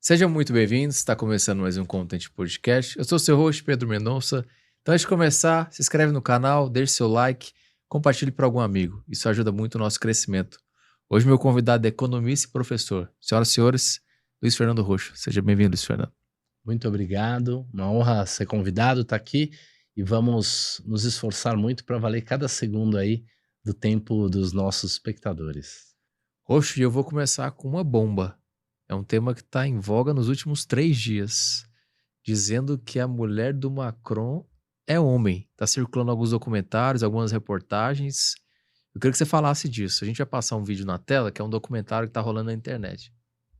Sejam muito bem-vindos, está começando mais um Content Podcast. Eu sou o seu host, Pedro Mendonça. Então, antes de começar, se inscreve no canal, deixe seu like, compartilhe para algum amigo. Isso ajuda muito o nosso crescimento. Hoje, meu convidado é economista e professor. Senhoras e senhores, Luiz Fernando Roxo. Seja bem-vindo, Luiz Fernando. Muito obrigado, uma honra ser convidado, estar aqui e vamos nos esforçar muito para valer cada segundo aí do tempo dos nossos espectadores. Roxo, e eu vou começar com uma bomba. É um tema que está em voga nos últimos 3 dias, dizendo que a mulher do Macron é homem. Está circulando alguns documentários, algumas reportagens. Eu queria que você falasse disso. A gente vai passar um vídeo na tela, que é um documentário que está rolando na internet.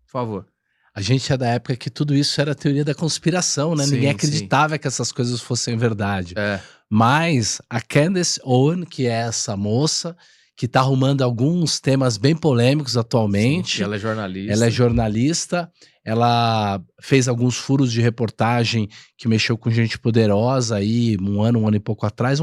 Por favor. A gente é da época que tudo isso era teoria da conspiração, né? Sim, Ninguém sim. acreditava que essas coisas fossem verdade. É, Mas a Candace Owen, que é essa moça que está arrumando alguns temas bem polêmicos atualmente. sim, ela é jornalista. Ela é jornalista, ela fez alguns furos de reportagem que mexeu com gente poderosa aí um ano e pouco atrás,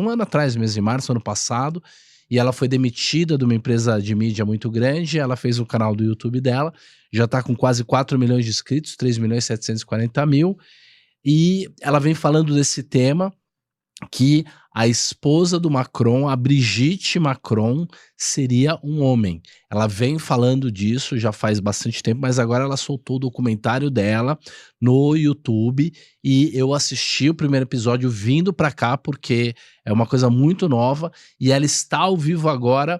mês de março, ano passado, e ela foi demitida de uma empresa de mídia muito grande. Ela fez o canal do YouTube dela, já tá com quase 4 milhões de inscritos, 3.740.000, e ela vem falando desse tema, que a esposa do Macron, a Brigitte Macron, seria um homem. Ela vem falando disso já faz bastante tempo, mas agora ela soltou o documentário dela no YouTube e eu assisti o primeiro episódio vindo pra cá porque é uma coisa muito nova e ela está ao vivo agora,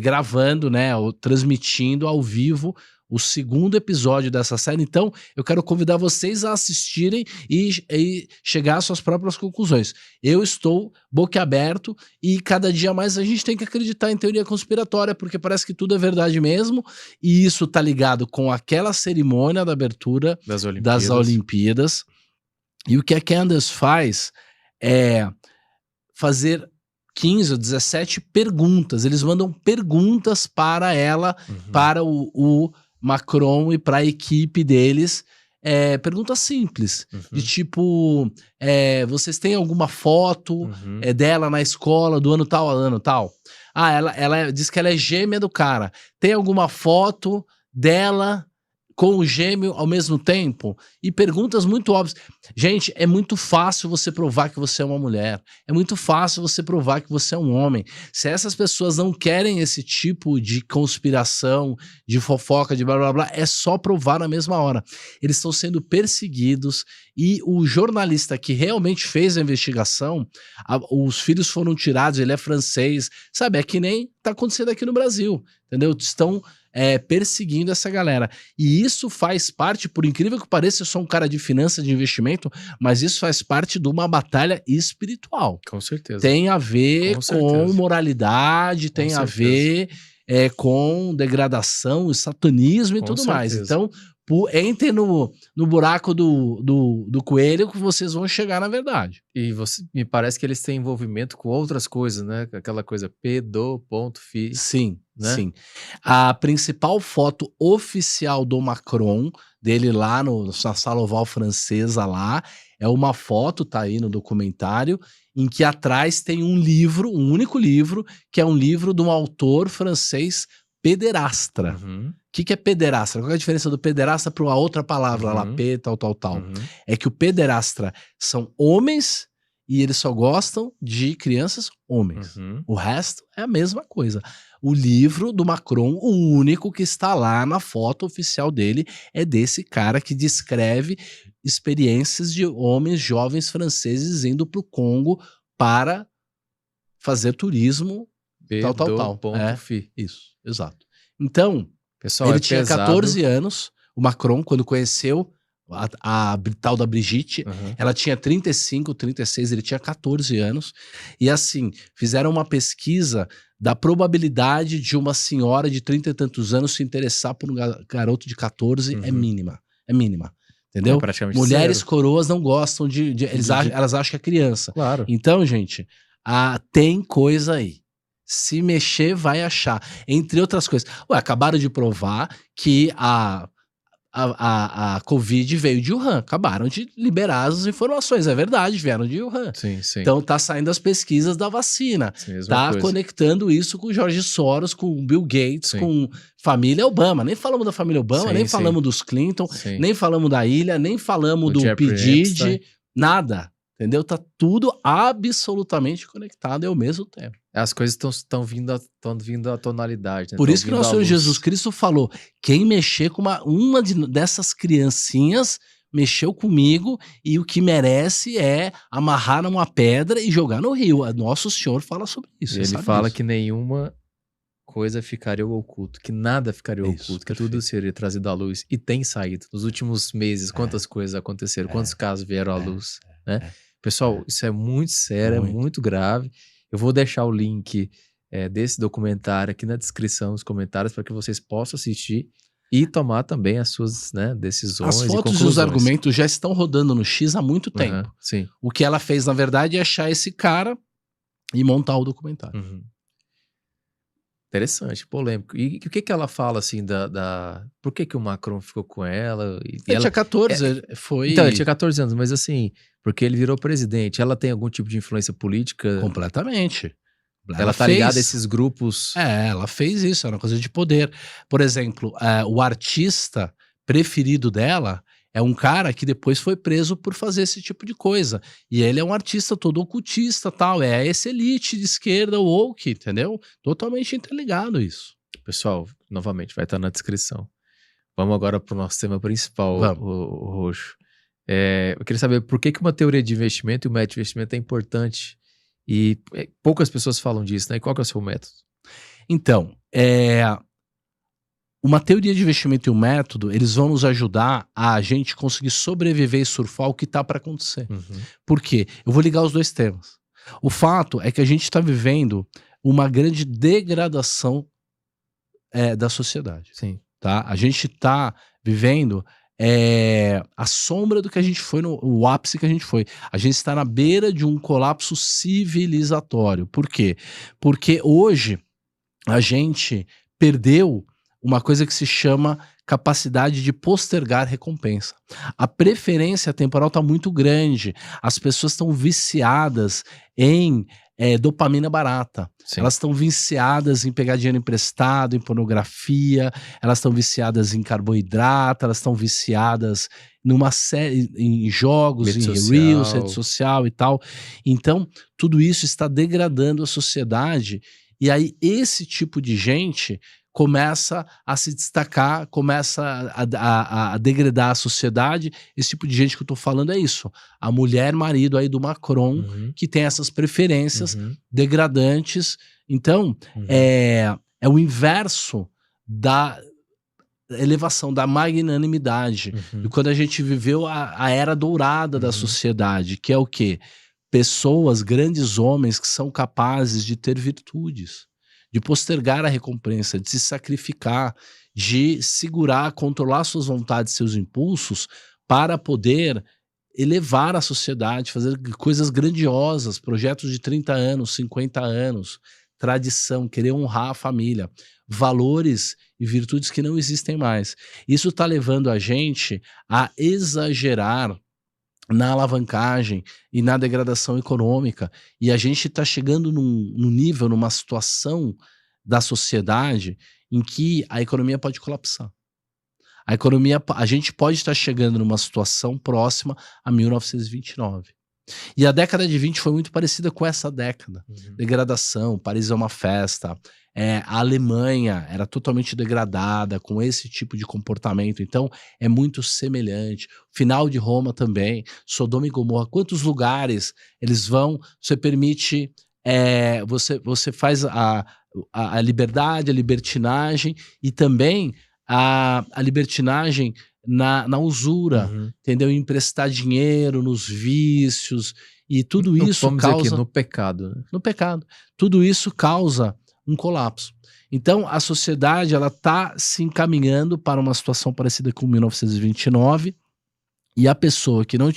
gravando, né, ou transmitindo ao vivo o segundo episódio dessa série. Então, eu quero convidar vocês a assistirem e chegar às suas próprias conclusões. Eu estou boquiaberto e cada dia mais a gente tem que acreditar em teoria conspiratória, porque parece que tudo é verdade mesmo, e isso tá ligado com aquela cerimônia da abertura das Olimpíadas. E o que a Candace faz é fazer 15 ou 17 perguntas. Eles mandam perguntas para ela, para o Macron e para a equipe deles, perguntas simples, de tipo, vocês têm alguma foto dela na escola do ano tal a ano tal? Ah, ela diz que ela é gêmea do cara. Tem alguma foto dela com o gêmeo ao mesmo tempo? E perguntas muito óbvias. Gente, é muito fácil você provar que você é uma mulher. É muito fácil você provar que você é um homem. Se essas pessoas não querem esse tipo de conspiração, de fofoca, de blá blá blá, é só provar na mesma hora. Eles estão sendo perseguidos e o jornalista que realmente fez a investigação, os filhos foram tirados, ele é francês, sabe? É que nem tá acontecendo aqui no Brasil, entendeu? Estão perseguindo essa galera. E isso faz parte, por incrível que pareça, eu sou um cara de finanças, de investimento, mas isso faz parte de uma batalha espiritual. Com certeza. Tem a ver com moralidade, tem a ver com degradação, satanismo e tudo mais. Então, entre no buraco do coelho que vocês vão chegar na verdade. E me parece que eles têm envolvimento com outras coisas, né? Aquela coisa P.fi. Sim, né? Sim. A principal foto oficial do Macron, dele lá na sala oval francesa lá, é uma foto, tá aí no documentário, em que atrás tem um livro, um único livro, que é um livro de um autor francês pederastra. O que é pederastra? Qual é a diferença do pederastra para a outra palavra lá, P, tal. É que o pederastra são homens e eles só gostam de crianças homens. O resto é a mesma coisa. O livro do Macron, o único que está lá na foto oficial dele, é desse cara que descreve experiências de homens jovens franceses indo para o Congo para fazer turismo, tal. Fi. Isso, exato. Então, pessoal, ele tinha 14 anos, o Macron, quando conheceu a tal da Brigitte, ela tinha 35, 36, ele tinha 14 anos, e assim, fizeram uma pesquisa da probabilidade de uma senhora de 30 e tantos anos se interessar por um garoto de 14, é mínima, entendeu? Mulheres coroas não gostam elas acham que é criança. Claro. Então, gente, tem coisa aí. Se mexer, vai achar. Entre outras coisas. Acabaram de provar que a a Covid veio de Wuhan. Acabaram de liberar as informações. É verdade, vieram de Wuhan. Sim, sim. Então tá saindo as pesquisas da vacina. Sim, mesma Tá coisa. conectando isso com o Jorge Soros, com o Bill Gates, Sim. com família Obama. Nem falamos da família Obama, Sim, nem sim. falamos dos Clinton, Sim. nem falamos da ilha, nem falamos Do do P. Jeffrey Diddy, Epstein. nada. Entendeu? Tá tudo absolutamente conectado ao mesmo tempo. As coisas estão vindo à tonalidade, né? Por Tão isso que vindo nosso à Senhor luz. Jesus Cristo falou: quem mexer com uma dessas criancinhas mexeu comigo, e o que merece é amarrar numa pedra e jogar no rio. Nosso Senhor fala sobre isso. E ele fala que nenhuma coisa ficaria oculto, que nada ficaria Isso, oculto, que perfeito. tudo seria trazido à luz. E tem saído. Nos últimos meses, quantas coisas aconteceram, quantos casos vieram à luz, né? Pessoal, isso é muito sério, é muito grave. Eu vou deixar o link desse documentário aqui na descrição, nos comentários, para que vocês possam assistir e tomar também as suas, né, decisões As e fotos e os conclusões. argumentos já estão rodando no X há muito tempo. Aham, sim. O que ela fez, na verdade, é achar esse cara e montar o documentário. Uhum. Interessante, polêmico. E o que que ela fala, assim, por que o Macron ficou com ela? E Ele ela... tinha 14, foi... Então, ele tinha 14 anos, mas assim, porque ele virou presidente. Ela tem algum tipo de influência política? Completamente. Ela tá ligada a esses grupos? Ela fez isso, era uma coisa de poder. Por exemplo, o artista preferido dela é um cara que depois foi preso por fazer esse tipo de coisa. E ele é um artista todo ocultista, tal. É essa elite de esquerda, woke, entendeu? Totalmente interligado isso. Pessoal, novamente, vai estar na descrição. Vamos agora pro nosso tema principal, o Roxo. Eu queria saber por que uma teoria de investimento e o método de investimento é importante. E poucas pessoas falam disso, né? E qual que é o seu método? Então, uma teoria de investimento e um método, eles vão nos ajudar a gente conseguir sobreviver e surfar o que tá para acontecer. Uhum. Por quê? Eu vou ligar os dois temas. O fato é que a gente está vivendo uma grande degradação da sociedade. Sim. Tá? A gente está vivendo a sombra do que a gente foi, o ápice que a gente foi. A gente está na beira de um colapso civilizatório. Por quê? Porque hoje a gente perdeu uma coisa que se chama capacidade de postergar recompensa. A preferência temporal está muito grande. As pessoas estão viciadas em dopamina barata. Sim. Elas estão viciadas em pegar dinheiro emprestado, em pornografia, elas estão viciadas em carboidrato, elas estão viciadas numa série, em jogos, em reels, rede social e tal. Então, tudo isso está degradando a sociedade, e aí esse tipo de gente começa a se destacar, começa a degradar a sociedade. Esse tipo de gente que eu tô falando é isso. A mulher marido aí do Macron, que tem essas preferências degradantes. Então, é o inverso da elevação, da magnanimidade. E quando a gente viveu a era dourada da sociedade, que é o quê? Pessoas, grandes homens que são capazes de ter virtudes, de postergar a recompensa, de se sacrificar, de segurar, controlar suas vontades, seus impulsos, para poder elevar a sociedade, fazer coisas grandiosas, projetos de 30 anos, 50 anos, tradição, querer honrar a família, valores e virtudes que não existem mais. Isso está levando a gente a exagerar na alavancagem e na degradação econômica, e a gente está chegando num nível, numa situação da sociedade em que a economia pode colapsar. A gente pode estar chegando numa situação próxima a 1929. E a década de 20 foi muito parecida com essa década. Degradação, Paris é uma festa, a Alemanha era totalmente degradada com esse tipo de comportamento, então é muito semelhante. Final de Roma também, Sodoma e Gomorra, quantos lugares eles vão, você permite, você faz a liberdade, a libertinagem e também a libertinagem na usura, entendeu? Emprestar dinheiro nos vícios, e tudo isso causa... Dizer aqui, no pecado. Né? No pecado. Tudo isso causa um colapso. Então, a sociedade ela está se encaminhando para uma situação parecida com 1929, e a pessoa que não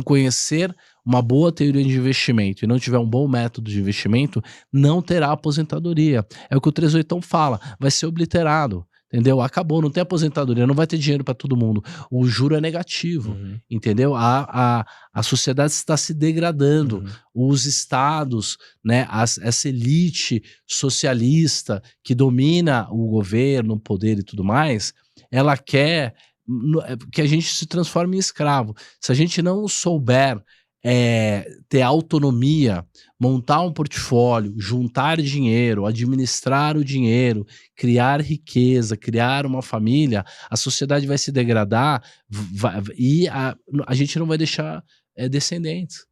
conhecer uma boa teoria de investimento e não tiver um bom método de investimento, não terá aposentadoria. É o que o 38 fala, vai ser obliterado. entendeu? Acabou, não tem aposentadoria, não vai ter dinheiro para todo mundo. O juro é negativo, entendeu? A sociedade está se degradando. Os estados, né, essa elite socialista que domina o governo, o poder e tudo mais, ela quer que a gente se transforme em escravo. Se a gente não souber ter autonomia, montar um portfólio, juntar dinheiro, administrar o dinheiro, criar riqueza, criar uma família, a sociedade vai se degradar e a gente não vai deixar descendentes,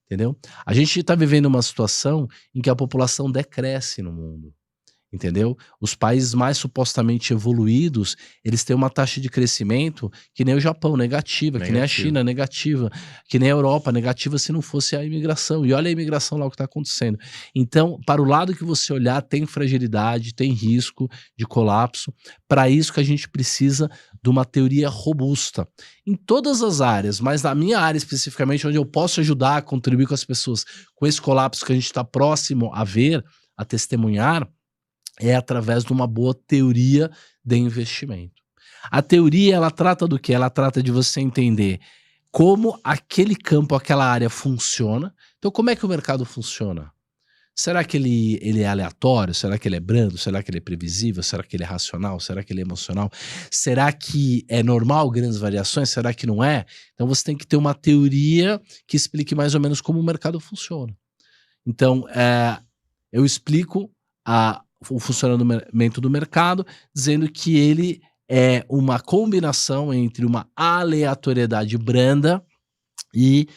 entendeu? A gente está vivendo uma situação em que a população decresce no mundo. Entendeu? Os países mais supostamente evoluídos, eles têm uma taxa de crescimento que nem o Japão, negativa, que nem a China, negativa, que nem a Europa, negativa se não fosse a imigração. E olha a imigração lá o que está acontecendo. Então, para o lado que você olhar, tem fragilidade, tem risco de colapso. Para isso que a gente precisa de uma teoria robusta. Em todas as áreas, mas na minha área especificamente, onde eu posso ajudar a contribuir com as pessoas com esse colapso que a gente está próximo a ver, a testemunhar, é através de uma boa teoria de investimento. A teoria, ela trata do quê? Ela trata de você entender como aquele campo, aquela área funciona. Então, como é que o mercado funciona? Será que ele é aleatório? Será que ele é brando? Será que ele é previsível? Será que ele é racional? Será que ele é emocional? Será que é normal grandes variações? Será que não é? Então, você tem que ter uma teoria que explique mais ou menos como o mercado funciona. Então, eu explico o funcionamento do mercado, dizendo que ele é uma combinação entre uma aleatoriedade branda e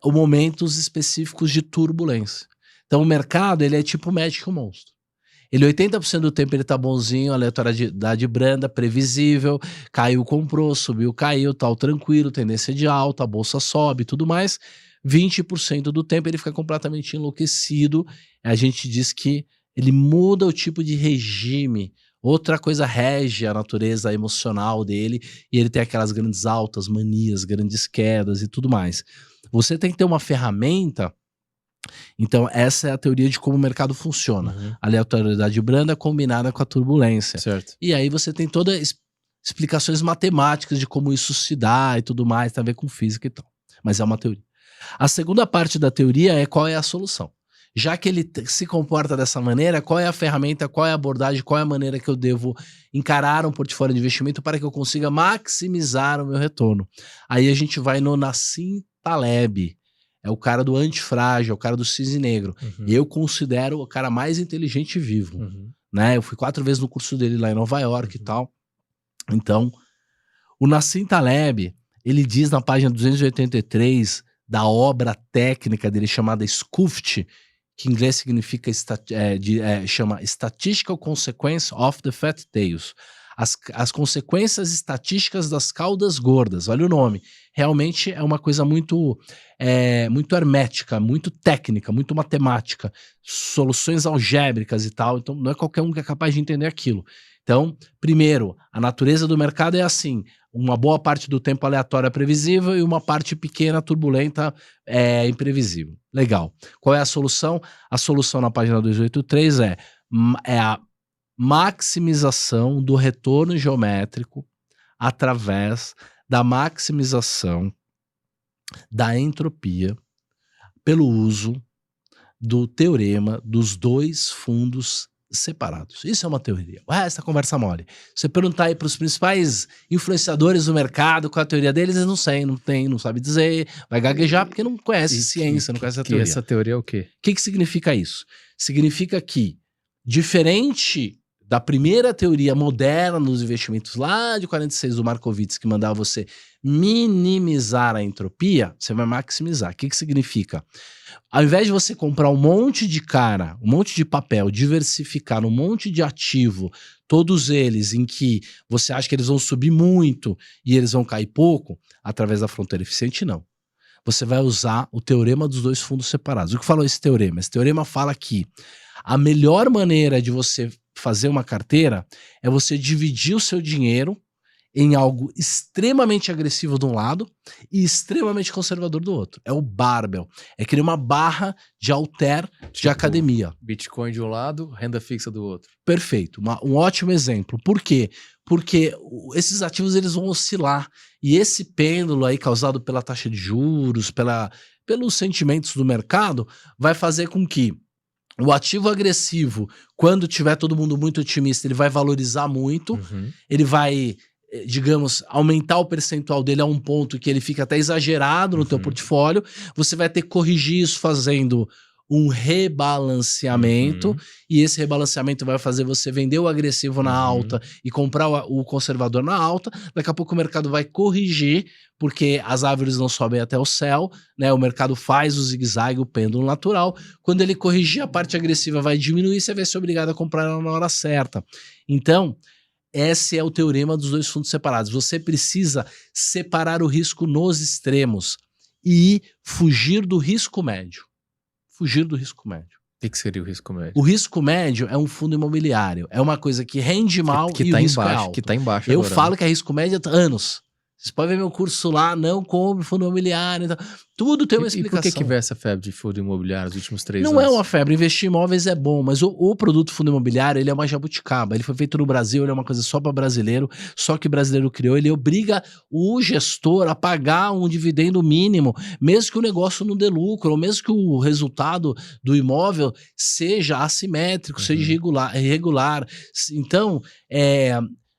momentos específicos de turbulência. Então o mercado, ele é tipo médico monstro. Ele 80% do tempo ele tá bonzinho, aleatoriedade branda, previsível, caiu, comprou, subiu, caiu, tal, tranquilo, tendência de alta, a bolsa sobe e tudo mais. 20% do tempo ele fica completamente enlouquecido. A gente diz que ele muda o tipo de regime. Outra coisa rege a natureza emocional dele e ele tem aquelas grandes altas, manias, grandes quedas e tudo mais. Você tem que ter uma ferramenta. Então essa é a teoria de como o mercado funciona. Aleatoriedade branda combinada com a turbulência. Certo. E aí você tem todas explicações matemáticas de como isso se dá e tudo mais, tem a ver com física e tal. Mas é uma teoria. A segunda parte da teoria é qual é a solução. Já que ele se comporta dessa maneira, qual é a ferramenta, qual é a abordagem, qual é a maneira que eu devo encarar um portfólio de investimento para que eu consiga maximizar o meu retorno. Aí a gente vai no Nassim Taleb, é o cara do antifrágil, é o cara do cisne negro. Eu considero o cara mais inteligente vivo. Né? Eu fui 4 vezes no curso dele lá em Nova York e tal. Então, o Nassim Taleb, ele diz na página 283 da obra técnica dele chamada SCUFT, que em inglês significa chama Statistical Consequence of the Fat Tails. As consequências estatísticas das caudas gordas. Olha o nome. Realmente é uma coisa muito hermética, muito técnica, muito matemática. Soluções algébricas e tal. Então não é qualquer um que é capaz de entender aquilo. Então, primeiro, a natureza do mercado é assim. Uma boa parte do tempo aleatória é previsível e uma parte pequena, turbulenta, é imprevisível. Legal. Qual é a solução? A solução na página 283 é a maximização do retorno geométrico através da maximização da entropia pelo uso do teorema dos 2 fundos separados. Isso é uma teoria. O resto é conversa mole. Você perguntar aí para os principais influenciadores do mercado qual é a teoria deles, eles não sabem dizer, vai gaguejar porque não conhece ciência, não conhece a teoria. Essa teoria é o quê? O que significa isso? Significa que, diferente da primeira teoria moderna dos investimentos lá de 46 do Markowitz, que mandava você minimizar a entropia, você vai maximizar. O que significa? Ao invés de você comprar um monte de papel, diversificar um monte de ativo, todos eles em que você acha que eles vão subir muito e eles vão cair pouco, através da fronteira eficiente, não. Você vai usar o teorema dos 2 fundos separados. O que falou esse teorema? Esse teorema fala que a melhor maneira de você fazer uma carteira é você dividir o seu dinheiro em algo extremamente agressivo de um lado e extremamente conservador do outro. É o barbell. É que nem uma barra de halter de academia. Bitcoin de um lado, renda fixa do outro. Perfeito. Um ótimo exemplo. Por quê? Porque esses ativos eles vão oscilar. E esse pêndulo aí causado pela taxa de juros, pelos sentimentos do mercado, vai fazer com que o ativo agressivo, quando tiver todo mundo muito otimista, ele vai valorizar muito, ele vai, digamos, aumentar o percentual dele a um ponto que ele fica até exagerado no teu portfólio. Você vai ter que corrigir isso fazendo um rebalanceamento, e esse rebalanceamento vai fazer você vender o agressivo na alta e comprar o conservador na alta. Daqui a pouco o mercado vai corrigir, porque as árvores não sobem até o céu, né? O mercado faz o zigue-zague, o pêndulo natural. Quando ele corrigir, a parte agressiva vai diminuir, você vai ser obrigado a comprar ela na hora certa. Então, esse é o teorema dos dois fundos separados. Você precisa separar o risco nos extremos e fugir do risco médio. Fugir do risco médio. O que seria o risco médio? O risco médio é um fundo imobiliário. É uma coisa que rende mal e o risco é alto. Que tá embaixo Eu agora, falo que é risco médio há anos. Vocês podem ver meu curso lá, não compre fundo imobiliário. Então, tudo tem uma explicação. E por que veio essa febre de fundo imobiliário nos últimos 3 anos? Não é uma febre. Investir em imóveis é bom, mas o produto fundo imobiliário, ele é uma jabuticaba. Ele foi feito no Brasil, ele é uma coisa só para brasileiro, só que o brasileiro criou. Ele obriga o gestor a pagar um dividendo mínimo, mesmo que o negócio não dê lucro, ou mesmo que o resultado do imóvel seja assimétrico, seja irregular. Então,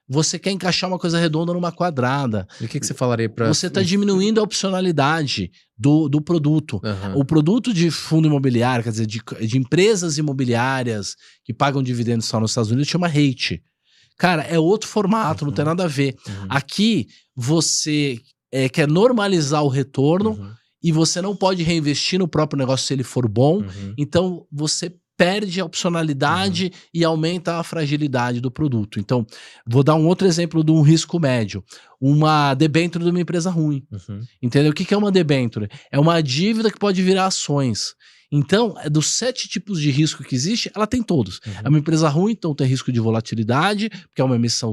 você quer encaixar uma coisa redonda numa quadrada. E o que você falaria para... Você está diminuindo a opcionalidade do produto. O produto de fundo imobiliário, quer dizer, de empresas imobiliárias que pagam dividendos só nos Estados Unidos, chama REIT. Cara, é outro formato, não tem nada a ver. Aqui, você quer normalizar o retorno e você não pode reinvestir no próprio negócio se ele for bom. Então, você perde a opcionalidade e aumenta a fragilidade do produto. Então, vou dar um outro exemplo de um risco médio. Uma debênture de uma empresa ruim. Entendeu? O que é uma debênture? É uma dívida que pode virar ações. Então, dos 7 tipos de risco que existe, ela tem todos. É uma empresa ruim, então tem risco de volatilidade, porque é uma emissão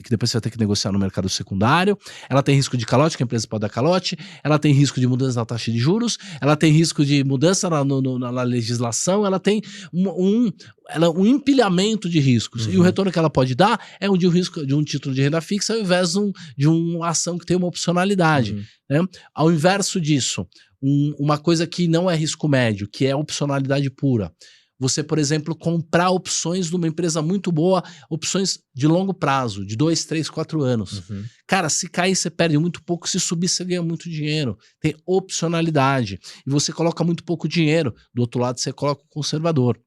que depois você vai ter que negociar no mercado secundário. Ela tem risco de calote, que a empresa pode dar calote. Ela tem risco de mudança na taxa de juros. Ela tem risco de mudança na legislação. Ela tem um empilhamento de riscos. E o retorno que ela pode dar é de um risco de um título de renda fixa ao invés de uma ação que tem uma opcionalidade. Né? Ao inverso disso, uma coisa que não é risco médio, que é opcionalidade pura. Você, por exemplo, comprar opções de uma empresa muito boa, opções de longo prazo, de 2, 3, 4 anos. Cara, se cair, você perde muito pouco, se subir, você ganha muito dinheiro. Tem opcionalidade. E você coloca muito pouco dinheiro, do outro lado, você coloca o conservador.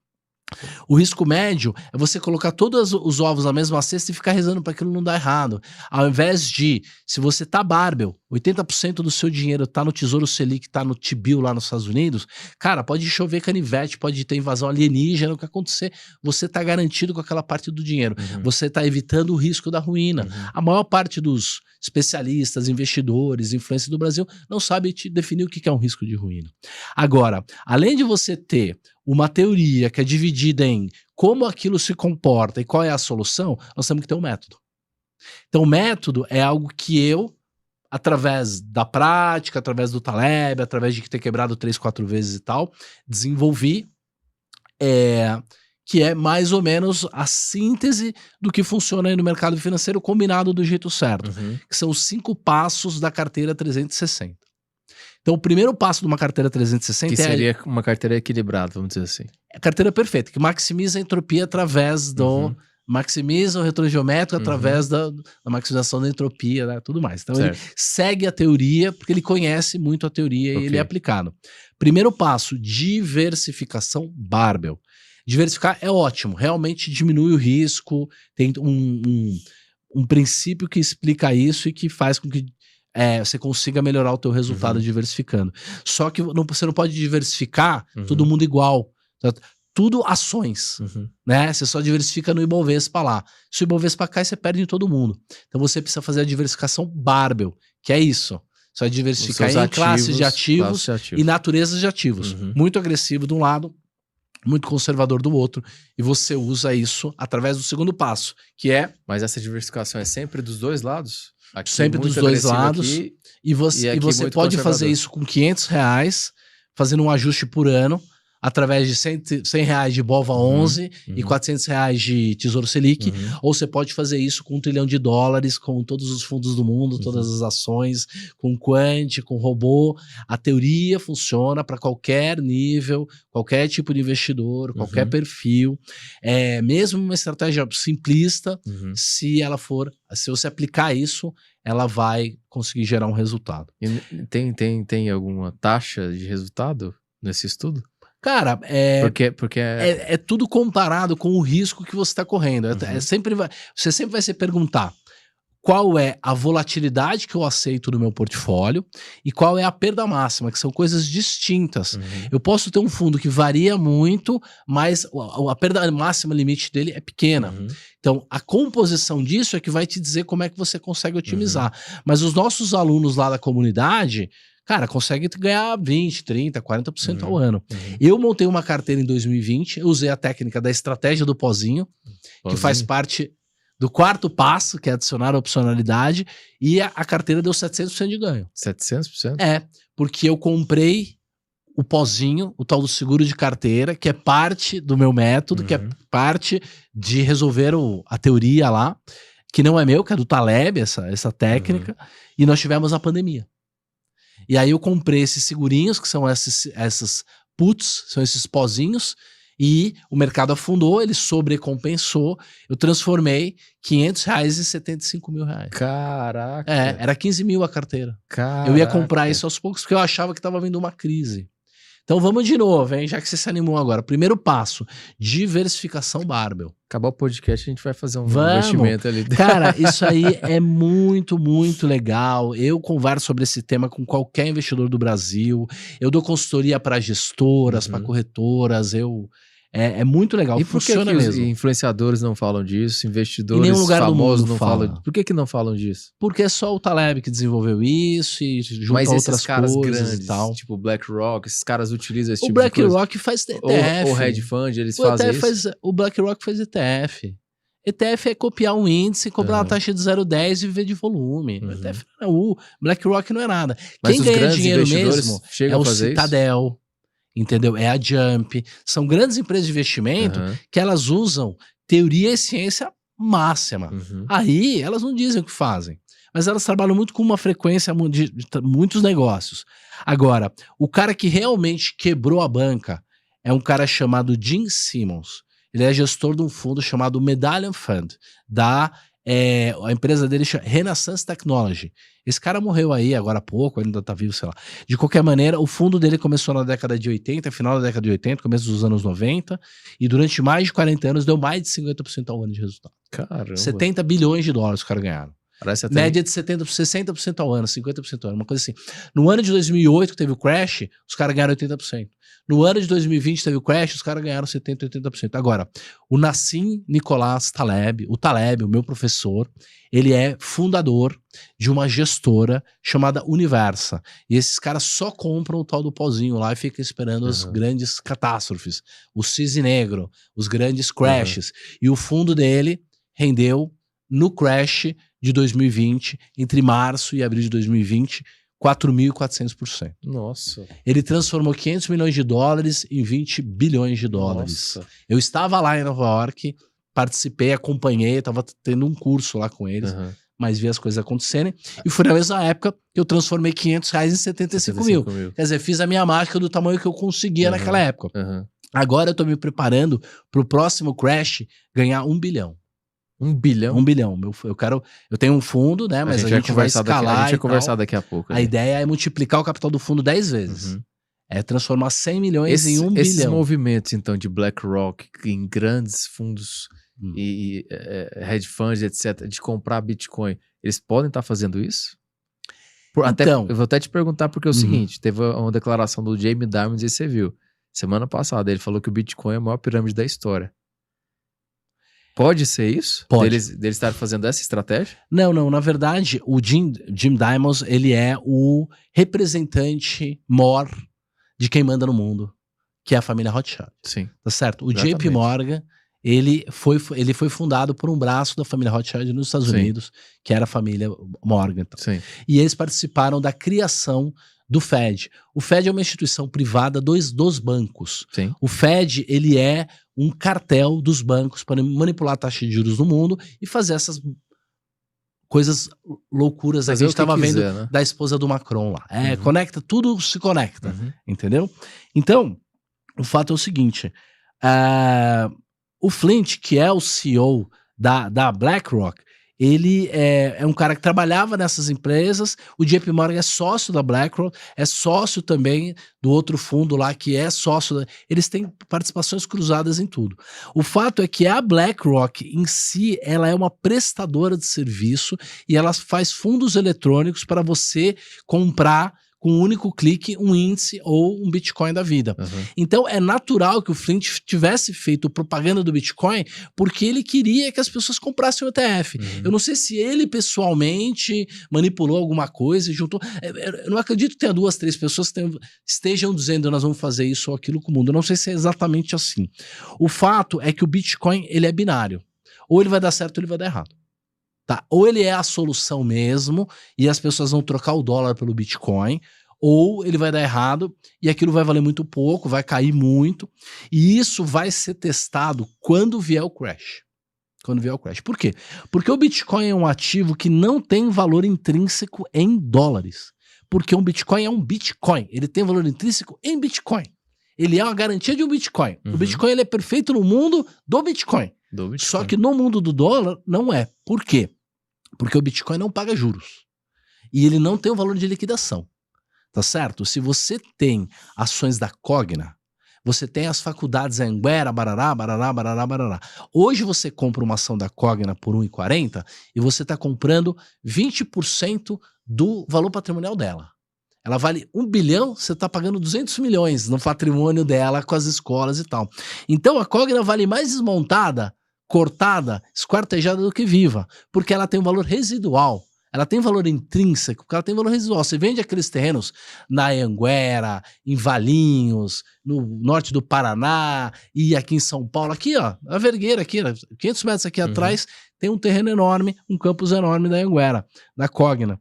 O risco médio é você colocar todos os ovos na mesma cesta e ficar rezando para aquilo não dar errado. Ao invés de, se você tá barbell, 80% do seu dinheiro tá no Tesouro Selic, tá no T-bill lá nos Estados Unidos, cara, pode chover canivete, pode ter invasão alienígena, o que acontecer, você tá garantido com aquela parte do dinheiro. Você tá evitando o risco da ruína. A maior parte dos especialistas, investidores, influencers do Brasil não sabe te definir o que é um risco de ruína. Agora, além de você ter uma teoria que é dividida em como aquilo se comporta e qual é a solução, nós temos que ter um método. Então, o método é algo que eu, através da prática, através do Taleb, através de ter quebrado 3, 4 vezes e tal, desenvolvi, que é mais ou menos a síntese do que funciona aí no mercado financeiro combinado do jeito certo, que são os 5 passos da carteira 360. Então, o primeiro passo de uma carteira 360 que seria uma carteira equilibrada, vamos dizer assim. É a carteira perfeita, que maximiza a entropia através do... Maximiza o retorno geométrico através da maximização da entropia, né, tudo mais. Então, ele segue a teoria, porque ele conhece muito a teoria e ele é aplicado. Primeiro passo, diversificação barbell. Diversificar é ótimo, realmente diminui o risco, tem um princípio que explica isso e que faz com que você consiga melhorar o teu resultado diversificando. Só que você não pode diversificar todo mundo igual. Tudo ações, né? Você só diversifica no Ibovespa lá. Se o Ibovespa cai, você perde em todo mundo. Então você precisa fazer a diversificação barbell, que é isso. Você vai diversificar em classes de ativos e naturezas de ativos. Muito agressivo de um lado, muito conservador do outro, e você usa isso através do segundo passo, que é Mas essa diversificação é sempre dos dois lados? Aqui sempre dos muito dois agressivo lados, aqui, e você aqui muito pode fazer conservador. isso com R$500, fazendo um ajuste por ano, através de R$100 de BOVA11 e R$400 de Tesouro Selic, ou você pode fazer isso com $1 trilhão, com todos os fundos do mundo, todas as ações, com Quant, com robô. A teoria funciona para qualquer nível, qualquer tipo de investidor, qualquer perfil. Mesmo uma estratégia simplista, se você aplicar isso, ela vai conseguir gerar um resultado. E tem alguma taxa de resultado nesse estudo? Cara, Porque é tudo comparado com o risco que você está correndo. Você sempre vai se perguntar qual é a volatilidade que eu aceito no meu portfólio e qual é a perda máxima, que são coisas distintas. Eu posso ter um fundo que varia muito, mas a perda máxima limite dele é pequena. Então, a composição disso é que vai te dizer como é que você consegue otimizar. Mas os nossos alunos lá da comunidade, cara, consegue ganhar 20, 30, 40% ao ano. Eu montei uma carteira em 2020, eu usei a técnica da estratégia do pozinho, que faz parte do quarto passo, que é adicionar a opcionalidade, e a carteira deu 700% de ganho. 700%? Porque eu comprei o pozinho, o tal do seguro de carteira, que é parte do meu método, que é parte de resolver a teoria lá, que não é meu, que é do Taleb, essa técnica, e nós tivemos a pandemia. E aí eu comprei esses segurinhos, que são essas puts, são esses pozinhos, e o mercado afundou, ele sobrecompensou, eu transformei R$500 em R$75 mil. Caraca! Era 15 mil a carteira. Caraca. Eu ia comprar isso aos poucos, porque eu achava que estava vindo uma crise. Então vamos de novo, hein? Já que você se animou agora. Primeiro passo, diversificação barbell. Acabar o podcast, a gente vai fazer um investimento ali. Cara, isso aí é muito, muito legal. Eu converso sobre esse tema com qualquer investidor do Brasil. Eu dou consultoria para gestoras, para corretoras. É muito legal. E por que os influenciadores não falam disso? Investidores em nenhum lugar famosos do mundo não falam. Por que não falam disso? Porque é só o Taleb que desenvolveu isso e junto Mas a esses outras caras coisas grandes, e tal. tipo BlackRock, esses caras utilizam esse O tipo de coisa? BlackRock faz ETF. Ou hedge fund, eles fazem isso? O BlackRock faz ETF. ETF é copiar um índice, cobrar uma taxa de 0,10 e viver de volume. O ETF não é o BlackRock não é nada. Mas quem ganha dinheiro mesmo é o Citadel. Entendeu? É a Jump. São grandes empresas de investimento que elas usam teoria e ciência máxima. Aí elas não dizem o que fazem. Mas elas trabalham muito com uma frequência de muitos negócios. Agora, o cara que realmente quebrou a banca é um cara chamado Gene Simmons. Ele é gestor de um fundo chamado Medallion Fund, a empresa dele chama Renaissance Technology. Esse cara morreu aí agora há pouco, ainda tá vivo, sei lá. De qualquer maneira, o fundo dele começou na década de 80, final da década de 80, começo dos anos 90, e durante mais de 40 anos deu mais de 50% ao ano de resultado. Caramba. 70 bilhões de dólares os caras ganharam. Parece até média de 60% ao ano, 50% ao ano, uma coisa assim. No ano de 2008, que teve o crash, os caras ganharam 80%. No ano de 2020, teve o crash, os caras ganharam 70%, 80%. Agora, o Nassim Nicolás Taleb, o meu professor, ele é fundador de uma gestora chamada Universa. E esses caras só compram o tal do pozinho lá e ficam esperando as grandes catástrofes, o cisne negro, os grandes crashes. E o fundo dele rendeu no crash de 2020, entre março e abril de 2020, 4.400%. Nossa. Ele transformou 500 milhões de dólares em 20 bilhões de dólares. Nossa. Eu estava lá em Nova York, participei, acompanhei, estava tendo um curso lá com eles, mas vi as coisas acontecerem. E foi na mesma época que eu transformei R$500 em 75 mil. Quer dizer, fiz a minha mágica do tamanho que eu conseguia naquela época. Agora eu estou me preparando para o próximo crash ganhar 1 bilhão. 1 bilhão? 1 bilhão. Eu tenho um fundo, né? Mas a gente vai escalar. A gente vai conversar daqui a pouco. A ideia é multiplicar o capital do fundo 10 vezes. É transformar 100 milhões em 1 bilhão. Esses movimentos, então, de BlackRock em grandes fundos e hedge funds, etc., de comprar Bitcoin, eles podem estar fazendo isso? Então, eu vou até te perguntar, porque é o seguinte, teve uma declaração do Jamie Dimon, e você viu, semana passada, ele falou que o Bitcoin é a maior pirâmide da história. Pode ser isso? Pode. Deles estarem fazendo essa estratégia? Não. Na verdade, o Jim Dimon, ele é o representante maior de quem manda no mundo, que é a família Rothschild. Sim. Tá certo? O Exatamente. JP Morgan, ele foi fundado por um braço da família Rothschild nos Estados Sim. Unidos, que era a família Morgan. Sim. E eles participaram da criação do Fed. O Fed é uma instituição privada dos bancos. Sim. O Fed, ele é um cartel dos bancos para manipular a taxa de juros do mundo e fazer essas coisas loucuras aí que a gente estava vendo, né? da esposa do Macron lá. Uhum. Conecta, tudo se conecta, Uhum. entendeu? Então, o fato é o seguinte, o Flint, que é o CEO da BlackRock, ele é um cara que trabalhava nessas empresas. O JP Morgan é sócio da BlackRock, é sócio também do outro fundo lá que é sócio. Eles têm participações cruzadas em tudo. O fato é que a BlackRock em si, ela é uma prestadora de serviço e ela faz fundos eletrônicos para você comprar com um único clique um índice ou um Bitcoin da vida. Uhum. Então é natural que o Flint tivesse feito propaganda do Bitcoin porque ele queria que as pessoas comprassem o ETF. Uhum. Eu não sei se ele pessoalmente manipulou alguma coisa e juntou. Eu não acredito que tenha 2, 3 pessoas que estejam dizendo nós vamos fazer isso ou aquilo com o mundo. Eu não sei se é exatamente assim. O fato é que o Bitcoin ele é binário. Ou ele vai dar certo ou ele vai dar errado. Tá? Ou ele é a solução mesmo e as pessoas vão trocar o dólar pelo Bitcoin, ou ele vai dar errado e aquilo vai valer muito pouco, vai cair muito, e isso vai ser testado quando vier o crash. Quando vier o crash. Por quê? Porque o Bitcoin é um ativo que não tem valor intrínseco em dólares. Porque um Bitcoin é um Bitcoin. Ele tem valor intrínseco em Bitcoin. Ele é uma garantia de um Bitcoin. Uhum. O Bitcoin ele é perfeito no mundo do Bitcoin. Só que no mundo do dólar não é. Por quê? Porque o Bitcoin não paga juros. E ele não tem o valor de liquidação. Tá certo? Se você tem ações da Cogna, você tem as faculdades Anguera, barará, barará, barará, barará. Hoje você compra uma ação da Cogna por R$1,40 e você está comprando 20% do valor patrimonial dela. Ela vale 1 bilhão, você está pagando 200 milhões no patrimônio dela com as escolas e tal. Então a Cogna vale mais desmontada, cortada, esquartejada do que viva, porque ela tem um valor residual. Ela tem valor intrínseco, porque ela tem valor residual. Você vende aqueles terrenos na Anguera, em Valinhos, no norte do Paraná e aqui em São Paulo. Aqui, ó, a Vergueira, aqui, 500 metros aqui atrás, tem um terreno enorme, um campus enorme da Anguera, da Cogna.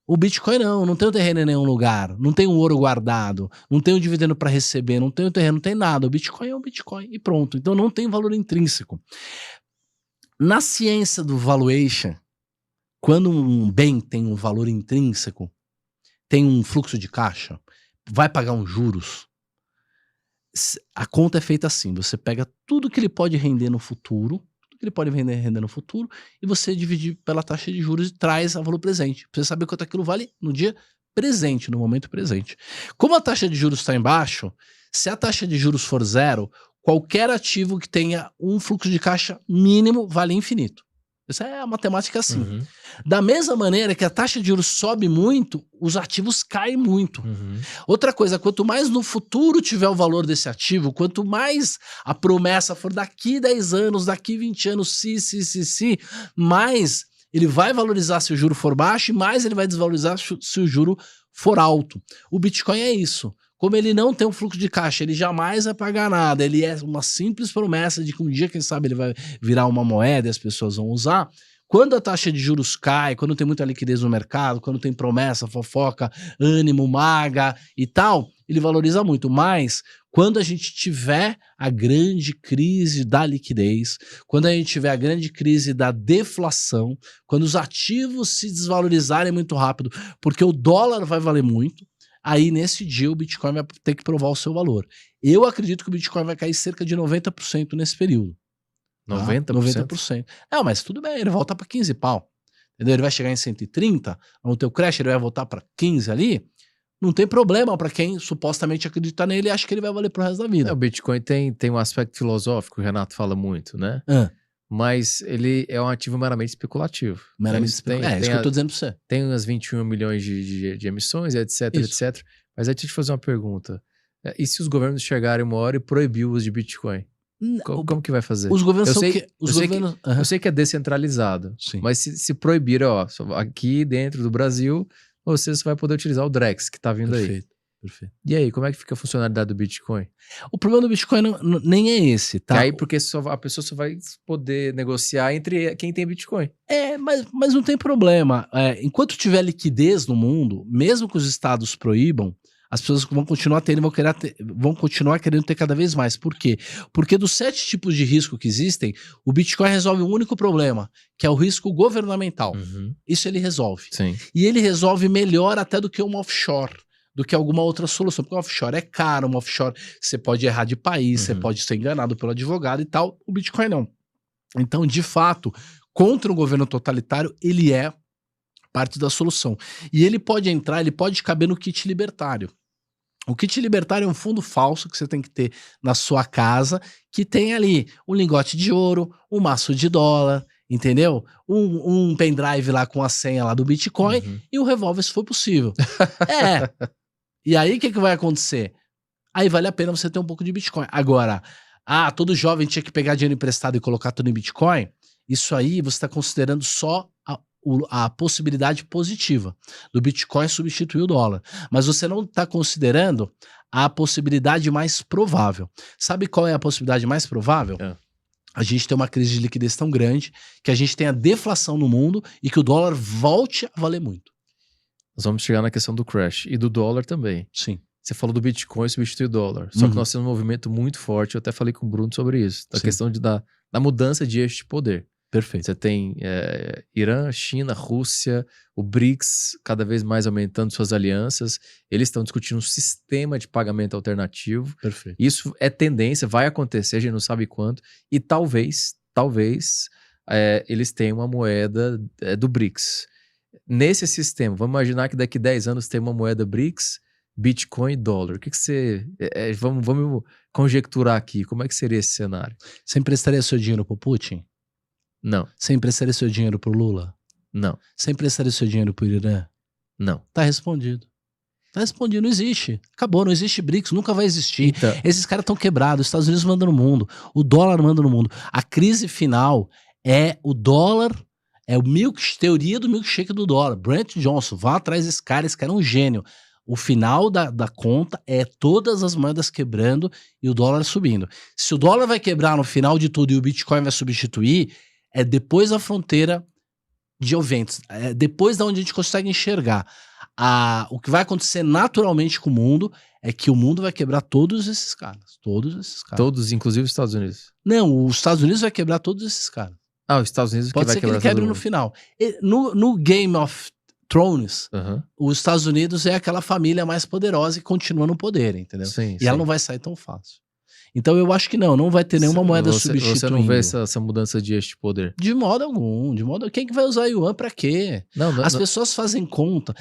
O Bitcoin não tem o terreno em nenhum lugar, não tem um ouro guardado, não tem um dividendo para receber, não tem o terreno, não tem nada. O Bitcoin é um Bitcoin e pronto. Então não tem valor intrínseco. Na ciência do valuation, quando um bem tem um valor intrínseco, tem um fluxo de caixa, vai pagar uns juros, a conta é feita assim, você pega tudo que ele pode render no futuro, e você divide pela taxa de juros e traz a valor presente, pra você saber quanto aquilo vale no dia presente, no momento presente. Como a taxa de juros está embaixo, se a taxa de juros for zero, qualquer ativo que tenha um fluxo de caixa mínimo vale infinito. Essa é a matemática assim. Uhum. Da mesma maneira que a taxa de juros sobe muito, os ativos caem muito. Uhum. Outra coisa, quanto mais no futuro tiver o valor desse ativo, quanto mais a promessa for daqui 10 anos, daqui 20 anos, mais ele vai valorizar se o juro for baixo e mais ele vai desvalorizar se o juro for alto. O Bitcoin é isso. Como ele não tem um fluxo de caixa, ele jamais vai pagar nada, ele é uma simples promessa de que um dia, quem sabe, ele vai virar uma moeda e as pessoas vão usar. Quando a taxa de juros cai, quando tem muita liquidez no mercado, quando tem promessa, fofoca, ânimo, maga e tal, ele valoriza muito. Mas quando a gente tiver a grande crise da liquidez, quando a gente tiver a grande crise da deflação, quando os ativos se desvalorizarem muito rápido, porque o dólar vai valer muito, aí nesse dia o Bitcoin vai ter que provar o seu valor. Eu acredito que o Bitcoin vai cair cerca de 90% nesse período. 90%? 90%. Não, mas tudo bem, ele volta para 15 pau. Entendeu? Ele vai chegar em 130, no teu crash ele vai voltar para 15 ali. Não tem problema para quem supostamente acredita nele e acha que ele vai valer pro resto da vida. O Bitcoin tem um aspecto filosófico, o Renato fala muito, né? Mas ele é um ativo meramente especulativo. Meramente especulativo. É isso que eu tô dizendo pra você. Tem umas 21 milhões de emissões, etc, etc. Mas aí deixa eu te fazer uma pergunta. E se os governos chegarem uma hora e proibir o uso de Bitcoin? Como que vai fazer? Os governos eu sei que é descentralizado. Sim. Mas se proibir, ó, aqui dentro do Brasil, você só vai poder utilizar o Drex, que tá vindo aí. perfeito. E aí, como é que fica a funcionalidade do Bitcoin? O problema do Bitcoin nem é esse, tá? Que aí, porque a pessoa só vai poder negociar entre quem tem Bitcoin. Mas não tem problema. Enquanto tiver liquidez no mundo, mesmo que os estados proíbam, as pessoas vão continuar tendo, vão continuar querendo ter cada vez mais. Por quê? Porque dos 7 tipos de risco que existem, o Bitcoin resolve um único problema, que é o risco governamental. Isso ele resolve. Sim. E ele resolve melhor até do que uma offshore, do que alguma outra solução. Porque uma offshore é caro, uma offshore você pode errar de país, você pode ser enganado pelo advogado e tal. O Bitcoin não. Então, de fato, contra um governo totalitário, ele é parte da solução. E ele pode caber no kit libertário. O kit libertário é um fundo falso que você tem que ter na sua casa, que tem ali um lingote de ouro, um maço de dólar, entendeu? Um pendrive lá com a senha lá do Bitcoin e um revólver se for possível. E aí o que vai acontecer? Aí vale a pena você ter um pouco de Bitcoin. Agora, todo jovem tinha que pegar dinheiro emprestado e colocar tudo em Bitcoin. Isso aí você está considerando só a possibilidade positiva do Bitcoin substituir o dólar. Mas você não está considerando a possibilidade mais provável. Sabe qual é a possibilidade mais provável? A gente tem uma crise de liquidez tão grande que a gente tem a deflação no mundo e que o dólar volte a valer muito. Nós vamos chegar na questão do crash e do dólar também. Sim. Você falou do Bitcoin substituir o dólar. Só que nós temos um movimento muito forte, eu até falei com o Bruno sobre isso, da questão da mudança de eixo de poder. Perfeito. Você tem Irã, China, Rússia, o BRICS cada vez mais aumentando suas alianças. Eles estão discutindo um sistema de pagamento alternativo. Perfeito. Isso é tendência, vai acontecer, a gente não sabe quando. E talvez eles tenham uma moeda do BRICS. Nesse sistema, vamos imaginar que daqui 10 anos tem uma moeda BRICS, Bitcoin e dólar. O que você... vamos conjecturar aqui. Como é que seria esse cenário? Você emprestaria seu dinheiro pro Putin? Não. Você emprestaria seu dinheiro pro Lula? Não. Você emprestaria seu dinheiro pro Irã? Não. Tá respondido. Tá respondido, não existe. Acabou, não existe BRICS, nunca vai existir. Então, esses caras estão quebrados, os Estados Unidos mandam no mundo, o dólar manda no mundo. A crise final é o dólar, é o teoria do milkshake do dólar. Brent Johnson, vá atrás desse cara é um gênio. O final da conta é todas as moedas quebrando e o dólar subindo. Se o dólar vai quebrar no final de tudo e o Bitcoin vai substituir, é depois da fronteira de eventos, é depois da onde a gente consegue enxergar. O que vai acontecer naturalmente com o mundo é que o mundo vai quebrar todos esses caras. Todos, inclusive os Estados Unidos. Não, os Estados Unidos vai quebrar todos esses caras. Os Estados Unidos pode ser que ele quebre no final. No Game of Thrones, os Estados Unidos é aquela família mais poderosa e continua no poder, entendeu? Sim, e ela não vai sair tão fácil. Então eu acho que não vai ter nenhuma moeda substituindo. Você não vê essa mudança de eixo de poder? De modo algum, quem que vai usar yuan pra quê? As pessoas fazem conta.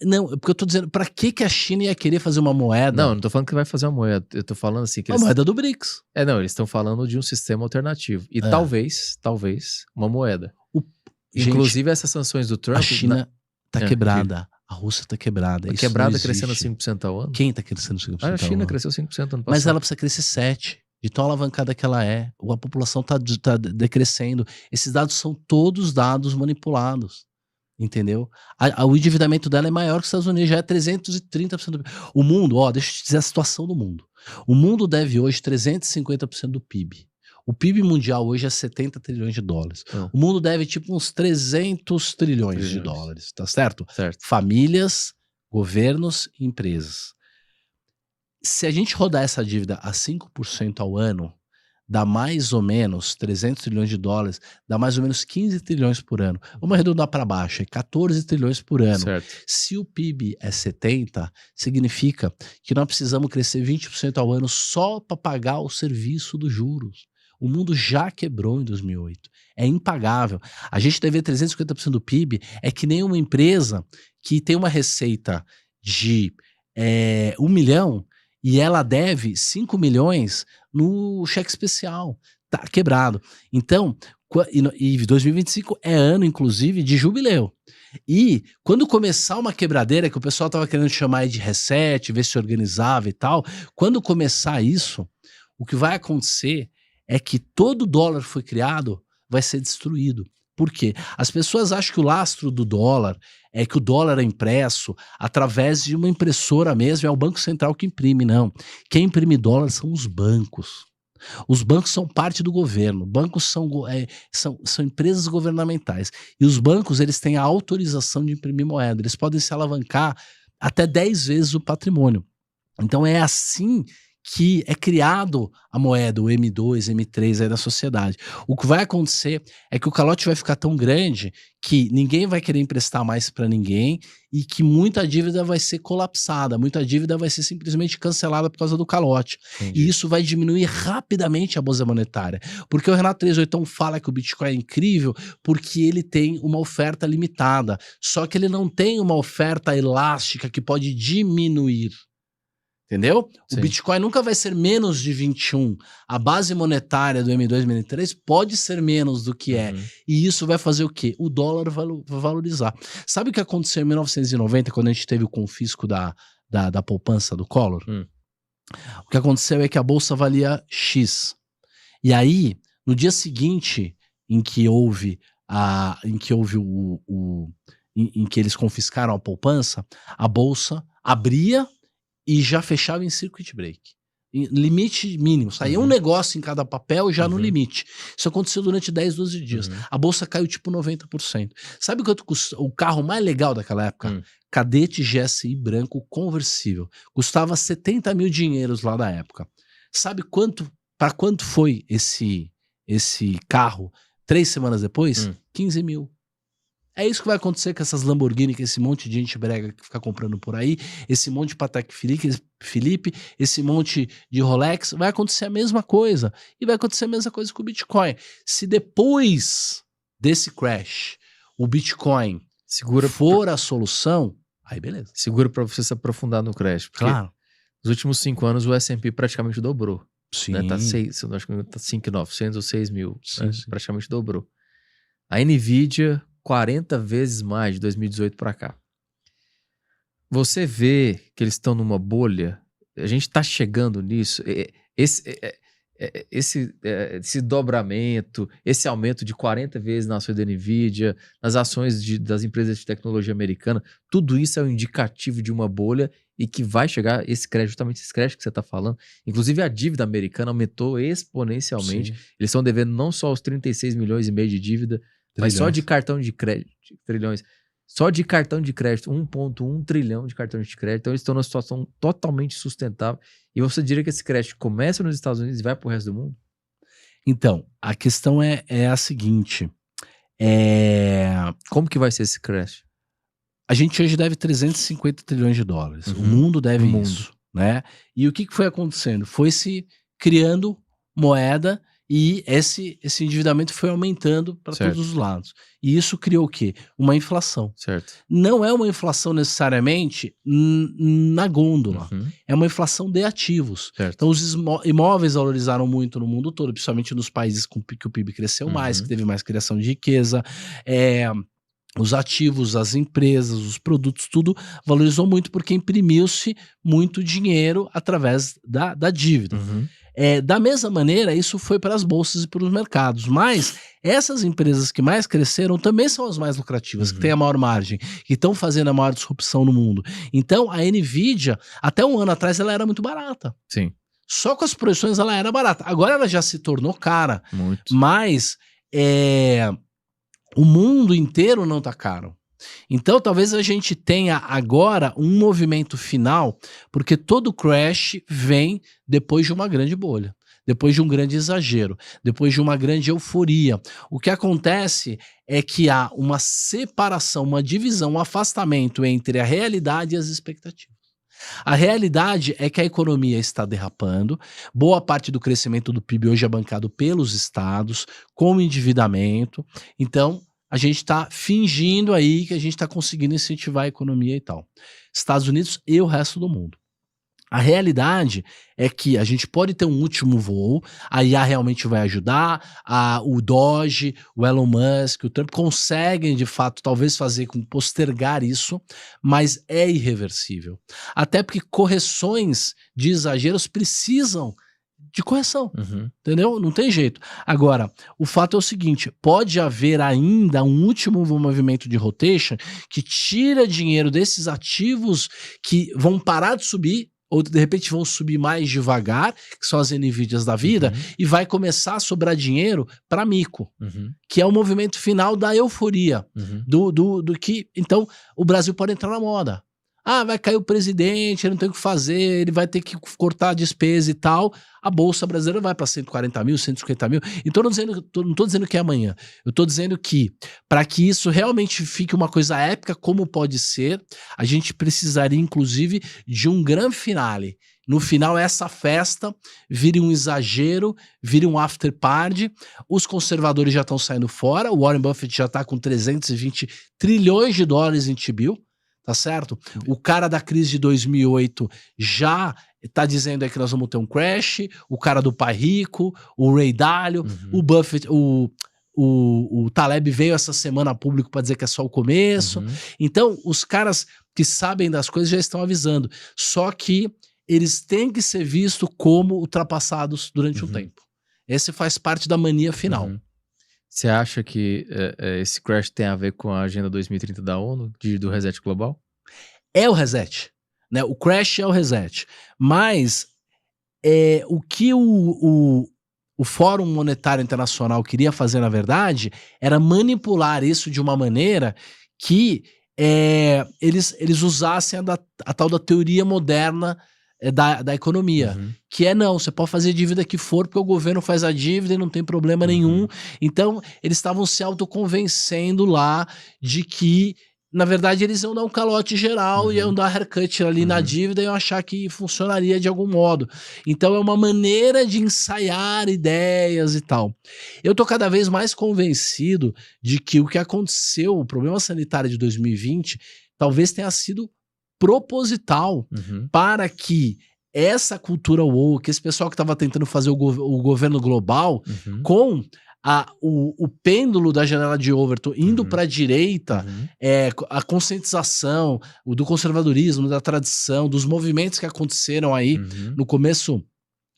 Não, porque eu tô dizendo, pra que a China ia querer fazer uma moeda? Não tô falando que vai fazer uma moeda, eu tô falando assim que uma moeda do BRICS. Eles estão falando de um sistema alternativo. E talvez, uma moeda. Inclusive essas sanções do Trump... A China tá quebrada. A Rússia tá quebrada. Quebrada crescendo 5% ao ano? Quem tá crescendo 5% ao ano? A China cresceu 5% ano passado. Mas ela precisa crescer 7%. De tão alavancada que ela é. A população tá decrescendo. Esses dados são todos dados manipulados. Entendeu? O endividamento dela é maior que os Estados Unidos. Já é 330% do PIB. O mundo, deixa eu te dizer a situação do mundo. O mundo deve hoje 350% do PIB. O PIB mundial hoje é 70 trilhões de dólares. O mundo deve tipo uns 300 trilhões de dólares, tá certo? Famílias, governos e empresas. Se a gente rodar essa dívida a 5% ao ano, dá mais ou menos 300 trilhões de dólares, dá mais ou menos 15 trilhões por ano. Vamos arredondar para baixo, é 14 trilhões por ano. Se o PIB é 70, significa que nós precisamos crescer 20% ao ano só para pagar o serviço dos juros. O mundo já quebrou em 2008. É impagável. A gente dever 350% do PIB é que nem uma empresa que tem uma receita de 1 milhão e ela deve 5 milhões no cheque especial. Tá quebrado. Então, e 2025 é ano, inclusive, de jubileu. E quando começar uma quebradeira, que o pessoal estava querendo chamar de reset, ver se organizava e tal, quando começar isso, o que vai acontecer é que todo dólar que foi criado vai ser destruído. Por quê? As pessoas acham que o lastro do dólar é que o dólar é impresso através de uma impressora mesmo, é o Banco Central que imprime, não. Quem imprime dólar são os bancos. Os bancos são parte do governo, bancos são empresas governamentais. E os bancos, eles têm a autorização de imprimir moeda, eles podem se alavancar até 10 vezes o patrimônio. Então é assim que é criado a moeda, o M2, M3 aí da sociedade. O que vai acontecer é que o calote vai ficar tão grande que ninguém vai querer emprestar mais para ninguém e que muita dívida vai ser colapsada, muita dívida vai ser simplesmente cancelada por causa do calote. Entendi. E isso vai diminuir rapidamente a bolsa monetária. Porque o Renato 38 fala que o Bitcoin é incrível porque ele tem uma oferta limitada, só que ele não tem uma oferta elástica que pode diminuir. Entendeu? Sim. O Bitcoin nunca vai ser menos de 21. A base monetária do M2 e M3 pode ser menos do que é. E isso vai fazer o quê? O dólar vai valorizar. Sabe o que aconteceu em 1990, quando a gente teve o confisco da poupança do Collor? O que aconteceu é que a bolsa valia X. E aí, no dia seguinte em que houve em que eles confiscaram a poupança, a bolsa abria e já fechava em circuit break. Limite mínimo. Saía um negócio em cada papel já no limite. Isso aconteceu durante 10, 12 dias. A bolsa caiu tipo 90%. Sabe quanto custa o carro mais legal daquela época? Cadete GSI branco conversível. Custava 70 mil dinheiros lá da época. Sabe para quanto foi esse carro 3 semanas depois? 15 mil. É isso que vai acontecer com essas Lamborghini, com esse monte de gente brega que fica comprando por aí, esse monte de Patek Philippe, esse monte de Rolex, vai acontecer a mesma coisa. E vai acontecer a mesma coisa com o Bitcoin. Se depois desse crash o Bitcoin for a solução, aí beleza. Segura para você se aprofundar no crash. Porque Claro. nos últimos 5 anos o S&P praticamente dobrou. Sim. Né? Tá 5.900 ou 6 mil. Sim, Né? sim. Praticamente dobrou. A Nvidia, 40 vezes mais de 2018 para cá. Você vê que eles estão numa bolha, a gente está chegando nisso, esse dobramento, esse aumento de 40 vezes na ação da Nvidia, nas ações das empresas de tecnologia americana, tudo isso é um indicativo de uma bolha e que vai chegar justamente esse crédito que você está falando. Inclusive a dívida americana aumentou exponencialmente. Sim. Eles estão devendo não só os 36 milhões e meio de dívida, mas só de cartão de crédito, trilhões. Só de cartão de crédito, 1,1 trilhão de cartões de crédito. Então eles estão numa situação totalmente sustentável. E você diria que esse crédito começa nos Estados Unidos e vai para o resto do mundo? Então, a questão é a seguinte. Como que vai ser esse crédito? A gente hoje deve 350 trilhões de dólares. O mundo deve isso. Né? E o que foi acontecendo? Foi se criando moeda e esse endividamento foi aumentando para todos os lados. E isso criou o quê? Uma inflação. Certo. Não é uma inflação necessariamente na gôndola. É uma inflação de ativos. Certo. Então os imóveis valorizaram muito no mundo todo, principalmente nos países que o PIB cresceu mais, que teve mais criação de riqueza. Os ativos, as empresas, os produtos, tudo valorizou muito porque imprimiu-se muito dinheiro através da dívida. Da mesma maneira, isso foi para as bolsas e para os mercados. Mas essas empresas que mais cresceram também são as mais lucrativas, que têm a maior margem, que estão fazendo a maior disrupção no mundo. Então, a Nvidia, até um ano atrás, ela era muito barata. Sim. Só com as projeções ela era barata. Agora ela já se tornou cara. Muito. Mas o mundo inteiro não está caro. Então, talvez a gente tenha agora um movimento final, porque todo crash vem depois de uma grande bolha, depois de um grande exagero, depois de uma grande euforia. O que acontece é que há uma separação, uma divisão, um afastamento entre a realidade e as expectativas. A realidade é que a economia está derrapando, boa parte do crescimento do PIB hoje é bancado pelos estados, com endividamento, então a gente está fingindo aí que a gente está conseguindo incentivar a economia e tal. Estados Unidos e o resto do mundo. A realidade é que a gente pode ter um último voo, a IA realmente vai ajudar, o Doge, o Elon Musk, o Trump conseguem de fato talvez postergar isso, mas é irreversível. Até porque correções de exageros precisam de correção. Uhum. Entendeu? Não tem jeito. Agora, o fato é o seguinte, pode haver ainda um último movimento de rotation que tira dinheiro desses ativos que vão parar de subir, ou de repente vão subir mais devagar, que são as NVIDIAs da vida, e vai começar a sobrar dinheiro para mico, que é o movimento final da euforia, do que... Então, o Brasil pode entrar na moda. Ah, vai cair o presidente, ele não tem o que fazer, ele vai ter que cortar a despesa e tal. A Bolsa Brasileira vai para 140 mil, 150 mil. Então, não tô dizendo que é amanhã. Eu tô dizendo que, para que isso realmente fique uma coisa épica, como pode ser, a gente precisaria, inclusive, de um grande finale. No final, essa festa vire um exagero, vire um after party. Os conservadores já estão saindo fora. O Warren Buffett já está com 320 trilhões de dólares em T-bill. Tá certo? O cara da crise de 2008 já tá dizendo aí que nós vamos ter um crash, o cara do Pai Rico, o Ray Dalio, o Buffett, o Taleb veio essa semana a público para dizer que é só o começo. Então, os caras que sabem das coisas já estão avisando. Só que eles têm que ser vistos como ultrapassados durante um tempo. Esse faz parte da mania final. Você acha que esse crash tem a ver com a Agenda 2030 da ONU, do reset global? É o reset, né? O crash é o reset. Mas o que o Fórum Monetário Internacional queria fazer, na verdade, era manipular isso de uma maneira que eles usassem a tal da teoria moderna da economia, que não, você pode fazer dívida que for, porque o governo faz a dívida e não tem problema nenhum. Então, eles estavam se autoconvencendo lá de que, na verdade, eles iam dar um calote geral e iam dar haircut ali na dívida e iam achar que funcionaria de algum modo. Então, é uma maneira de ensaiar ideias e tal. Eu tô cada vez mais convencido de que o que aconteceu, o problema sanitário de 2020, talvez tenha sido proposital para que essa cultura woke, esse pessoal que estava tentando fazer o governo global com o pêndulo da janela de Overton indo para a direita, a conscientização do conservadorismo, da tradição, dos movimentos que aconteceram aí no começo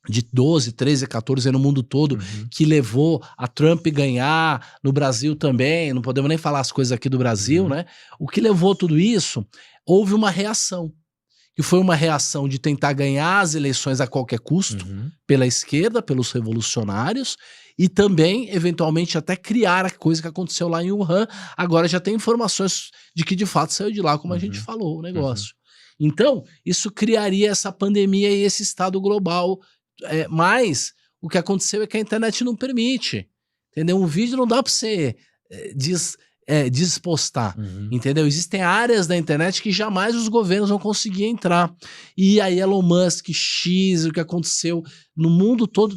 de 12, 13, 14 no mundo todo, que levou a Trump ganhar, no Brasil também, não podemos nem falar as coisas aqui do Brasil, né? O que levou tudo isso, houve uma reação, que foi uma reação de tentar ganhar as eleições a qualquer custo, pela esquerda, pelos revolucionários, e também, eventualmente, até criar a coisa que aconteceu lá em Wuhan. Agora já tem informações de que de fato saiu de lá, como a gente falou, o negócio. Então, isso criaria essa pandemia e esse estado global. Mas o que aconteceu é que a internet não permite, entendeu? Um vídeo não dá para você despostar, entendeu? Existem áreas da internet que jamais os governos vão conseguir entrar. E aí Elon Musk, X, o que aconteceu no mundo todo,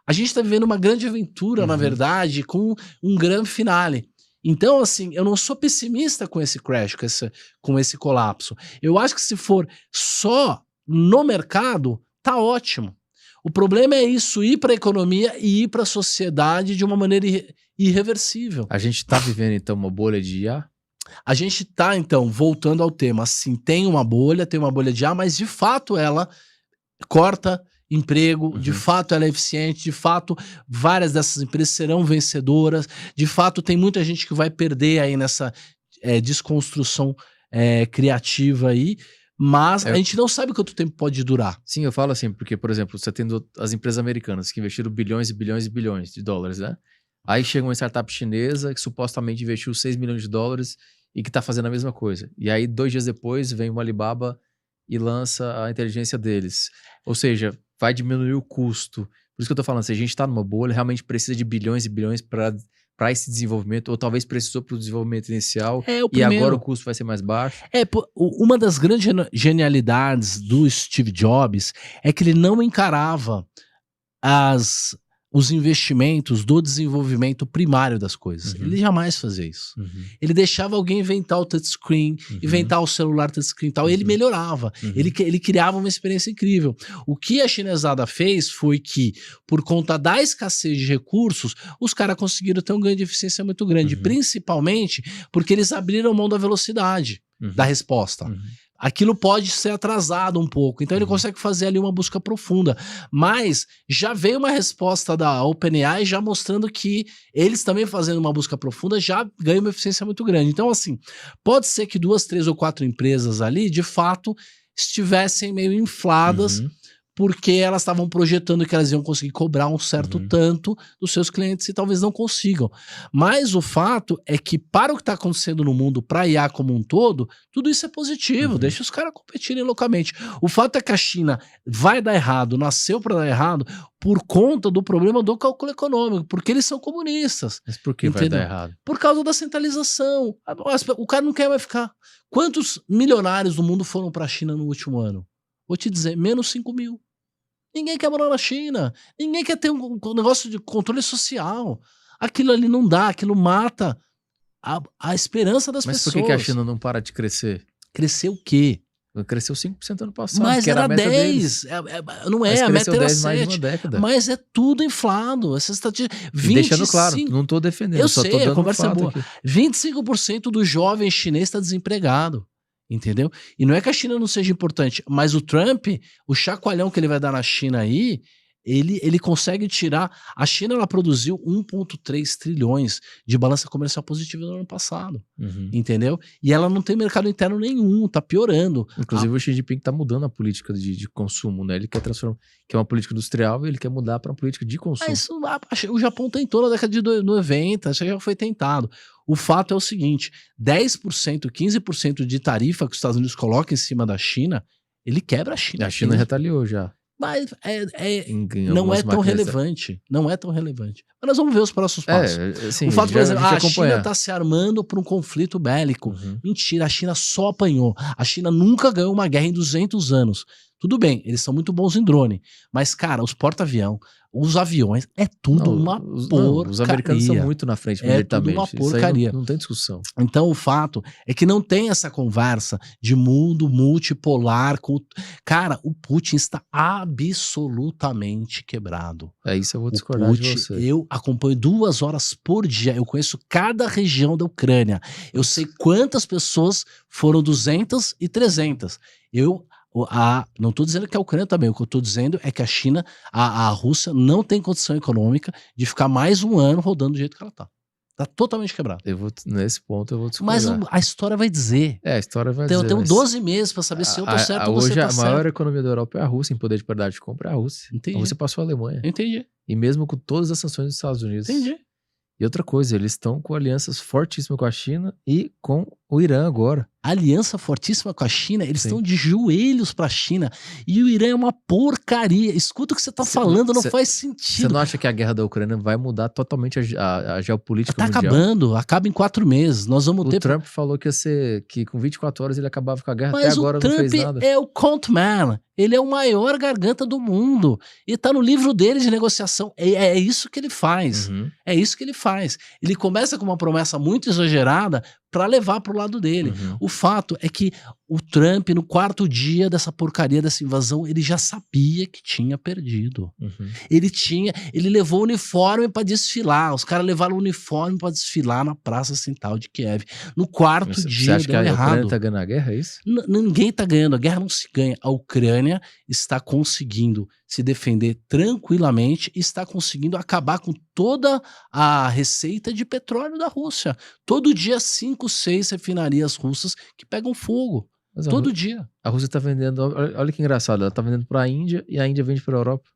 a gente tá vivendo uma grande aventura, na verdade, com um grande finale. Então, assim, eu não sou pessimista com esse crash, com esse colapso. Eu acho que se for só no mercado, tá ótimo. O problema é isso ir para a economia e ir para a sociedade de uma maneira irreversível. A gente tá vivendo, então, uma bolha de IA? A gente tá, então, voltando ao tema, assim, tem uma bolha de IA, mas de fato ela corta emprego, de fato ela é eficiente, de fato várias dessas empresas serão vencedoras, de fato tem muita gente que vai perder aí nessa desconstrução criativa aí, mas a gente não sabe quanto tempo pode durar. Sim, eu falo assim, porque, por exemplo, você tendo as empresas americanas que investiram bilhões e bilhões e bilhões de dólares, né? Aí chega uma startup chinesa que supostamente investiu 6 milhões de dólares e que tá fazendo a mesma coisa. E aí, 2 dias depois, vem uma Alibaba e lança a inteligência deles. Ou seja, vai diminuir o custo. Por isso que eu tô falando, se a gente tá numa bolha, realmente precisa de bilhões e bilhões para esse desenvolvimento, ou talvez precisou para o desenvolvimento inicial, e agora o custo vai ser mais baixo. Uma das grandes genialidades do Steve Jobs é que ele não encarava os investimentos do desenvolvimento primário das coisas. Ele jamais fazia isso. Ele deixava alguém inventar o touchscreen, inventar o celular touchscreen e tal, e ele melhorava. Ele criava uma experiência incrível. O que a chinesada fez foi que, por conta da escassez de recursos, os caras conseguiram ter um ganho de eficiência muito grande, principalmente porque eles abriram mão da velocidade da resposta. aquilo pode ser atrasado um pouco. Então ele consegue fazer ali uma busca profunda. Mas já veio uma resposta da OpenAI já mostrando que eles também fazendo uma busca profunda já ganham uma eficiência muito grande. Então assim, pode ser que 2, 3 ou 4 empresas ali, de fato, estivessem meio infladas, porque elas estavam projetando que elas iam conseguir cobrar um certo tanto dos seus clientes e talvez não consigam. Mas o fato é que para o que está acontecendo no mundo, para a IA como um todo, tudo isso é positivo, deixa os caras competirem localmente. O fato é que a China vai dar errado, nasceu para dar errado, por conta do problema do cálculo econômico, porque eles são comunistas. Mas por que vai dar errado? Por causa da centralização. O cara não quer mais ficar. Quantos milionários do mundo foram para a China no último ano? Vou te dizer, menos 5 mil. Ninguém quer morar na China. Ninguém quer ter um negócio de controle social. Aquilo ali não dá, aquilo mata a esperança das pessoas. Mas por que a China não para de crescer? Crescer o quê? Cresceu 5% ano passado, Mas que era era a meta 10. Não é, a meta era 10 mais de 7. uma década. Mas é tudo inflado. Essa estatística. Deixando claro, não tô defendendo, eu só sei, tô dando a conversa é fato boa. aqui. 25% do jovem chinês está desempregado. Entendeu? E não é que a China não seja importante, mas o Trump, o chacoalhão que ele vai dar na China aí, ele consegue tirar. A China ela produziu 1,3 trilhões de balança comercial positiva no ano passado. Entendeu? E ela não tem mercado interno nenhum, tá piorando. Inclusive o Xi Jinping tá mudando a política de consumo, né? Ele quer transformar, que é uma política industrial, e ele quer mudar para uma política de consumo. O Japão tentou na década de 90, isso já foi tentado. O fato é o seguinte, 10%, 15% de tarifa que os Estados Unidos colocam em cima da China, ele quebra a China. A China retaliou já. Mas não é tão relevante. Não é tão relevante. Mas nós vamos ver os próximos passos. Sim, o fato, por exemplo, a China está se armando para um conflito bélico. Mentira, a China só apanhou. A China nunca ganhou uma guerra em 200 anos. Tudo bem, eles são muito bons em drone. Mas, cara, os porta-avião, os aviões, é tudo uma porcaria. Os americanos são muito na frente militarmente. É tudo uma porcaria. Não tem discussão. Então o fato é que não tem essa conversa de mundo multipolar. Cara, o Putin está absolutamente quebrado. Isso eu vou discordar de você. Eu acompanho 2 horas por dia. Eu conheço cada região da Ucrânia. Eu sei quantas pessoas foram 200 e 300. Não estou dizendo que a Ucrânia também, o que eu estou dizendo é que a China, a Rússia não tem condição econômica de ficar mais um ano rodando do jeito que ela está. Está totalmente quebrado. Nesse ponto eu vou discordar. Mas a história vai dizer. A história vai dizer. Eu tenho 12 meses para saber se eu tô certo ou você tá certo. Hoje a maior economia da Europa é a Rússia, em poder de paridade de compra é a Rússia. Entendi. A Rússia passou a Alemanha. Entendi. E mesmo com todas as sanções dos Estados Unidos. Entendi. E outra coisa, eles estão com alianças fortíssimas com a China e com o Irã agora. Aliança fortíssima com a China, eles estão de joelhos pra China. E o Irã é uma porcaria. Escuta o que você tá falando, não faz sentido. Você não acha que a guerra da Ucrânia vai mudar totalmente a geopolítica mundial? Tá acabando, acaba em 4 meses. Nós vamos ter... O Trump falou que com 24 horas ele acabava com a guerra, até agora não fez nada. Mas o Trump é o Contman. Ele é o maior garganta do mundo. E tá no livro dele de negociação. É isso que ele faz. É isso que ele faz. Ele começa com uma promessa muito exagerada para levar pro lado dele. O fato é que o Trump, no 4º dia dessa porcaria, dessa invasão, ele já sabia que tinha perdido. Ele levou o uniforme para desfilar. Os caras levaram o uniforme para desfilar na Praça Central de Kiev. No 4º dia, você acha que a errado. Ucrânia tá ganhando a guerra, é isso? Ninguém tá ganhando. A guerra não se ganha. A Ucrânia está conseguindo se defender tranquilamente e está conseguindo acabar com toda a receita de petróleo da Rússia. Todo dia 5, 6 refinarias russas que pegam fogo. Todo dia. A Rússia tá vendendo, olha que engraçado, ela tá vendendo para a Índia e a Índia vende para a Europa.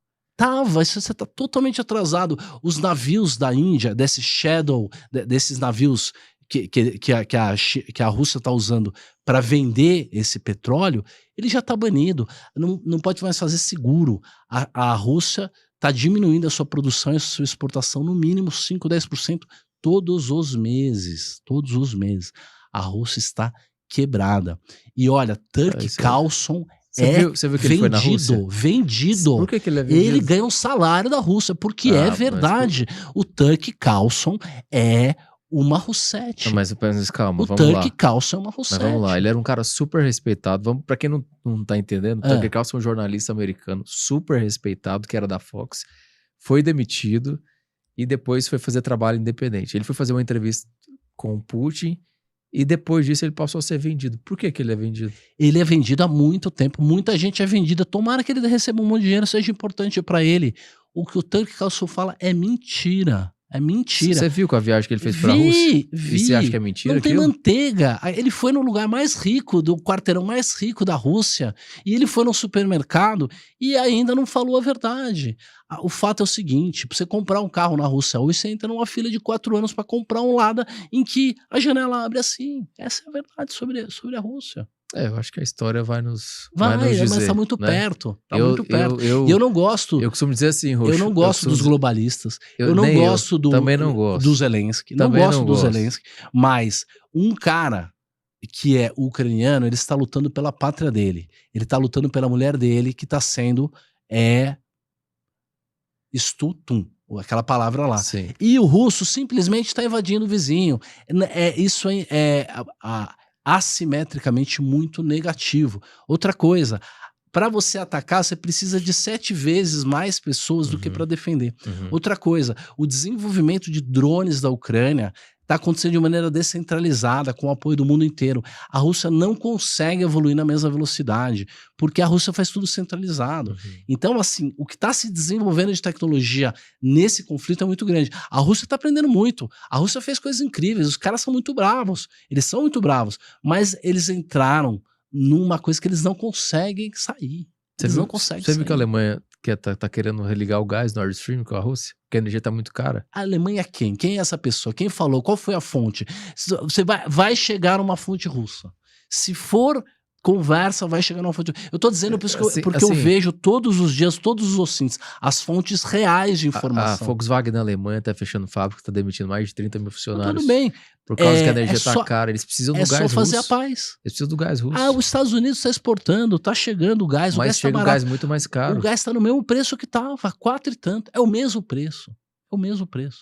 Você tá totalmente atrasado. Os navios da Índia, desses navios que a Rússia está usando para vender esse petróleo, ele já está banido. Não pode mais fazer seguro. A Rússia está diminuindo a sua produção e a sua exportação no mínimo 5, 10% todos os meses. Todos os meses. A Rússia está quebrada. E olha, Tucker Carlson Você viu que ele foi na Rússia? Vendido. Por que ele é vendido? Ele ganha um salário da Rússia, porque é verdade. O Tucker Carlson é uma Russete. Mas calma, vamos lá. O Tucker Carlson é uma Russete. Mas vamos lá, ele era um cara super respeitado. Pra quem não tá entendendo, o Tucker Carlson é um jornalista americano super respeitado, que era da Fox, foi demitido e depois foi fazer trabalho independente. Ele foi fazer uma entrevista com o Putin e depois disso ele passou a ser vendido. Por que que ele é vendido? Ele é vendido há muito tempo, muita gente é vendida. Tomara que ele receba um monte de dinheiro, seja importante para ele. O que o Tucker Carlson fala é mentira. É mentira. Você viu com a viagem que ele fez pra Rússia? Vi. E você acha que é mentira Não tem aquilo? manteiga. Ele foi no lugar mais rico, do quarteirão mais rico da Rússia, e ele foi no supermercado e ainda não falou a verdade. O fato é o seguinte, pra você comprar um carro na Rússia hoje, você entra numa fila de 4 anos para comprar um Lada em que a janela abre assim. Essa é a verdade sobre a Rússia. Eu acho que a história vai nos Vai, dizer, mas tá muito né? perto. Tá muito perto. E Eu eu não gosto. Eu costumo dizer assim, Roxo. Eu não gosto dos globalistas. Eu não nem gosto também não gosto. do Zelensky. Também não gosto não do gosto. Zelensky. Mas um cara que é ucraniano, ele está lutando pela pátria dele. Ele está lutando pela mulher dele, que está sendo Stutum, aquela palavra lá. Sim. E o russo simplesmente está invadindo o vizinho. Isso é assimetricamente muito negativo. Outra coisa, para você atacar, você precisa de 7 vezes mais pessoas do que para defender. Outra coisa, o desenvolvimento de drones da Ucrânia está acontecendo de maneira descentralizada, com o apoio do mundo inteiro. A Rússia não consegue evoluir na mesma velocidade, porque a Rússia faz tudo centralizado. Então, assim, o que está se desenvolvendo de tecnologia nesse conflito é muito grande. A Rússia está aprendendo muito. A Rússia fez coisas incríveis. Os caras são muito bravos. Eles são muito bravos. Mas eles entraram numa coisa que eles não conseguem sair. Eles não conseguem sair. Você viu que a Alemanha tá querendo religar o gás Nord Stream com a Rússia? Porque a energia tá muito cara. A Alemanha quem? Quem é essa pessoa? Quem falou? Qual foi a fonte? Você vai chegar numa fonte russa. Se for conversa, vai chegar numa fonte. Eu tô dizendo porque eu vejo todos os dias, todos os ouvintes, as fontes reais de informação. A Volkswagen na Alemanha tá fechando fábrica, tá demitindo mais de 30 mil funcionários. Tudo bem. Por causa que a energia tá cara, eles precisam do gás russo. É só fazer a paz. Eles precisam do gás russo. Os Estados Unidos está exportando, tá chegando o gás. Mas chega tá um gás muito mais caro. O gás tá no mesmo preço que tava, 4 e tanto. É o mesmo preço. É o mesmo preço.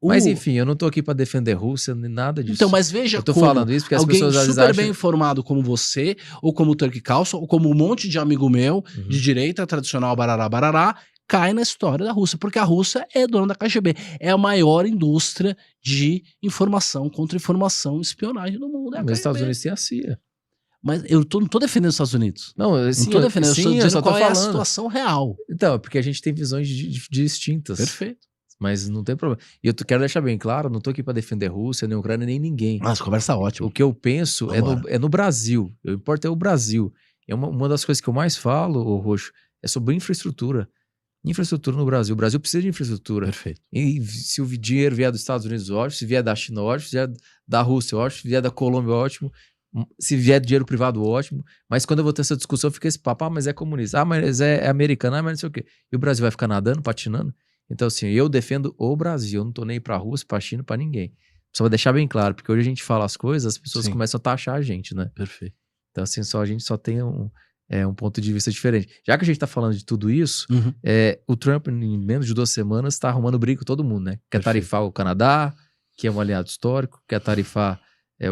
Mas enfim, eu não tô aqui para defender a Rússia, nem nada disso. Então, mas veja, eu tô falando isso porque as pessoas às vezes super acham... bem informado como você, ou como o Tucker Carlson, ou como um monte de amigo meu, de direita, tradicional, barará, cai na história da Rússia, porque a Rússia é dona da KGB, é a maior indústria de informação, contra-informação, espionagem do mundo. Mas os Estados Unidos têm a CIA. Mas eu não tô defendendo os Estados Unidos. Não, assim, não tô defendendo, eu só tô falando. É a situação real. Então, é porque a gente tem visões distintas. Perfeito. Mas não tem problema. E eu quero deixar bem claro, não tô aqui para defender a Rússia, nem a Ucrânia, nem ninguém. Mas conversa ótima. O que eu penso é no Brasil. O importa é o Brasil. É uma das coisas que eu mais falo, Roxo, é sobre infraestrutura. Infraestrutura no Brasil. O Brasil precisa de infraestrutura. Perfeito. E se o dinheiro vier dos Estados Unidos, ótimo. Se vier da China, ótimo. Se vier da Rússia, ótimo. Se vier da Colômbia, ótimo. Se vier dinheiro privado, ótimo. Mas quando eu vou ter essa discussão, fica esse papo, mas é comunista. Mas é americano, mas não sei o quê. E o Brasil vai ficar nadando, patinando? Então, assim, eu defendo o Brasil. Eu não tô nem pra Rússia, pra China, pra ninguém. Só vou deixar bem claro, porque hoje a gente fala as coisas, as pessoas começam a taxar a gente, né? Perfeito. Então, assim, a gente só tem um ponto de vista diferente. Já que a gente tá falando de tudo isso, o Trump, em menos de 2 semanas, tá arrumando briga com todo mundo, né? Quer tarifar o Canadá, que é um aliado histórico, quer tarifar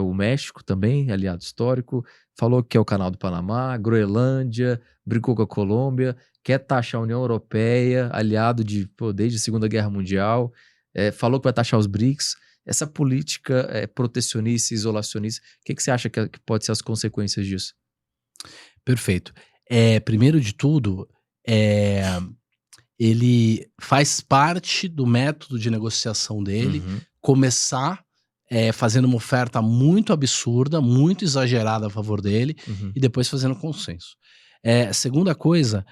o México também, aliado histórico, falou que é o Canal do Panamá, Groenlândia, brigou com a Colômbia, quer taxar a União Europeia, aliado desde a Segunda Guerra Mundial, falou que vai taxar os BRICS. Essa política protecionista e isolacionista, o que você acha que pode ser as consequências disso? Perfeito. Primeiro de tudo, ele faz parte do método de negociação dele começar fazendo uma oferta muito absurda, muito exagerada a favor dele, e depois fazendo consenso. Segunda coisa,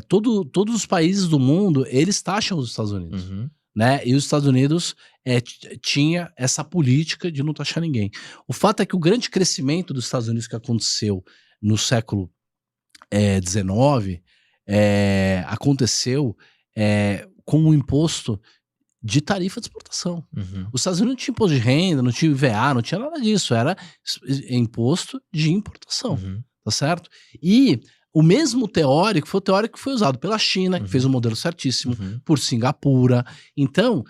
todos os países do mundo, eles taxam os Estados Unidos. Né? E os Estados Unidos tinha essa política de não taxar ninguém. O fato é que o grande crescimento dos Estados Unidos que aconteceu no século XIX aconteceu com o imposto de tarifa de exportação. Os Estados Unidos não tinha imposto de renda, não tinha IVA, não tinha nada disso, era imposto de importação, tá certo? E o mesmo teórico foi o teórico que foi usado pela China, que fez um modelo certíssimo, por Singapura. Então,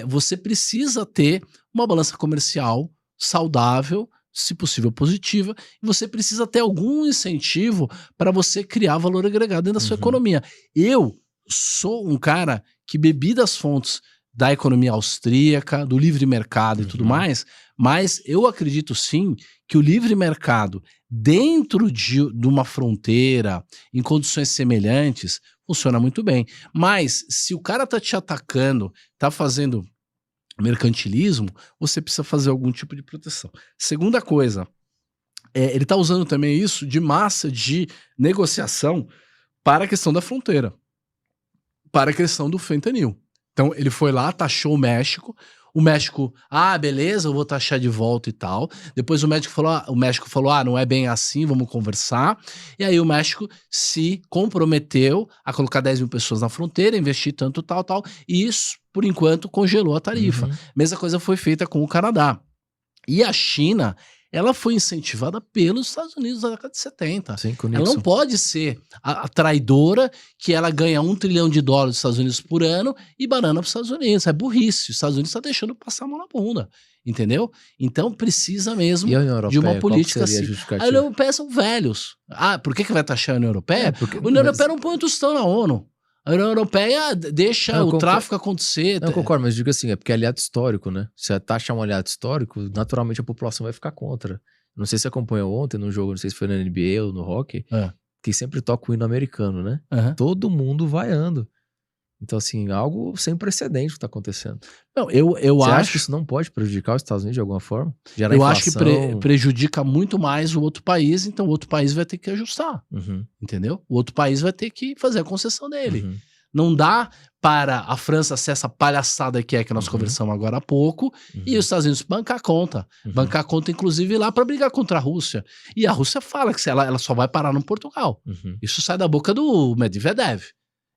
você precisa ter uma balança comercial saudável, se possível positiva, e você precisa ter algum incentivo para você criar valor agregado dentro da sua economia. Eu sou um cara que bebi das fontes da economia austríaca, do livre mercado e tudo mais, mas eu acredito sim que o livre mercado, dentro de uma fronteira, em condições semelhantes, funciona muito bem. Mas se o cara tá te atacando, tá fazendo mercantilismo, você precisa fazer algum tipo de proteção. Segunda coisa, ele tá usando também isso de massa de negociação para a questão da fronteira, para a questão do fentanil. Então ele foi lá, taxou o México, beleza, eu vou taxar de volta e tal. Depois o México falou, não é bem assim, vamos conversar. E aí o México se comprometeu a colocar 10 mil pessoas na fronteira, investir tanto, tal, e isso, por enquanto, congelou a tarifa. Mesma coisa foi feita com o Canadá. E a China, ela foi incentivada pelos Estados Unidos na década de 70. Sim, com ela não Nixon. pode ser a traidora que ela ganha $1 trilhão dos Estados Unidos por ano e banana para os Estados Unidos. É burrice. Os Estados Unidos está deixando passar a mão na bunda. Entendeu? Então precisa mesmo E a União Europeia, de uma política qual que seria a assim. justificativa? A União Europeia são velhos. Por que vai taxar a União Europeia? Porque, A União Europeia não põe um tostão na ONU. A União Europeia deixa o tráfico acontecer. Não, concordo, mas digo assim, é porque é aliado histórico, né? Se a taxa é um aliado histórico, naturalmente a população vai ficar contra. Não sei se você acompanhou ontem no jogo, não sei se foi na NBA ou no hockey, que sempre toca o hino americano, né? Todo mundo vaiando. Então, assim, algo sem precedente que tá acontecendo. Não, eu Você acho acha que isso não pode prejudicar os Estados Unidos de alguma forma? Gerar eu inflação? acho que prejudica muito mais o outro país, então o outro país vai ter que ajustar. Entendeu? O outro país vai ter que fazer a concessão dele. Não dá para a França ser essa palhaçada que nós conversamos agora há pouco, e os Estados Unidos bancar a conta. Bancar a conta, inclusive, lá para brigar contra a Rússia. E a Rússia fala que ela só vai parar no Portugal. Isso sai da boca do Medvedev.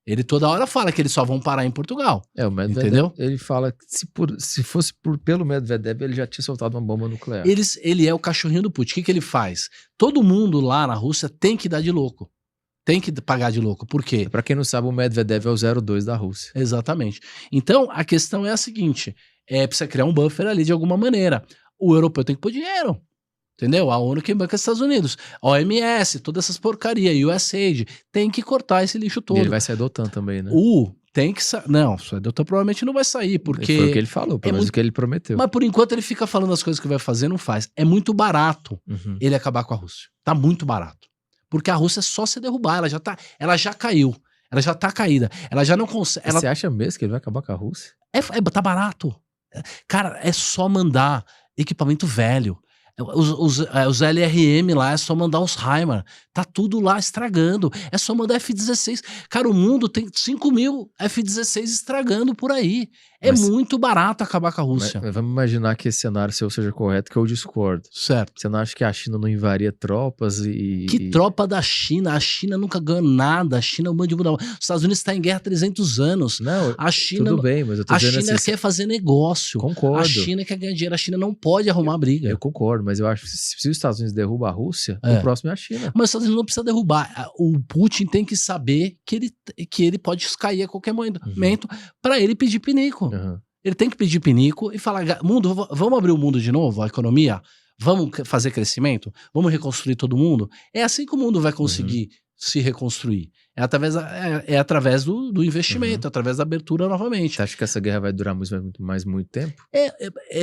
Ele toda hora fala que eles só vão parar em Portugal. O Medvedev, entendeu? Ele fala que se fosse pelo Medvedev, ele já tinha soltado uma bomba nuclear. Ele é o cachorrinho do Putin. O que ele faz? Todo mundo lá na Rússia tem que dar de louco. Tem que pagar de louco. Por quê? Pra quem não sabe, o Medvedev é o 02 da Rússia. Exatamente. Então, a questão é a seguinte. Precisa criar um buffer ali de alguma maneira. O europeu tem que pôr dinheiro. Entendeu? A ONU quem banca os Estados Unidos. A OMS, todas essas porcarias, USAID, tem que cortar esse lixo todo. E ele vai sair da OTAN também, né? Tem que sair. Não, a OTAN provavelmente não vai sair, porque... Foi o que ele falou, pelo menos o que ele prometeu. Mas por enquanto ele fica falando as coisas que vai fazer, não faz. É muito barato ele acabar com a Rússia. Tá muito barato. Porque a Rússia é só se derrubar, ela já caiu. Ela já tá caída. Ela já não consegue... Você acha mesmo que ele vai acabar com a Rússia? Tá barato. Cara, é só mandar equipamento velho. Os LRM lá, é só mandar os Heimer. Tá tudo lá estragando. É só mandar F-16. Cara, o mundo tem 5 mil F-16 estragando por aí. É muito barato acabar com a Rússia. Mas vamos imaginar que esse cenário seu seja correto, que eu discordo. Certo. Você não acha que a China não invaria tropas e... Que tropa da China? A China nunca ganhou nada. A China é um bando de mundo. Os Estados Unidos está em guerra há 300 anos. Não, a China, tudo bem, mas eu tô dizendo China quer fazer negócio. Concordo. A China quer ganhar dinheiro. A China não pode arrumar briga. Eu concordo, mas eu acho que se os Estados Unidos derrubam a Rússia, o próximo é a China. Mas os Estados Unidos não precisa derrubar. O Putin tem que saber que ele pode cair a qualquer momento para ele pedir pinico. Ele tem que pedir pinico e falar, mundo, vamos abrir o mundo de novo, a economia? Vamos fazer crescimento? Vamos reconstruir todo mundo? É assim que o mundo vai conseguir se reconstruir. É através do investimento, através da abertura novamente. Você acha que essa guerra vai durar muito tempo?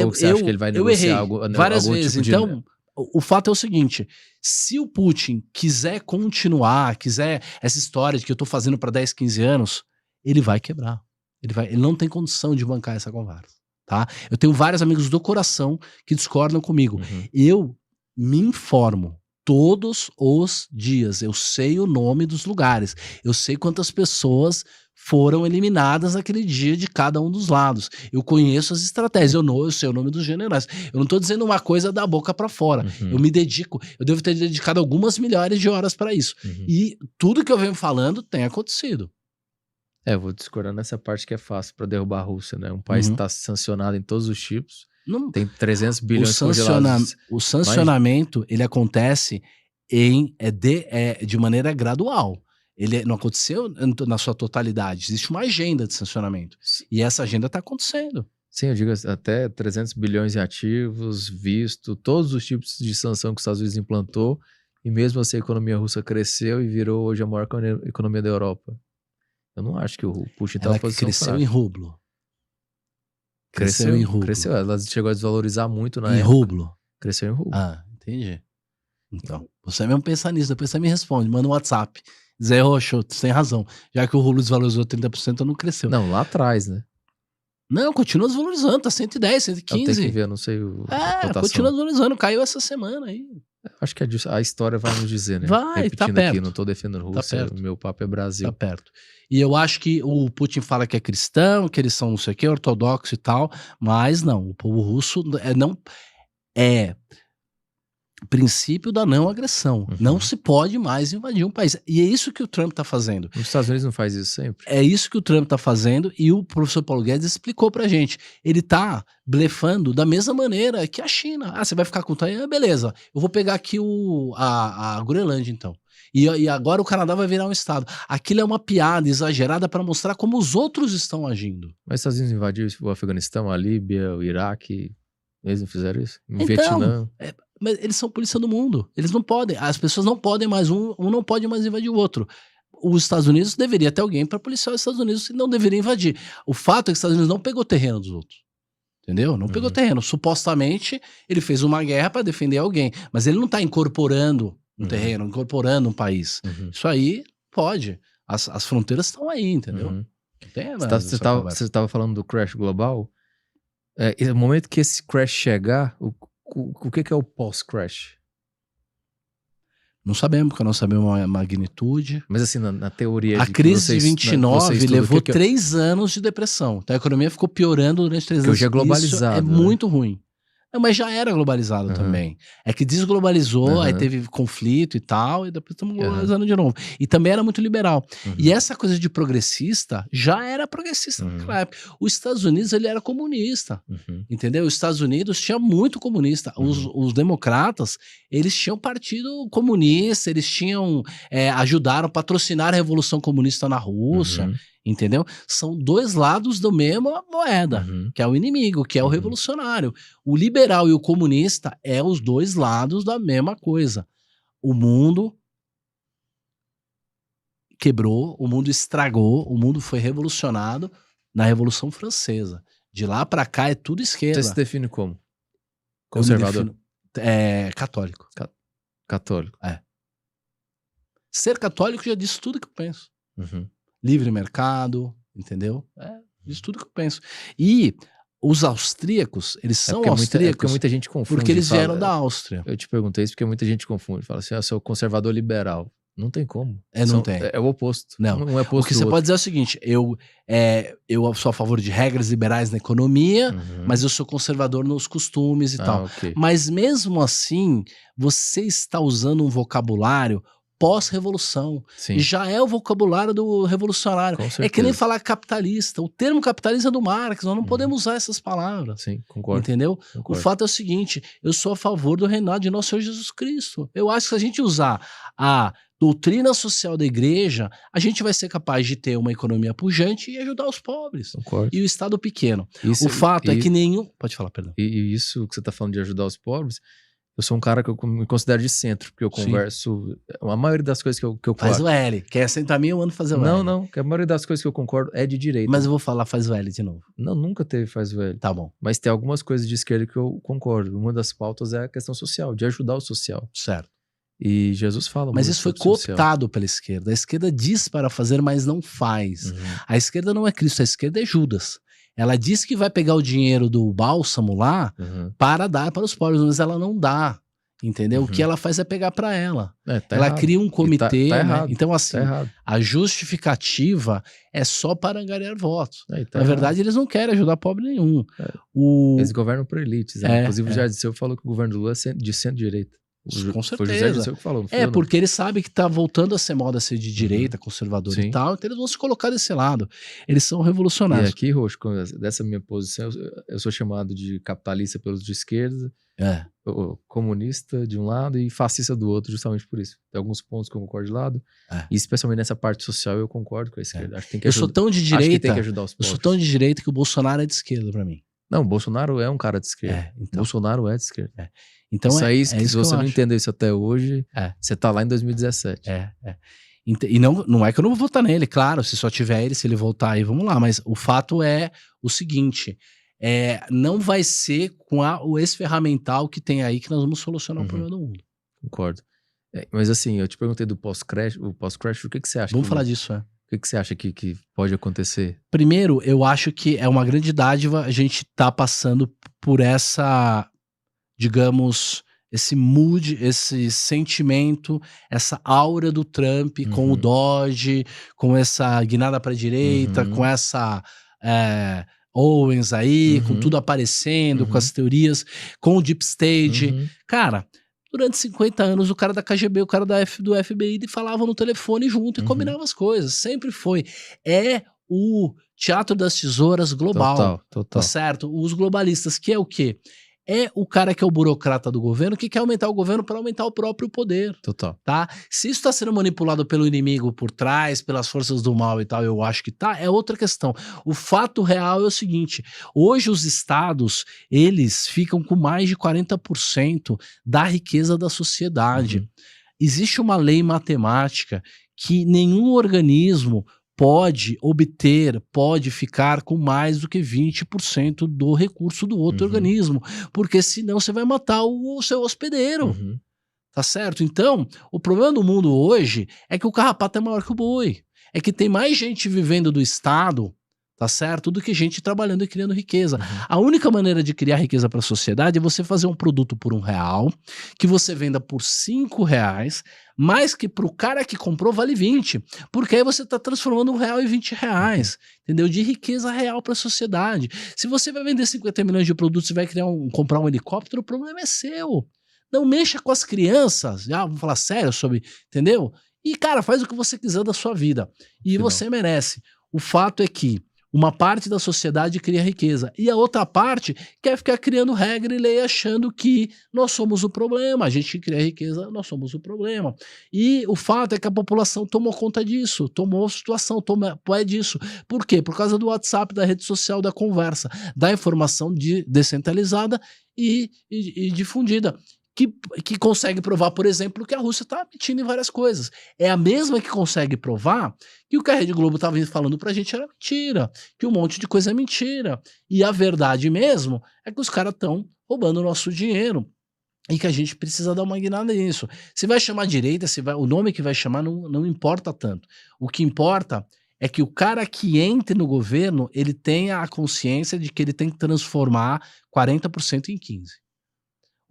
Ou você acha que ele vai negociar várias algum vezes. Tipo então, o fato é o seguinte, se o Putin quiser continuar, quiser essa história de que eu tô fazendo para 10, 15 anos, ele vai quebrar. Ele não tem condição de bancar essa conversa, tá? Eu tenho vários amigos do coração que discordam comigo. Eu me informo todos os dias. Eu sei o nome dos lugares. Eu sei quantas pessoas foram eliminadas naquele dia de cada um dos lados. Eu conheço as estratégias. Eu sei o nome dos generais. Eu não tô dizendo uma coisa da boca para fora. Eu me dedico. Eu devo ter dedicado algumas milhares de horas para isso. E tudo que eu venho falando tem acontecido. Eu vou discordar nessa parte que é fácil para derrubar a Rússia, né? Um país que está sancionado em todos os tipos, tem 300 bilhões congelados. O sancionamento, ele acontece de maneira gradual. Ele não aconteceu na sua totalidade. Existe uma agenda de sancionamento. E essa agenda está acontecendo. Sim, eu digo até 300 bilhões em ativos, visto, todos os tipos de sanção que os Estados Unidos implantou, e mesmo assim a economia russa cresceu e virou hoje a maior economia da Europa. Eu não acho que o Putin tem uma posição cresceu fraca. em rublo. Cresceu em rublo. Cresceu. Ela chegou a desvalorizar muito na Em época. rublo? Cresceu em rublo. Ah, entendi. Então, você mesmo pensa nisso, depois você me responde, manda um WhatsApp. Zé Roxo, você tem razão. Já que o rublo desvalorizou 30%, não cresceu. Não, lá atrás, né? Não, continua desvalorizando, tá 110, Eu tenho que 115. ver, não sei a cotação. Continua desvalorizando, caiu essa semana aí. Acho que a história vai nos dizer, né? Vai, Repetindo tá aqui, perto. não tô defendendo a Rússia, perto. o meu papo é Brasil. Tá perto. E eu acho que o Putin fala que é cristão, que eles são não sei o que, ortodoxo e tal, mas não, o povo russo não é princípio da não agressão. Uhum. Não se pode mais invadir um país. E é isso que o Trump tá fazendo. Os Estados Unidos não faz isso sempre? É isso que o Trump tá fazendo e o professor Paulo Guedes explicou pra gente. Ele tá blefando da mesma maneira que a China. Ah, você vai ficar com Taiwan? Beleza, eu vou pegar aqui a Groenlândia então. E agora o Canadá vai virar um estado. Aquilo é uma piada exagerada para mostrar como os outros estão agindo. Mas os Estados Unidos invadiram o Afeganistão, a Líbia, o Iraque. Eles não fizeram isso? No Então, Vietnã. Mas eles são polícia do mundo. Eles não podem. As pessoas não podem mais. Um não pode mais invadir o outro. Os Estados Unidos deveria ter alguém para policiar os Estados Unidos e não deveria invadir. O fato é que os Estados Unidos não pegou terreno dos outros. Entendeu? Não pegou terreno. Supostamente, ele fez uma guerra para defender alguém. Mas ele não está incorporando um terreno, incorporando um país. Isso aí pode. As fronteiras estão aí, entendeu? Você estava falando do crash global. No momento que esse crash chegar, o que é o pós-crash? Não sabemos, porque não sabemos a magnitude. Mas assim, na teoria... A crise de 29 levou 3 anos de depressão. Então a economia ficou piorando durante 3 anos. Que hoje é globalizado. Isso é muito ruim. Não, mas já era globalizado também. É que desglobalizou, aí teve conflito e tal, e depois estamos globalizando de novo. E também era muito liberal. E essa coisa de progressista, já era progressista naquela época. Os Estados Unidos, ele era comunista, entendeu? Os Estados Unidos tinha muito comunista. Os democratas, eles tinham partido comunista, eles tinham, ajudaram, patrocinaram a Revolução Comunista na Rússia, entendeu? São dois lados da mesma moeda, que é o inimigo, que é o revolucionário. O liberal e o comunista é os dois lados da mesma coisa. O mundo quebrou, o mundo estragou, o mundo foi revolucionado na Revolução Francesa. De lá pra cá é tudo esquerda. Você se define como? Conservador? Católico. Católico. Ser católico já diz tudo que eu penso. Livre mercado, entendeu? Diz tudo que eu penso. E os austríacos, eles são austríacos porque muita gente confunde. Porque eles vieram da Áustria. Eu te perguntei isso porque muita gente confunde. Fala assim, eu sou conservador liberal. Não tem como. Não tem. É o oposto. Não. Um é oposto. O que você pode dizer é o seguinte, eu sou a favor de regras liberais na economia, mas eu sou conservador nos costumes e tal. Okay. Mas mesmo assim, você está usando um vocabulário pós-revolução. Já é o vocabulário do revolucionário. É que nem falar capitalista. O termo capitalista é do Marx, nós não podemos usar essas palavras. Sim, concordo. Entendeu? Concordo. O fato é o seguinte, eu sou a favor do reinado de nosso Senhor Jesus Cristo. Eu acho que se a gente usar a doutrina social da igreja, a gente vai ser capaz de ter uma economia pujante e ajudar os pobres. Concordo. E o Estado pequeno. O fato é que nenhum... Pode falar, perdão. E isso que você está falando de ajudar os pobres... Eu sou um cara que eu me considero de centro, porque eu converso... A maioria das coisas que eu faz o L. Quer sentar mim, eu ando fazer o L. Não, que a maioria das coisas que eu concordo é de direita. Mas eu vou falar faz o L de novo. Não, nunca teve faz o L. Tá bom. Mas tem algumas coisas de esquerda que eu concordo. Uma das pautas é a questão social, de ajudar o social. Certo. E Jesus fala... Mas isso foi cooptado pela esquerda. A esquerda diz para fazer, mas não faz. A esquerda não é Cristo, a esquerda é Judas. Ela diz que vai pegar o dinheiro do bálsamo lá para dar para os pobres, mas ela não dá. Entendeu? O que ela faz é pegar para ela. Ela errado. Cria um comitê. Tá errado. Então, assim, a justificativa é só para angariar votos. Na verdade, eles não querem ajudar pobre nenhum. Eles governam por elites. Inclusive, o Jair Disseu falou que o governo do Lula é de centro-direita. Com certeza. Foi o José Disseu que falou. Porque ele sabe que tá voltando a ser moda ser de direita, conservador e tal, então eles vão se colocar desse lado. Eles são revolucionários. E aqui, Roxo, dessa minha posição, eu sou chamado de capitalista pelos de esquerda, comunista de um lado e fascista do outro, justamente por isso. Tem alguns pontos que eu concordo de lado, e especialmente nessa parte social eu concordo com a esquerda. Acho que tem que sou tão de direita, acho que tem que ajudar os pobres. Eu sou tão de direita que o Bolsonaro é de esquerda pra mim. Não, o Bolsonaro é um cara de esquerda. Então. Bolsonaro é de esquerda. Então isso aí, se você não entendeu isso até hoje, você tá lá em 2017. E não é que eu não vou votar nele, claro, se só tiver ele, se ele voltar aí, vamos lá. Mas o fato é o seguinte, não vai ser com esse ferramental que tem aí que nós vamos solucionar o problema do mundo. Concordo. Mas assim, eu te perguntei do pós-crash, o que você acha? Vamos falar disso, O que você acha que pode acontecer? Primeiro, eu acho que é uma grande dádiva a gente tá passando por essa, digamos, esse mood, esse sentimento, essa aura do Trump com o Doge, com essa guinada pra direita, com essa Owens aí, com tudo aparecendo, com as teorias, com o Deep State. Cara, durante 50 anos, o cara da KGB, o cara do FBI falavam no telefone junto e combinavam as coisas. Sempre foi. É o teatro das tesouras global. Total. Tá certo? Os globalistas, que é o quê? É o cara que é o burocrata do governo que quer aumentar o governo para aumentar o próprio poder. Total. Tá? Se isso está sendo manipulado pelo inimigo por trás, pelas forças do mal e tal, eu acho que tá, é outra questão. O fato real é o seguinte, hoje os estados, eles ficam com mais de 40% da riqueza da sociedade. Existe uma lei matemática que nenhum organismo pode ficar com mais do que 20% do recurso do outro organismo, porque senão você vai matar o seu hospedeiro. Tá certo? Então, o problema do mundo hoje é que o carrapato é maior que o boi. É que tem mais gente vivendo do Estado, tá certo? Do que gente trabalhando e criando riqueza. A única maneira de criar riqueza para a sociedade é você fazer um produto por R$1, que você venda por R$5, mas que pro cara que comprou vale 20. Porque aí você tá transformando R$1 em R$20, entendeu? De riqueza real para a sociedade. Se você vai vender 50 milhões de produtos e vai comprar um helicóptero, o problema é seu. Não mexa com as crianças, vamos falar sério sobre, entendeu? E, cara, faz o que você quiser da sua vida. E você merece. O fato é que uma parte da sociedade cria riqueza e a outra parte quer ficar criando regra e lei achando que nós somos o problema. A gente que cria riqueza, nós somos o problema. E o fato é que a população tomou conta disso, tomou situação, é disso. Por quê? Por causa do WhatsApp, da rede social, da conversa, da informação descentralizada e difundida. Que consegue provar, por exemplo, que a Rússia está mentindo em várias coisas. É a mesma que consegue provar que o que a Rede Globo estava falando pra gente era mentira, que um monte de coisa é mentira. E a verdade mesmo é que os caras estão roubando o nosso dinheiro e que a gente precisa dar uma guinada nisso. Se vai chamar direita, o nome que vai chamar não importa tanto. O que importa é que o cara que entre no governo, ele tenha a consciência de que ele tem que transformar 40% em 15%.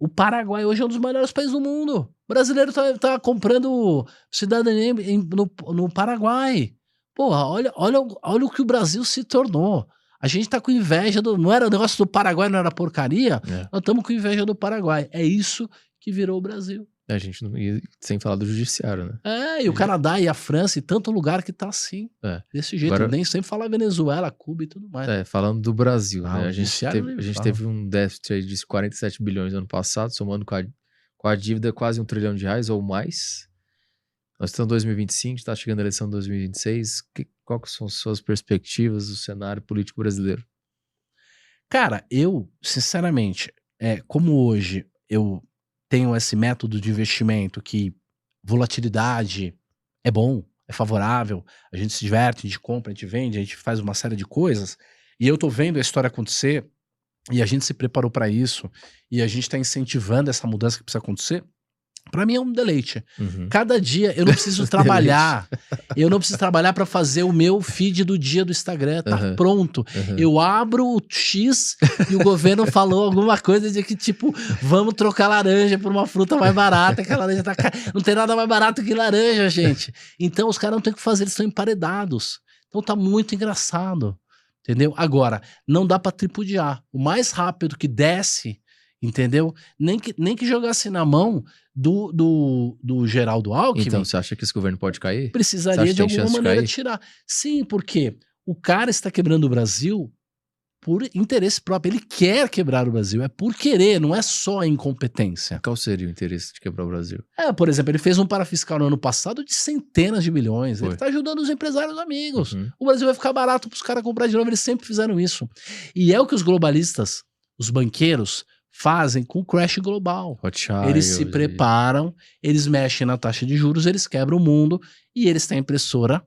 O Paraguai hoje é um dos melhores países do mundo. O brasileiro tá comprando cidadania no Paraguai. Pô, olha o que o Brasil se tornou. A gente tá com inveja não era o negócio do Paraguai, não era porcaria? Nós estamos com inveja do Paraguai. É isso que virou o Brasil. A gente não ia, sem falar do judiciário, né? E o Canadá e a França e tanto lugar que tá assim. Desse jeito. Agora, nem sempre falar Venezuela, Cuba e tudo mais. Falando do Brasil, né? A gente teve um déficit aí de 47 bilhões no ano passado, somando com a dívida quase R$1 trilhão ou mais. Nós estamos em 2025, está chegando a eleição de 2026. Qual que são as suas perspectivas do cenário político brasileiro? Cara, eu, sinceramente, como hoje eu tenho esse método de investimento que volatilidade é bom, é favorável, a gente se diverte, a gente compra, a gente vende, a gente faz uma série de coisas, e eu tô vendo a história acontecer, e a gente se preparou para isso, e a gente tá incentivando essa mudança que precisa acontecer. Pra mim é um deleite. Cada dia eu não preciso trabalhar. Eu não preciso trabalhar pra fazer o meu feed do dia do Instagram. Tá pronto. Eu abro o X e o governo falou alguma coisa de que, tipo, vamos trocar laranja por uma fruta mais barata, que a laranja tá cara. Não tem nada mais barato que laranja, gente. Então os caras não tem o que fazer, eles estão emparedados. Então tá muito engraçado. Entendeu? Agora, não dá pra tripudiar. O mais rápido que desce, entendeu? Nem que jogasse na mão do Geraldo Alckmin. Então, você acha que esse governo pode cair? Precisaria de alguma maneira tirar. Sim, porque o cara está quebrando o Brasil por interesse próprio. Ele quer quebrar o Brasil, é por querer, não é só incompetência. Qual seria o interesse de quebrar o Brasil? Por exemplo, ele fez um parafiscal no ano passado de centenas de milhões. Ele está ajudando os empresários amigos. O Brasil vai ficar barato para os caras comprar de novo, eles sempre fizeram isso. E é o que os globalistas, os banqueiros, fazem com o crash global. Eles se preparam, eles mexem na taxa de juros, eles quebram o mundo e eles têm impressora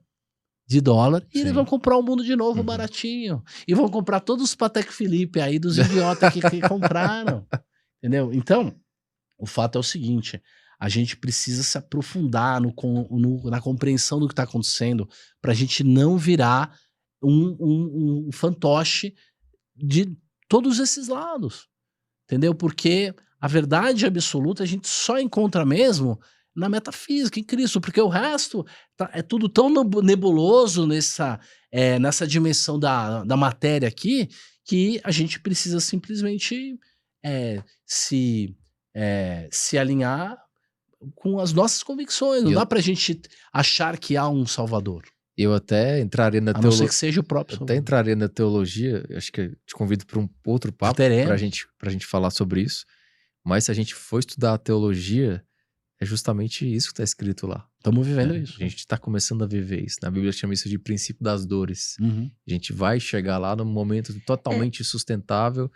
de dólar e Sim. eles vão comprar o mundo de novo baratinho. E vão comprar todos os Patek Philippe aí dos idiotas que compraram. Entendeu? Então, o fato é o seguinte, a gente precisa se aprofundar na compreensão do que está acontecendo pra gente não virar um fantoche de todos esses lados. Entendeu? Porque a verdade absoluta a gente só encontra mesmo na metafísica, em Cristo, porque o resto é tudo tão nebuloso nessa dimensão da matéria aqui, que a gente precisa simplesmente se alinhar com as nossas convicções. Não dá pra gente achar que há um Salvador. Eu até entraria na A não ser que seja o próprio até Salvador. entraria na teologia, acho que eu te convido para um outro papo pra gente falar sobre isso. Mas se a gente for estudar a teologia, é justamente isso que está escrito lá. Estamos vivendo isso. A gente está começando a viver isso. Na Bíblia chama isso de princípio das dores. Uhum. A gente vai chegar lá num momento totalmente sustentável.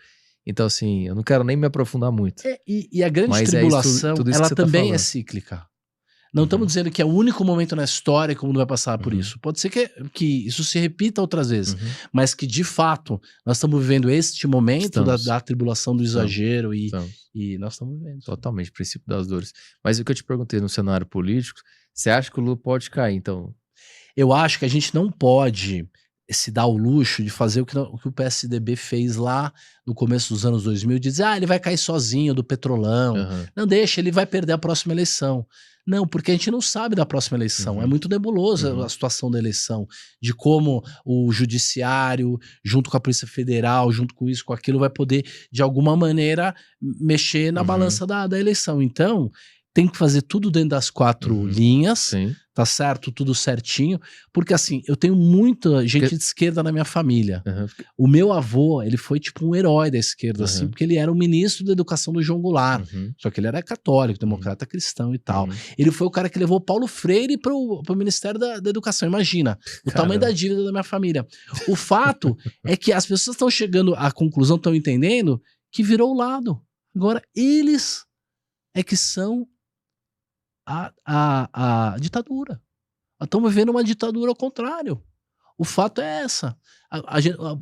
Então, assim, eu não quero nem me aprofundar muito. E a grande Mas tribulação, tudo isso ela que você tá também é falando. cíclica. Não estamos dizendo que é o único momento na história que o mundo vai passar por isso. Pode ser que isso se repita outras vezes, mas que de fato nós estamos vivendo este momento da tribulação do exagero e nós estamos vivendo. Totalmente, princípio das dores. Mas o que eu te perguntei no cenário político, você acha que o Lula pode cair, então? Eu acho que a gente não pode se dar o luxo de fazer o que o PSDB fez lá no começo dos anos 2000, de dizer, ele vai cair sozinho do Petrolão. Não deixa, ele vai perder a próxima eleição. Não, porque a gente não sabe da próxima eleição. É muito nebulosa a situação da eleição, de como o judiciário, junto com a Polícia Federal, junto com isso, com aquilo, vai poder, de alguma maneira, mexer na balança da eleição. Então, tem que fazer tudo dentro das 4 linhas, tá certo? Tudo certinho. Porque, assim, eu tenho muita gente de esquerda na minha família. O meu avô, ele foi tipo um herói da esquerda, assim, porque ele era o ministro da educação do João Goulart. Só que ele era católico, democrata cristão e tal. Ele foi o cara que levou Paulo Freire pro Ministério da Educação. Imagina o tamanho da dívida da minha família. O fato é que as pessoas estão chegando à conclusão, estão entendendo que virou o lado. Agora, eles é que são a ditadura. Estamos vivendo uma ditadura ao contrário. O fato é essa.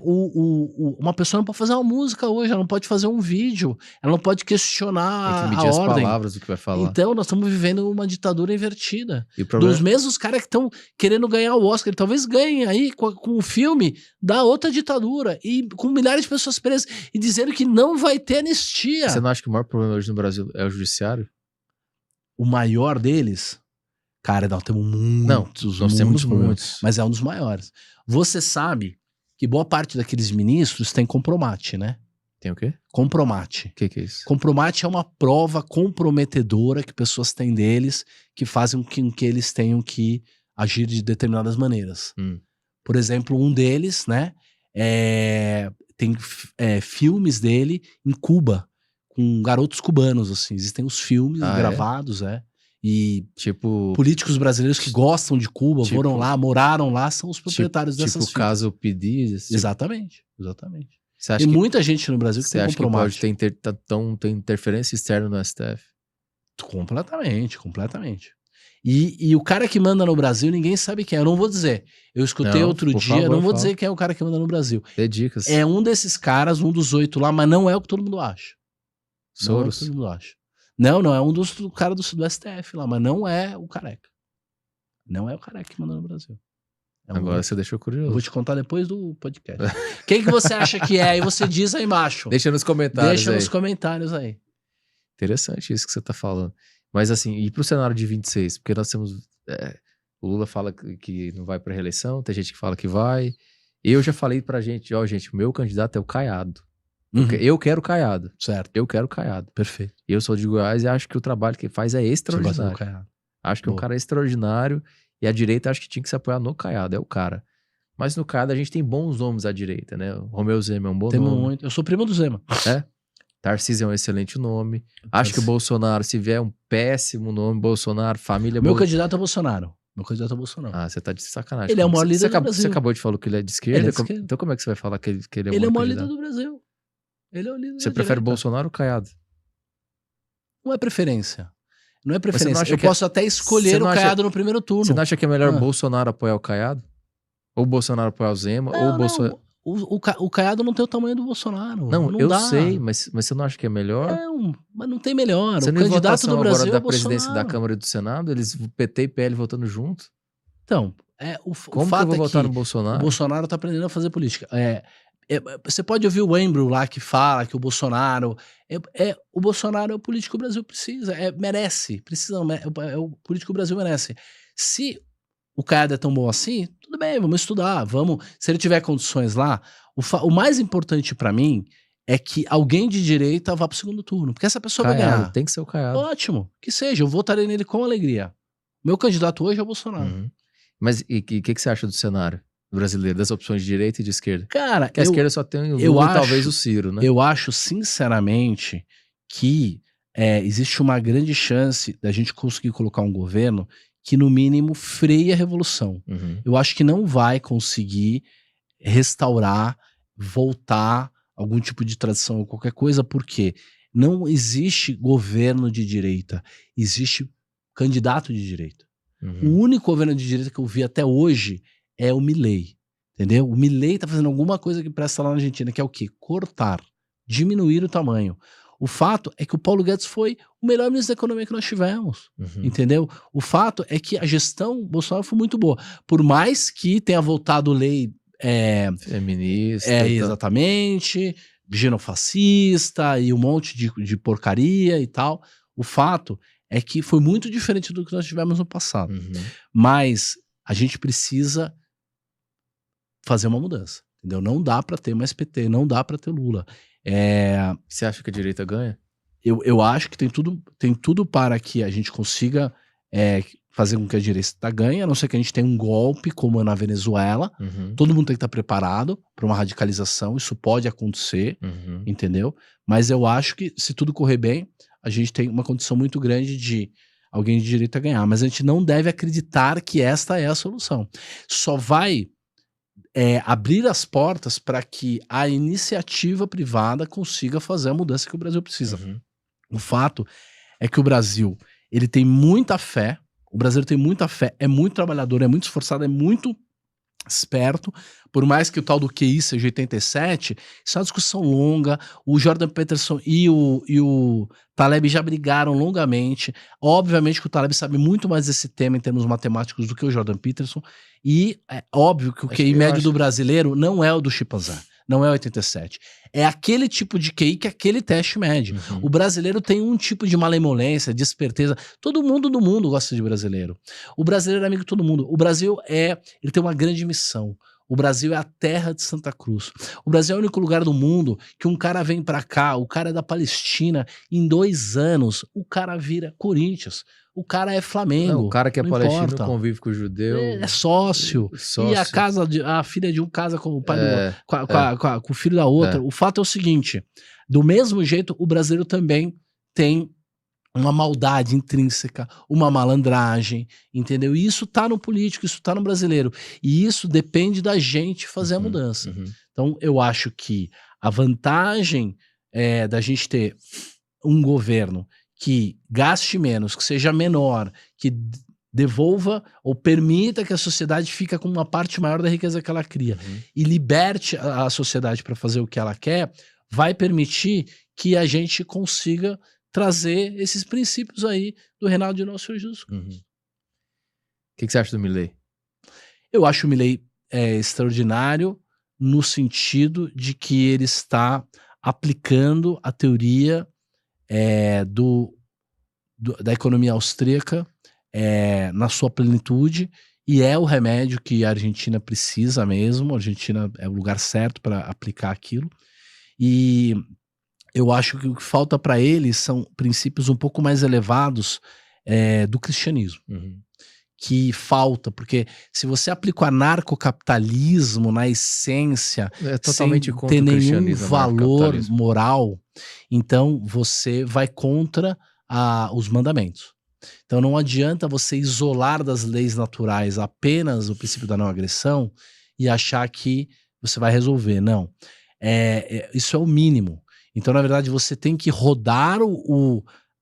Uma pessoa não pode fazer uma música hoje, ela não pode fazer um vídeo, ela não pode questionar tem que medir a as ordem. palavras do que vai falar. Então nós estamos vivendo uma ditadura invertida. E o problema... Dos mesmos caras que estão querendo ganhar o Oscar, talvez ganhem aí com o filme da outra ditadura, e com milhares de pessoas presas, e dizendo que não vai ter anistia. Você não acha que o maior problema hoje no Brasil é o judiciário? O maior deles, cara, nós temos muitos, nós temos muitos, mas é um dos maiores. Você sabe que boa parte daqueles ministros tem compromate, né? Tem o quê? Compromate. O que é isso? Compromate é uma prova comprometedora que pessoas têm deles, que fazem com que eles tenham que agir de determinadas maneiras. Por exemplo, um deles, né, tem filmes dele em Cuba, com garotos cubanos, assim. Existem os filmes gravados, E tipo, políticos brasileiros que gostam de Cuba, foram lá, moraram lá, são os proprietários dessas filmes. Tipo o caso Pidi. Exatamente. Tem muita gente no Brasil que tem compromate. Você acha que pode ter interferência externa no STF? Completamente. E o cara que manda no Brasil, ninguém sabe quem é. Eu não vou dizer. Eu escutei outro dia, não vou dizer quem é o cara que manda no Brasil. Dê dicas. É um desses caras, um dos 8 lá, mas não é o que todo mundo acha. Soros? Não é o que todo mundo acha. Não, é um dos caras do STF lá, mas não é o careca. Não é o careca que manda no Brasil. Agora você deixou curioso. Eu vou te contar depois do podcast. Quem que você acha que é? E você diz aí embaixo. Deixa nos comentários nos comentários aí. Interessante isso que você tá falando. Mas assim, e pro cenário de 26? Porque nós temos... o Lula fala que não vai pra reeleição, tem gente que fala que vai. Eu já falei pra gente, gente, o meu candidato é o Caiado. Eu quero Caiado. Certo. Eu quero Caiado. Perfeito. Eu sou de Goiás e acho que o trabalho que ele faz é extraordinário. Acho que é um cara extraordinário e a direita acho que tinha que se apoiar no Caiado, é o cara. Mas no Caiado a gente tem bons nomes à direita, né? O Romeu Zema é um bom nome. Muito. Eu sou primo do Zema. Tarcísio é um excelente nome. Acho que o Bolsonaro, se vier um péssimo nome, Bolsonaro, família... Meu candidato é Bolsonaro. Ah, você tá de sacanagem. Ele é o maior líder do Brasil. Você acabou de falar que ele é de esquerda? Ele é de esquerda. Então como é que você vai falar que ele é o maior Ele é o maior líder do Brasil. Ele é o líder. Você prefere Bolsonaro ou Caiado? Não é preferência. Eu posso até escolher o Caiado no primeiro turno. Você não acha que é melhor Bolsonaro apoiar o Caiado? Ou o Bolsonaro apoia o Zema, ou o Não, Bolsonaro... não. O Caiado não tem o tamanho do Bolsonaro. Não, Não eu dá. sei, mas você não acha que é melhor? Não, mas não tem melhor. Você O não viu candidato votação do agora Brasil é da o presidência da Bolsonaro. Câmara e do Senado? Eles, PT e PL votando junto? Então, o Como que eu fato vou é votar que no o Bolsonaro? Bolsonaro tá aprendendo a fazer política. Você pode ouvir o Embro lá que fala que o Bolsonaro... o Bolsonaro é o político que o Brasil precisa. Merece. Precisa, é o político que o Brasil merece. Se o Caiado é tão bom assim, tudo bem, vamos estudar. Se ele tiver condições lá... O mais importante pra mim é que alguém de direita vá pro segundo turno. Porque essa pessoa vai Caiado, ganhar. tem que ser o Caiado. Ótimo. Que seja. Eu votarei nele com alegria. Meu candidato hoje é o Bolsonaro. Uhum. Mas o que você acha do cenário brasileiro, das opções de direita e de esquerda? Cara, Que a esquerda só tem o eu Lula e acho, talvez o Ciro, né? eu acho sinceramente que existe uma grande chance da gente conseguir colocar um governo que no mínimo freie a revolução. Uhum. Eu acho que não vai conseguir restaurar, voltar algum tipo de tradição ou qualquer coisa, porque não existe governo de direita, existe candidato de direita. O Uhum. único governo de direita que eu vi até hoje é o Milei, entendeu? O Milei tá fazendo alguma coisa que presta lá na Argentina, que é o quê? Cortar, diminuir o tamanho. O fato é que o Paulo Guedes foi o melhor ministro da economia que nós tivemos, Uhum. entendeu? O fato é que a gestão Bolsonaro foi muito boa. Por mais que tenha voltado lei Feminista e tal. exatamente, genofascista e um monte de porcaria e tal, o fato é que foi muito diferente do que nós tivemos no passado. Uhum. Mas a gente precisa fazer uma mudança, entendeu? Não dá pra ter mais PT, não dá pra ter Lula. Você acha que a direita ganha? Eu acho que tem tudo para que a gente consiga fazer com que a direita ganhe, a não ser que a gente tenha um golpe como na Venezuela. Uhum. Todo mundo tem que estar preparado para uma radicalização, isso pode acontecer, Uhum. entendeu? Mas eu acho que se tudo correr bem, a gente tem uma condição muito grande de alguém de direita ganhar, mas a gente não deve acreditar que esta é a solução. Só vai abrir as portas para que a iniciativa privada consiga fazer a mudança que o Brasil precisa. Uhum. O fato é que o Brasil, ele tem muita fé, o brasileiro tem muita fé, é muito trabalhador, é muito esforçado, é muito esperto, por mais que o tal do QI seja 87, isso é uma discussão longa. O Jordan Peterson e o Taleb já brigaram longamente. Obviamente que o Taleb sabe muito mais desse tema em termos matemáticos do que o Jordan Peterson, e é óbvio que o QI médio do brasileiro não é o do chimpanzé, não é 87. É aquele tipo de QI que aquele teste mede. Uhum. O brasileiro tem um tipo de malemolência, de esperteza. Todo mundo do mundo gosta de brasileiro. O brasileiro é amigo de todo mundo. O Brasil ele tem uma grande missão. O Brasil é a terra de Santa Cruz. O Brasil é o único lugar do mundo que um cara vem pra cá, o cara é da Palestina, em 2 anos, o cara vira Corinthians. O cara é Flamengo. Não, o cara que é não palestino importa. convive com o judeu. É sócio. E a filha de um casa com o pai com o filho da outra. O fato é o seguinte: do mesmo jeito, o brasileiro também tem uma maldade intrínseca, uma malandragem, entendeu? E isso tá no político, isso tá no brasileiro. E isso depende da gente fazer a mudança. Uhum. Então, eu acho que a vantagem da gente ter um governo que gaste menos, que seja menor, que devolva ou permita que a sociedade fique com uma parte maior da riqueza que ela cria e liberte a sociedade para fazer o que ela quer, vai permitir que a gente consiga trazer esses princípios aí do Reinaldo de Nosso Senhor Jesus. Uhum. O que você acha do Milei? Eu acho o Milei extraordinário no sentido de que ele está aplicando a teoria da economia austríaca na sua plenitude, e é o remédio que a Argentina precisa mesmo. A Argentina é o lugar certo para aplicar aquilo. E eu acho que o que falta para ele são princípios um pouco mais elevados do cristianismo. Uhum. Que falta, porque se você aplica o anarcocapitalismo na essência, totalmente sem contra ter o nenhum cristianismo, valor moral, então você vai contra os mandamentos. Então não adianta você isolar das leis naturais apenas o princípio da não agressão e achar que você vai resolver. Não. Isso é o mínimo. Então, na verdade, você tem que rodar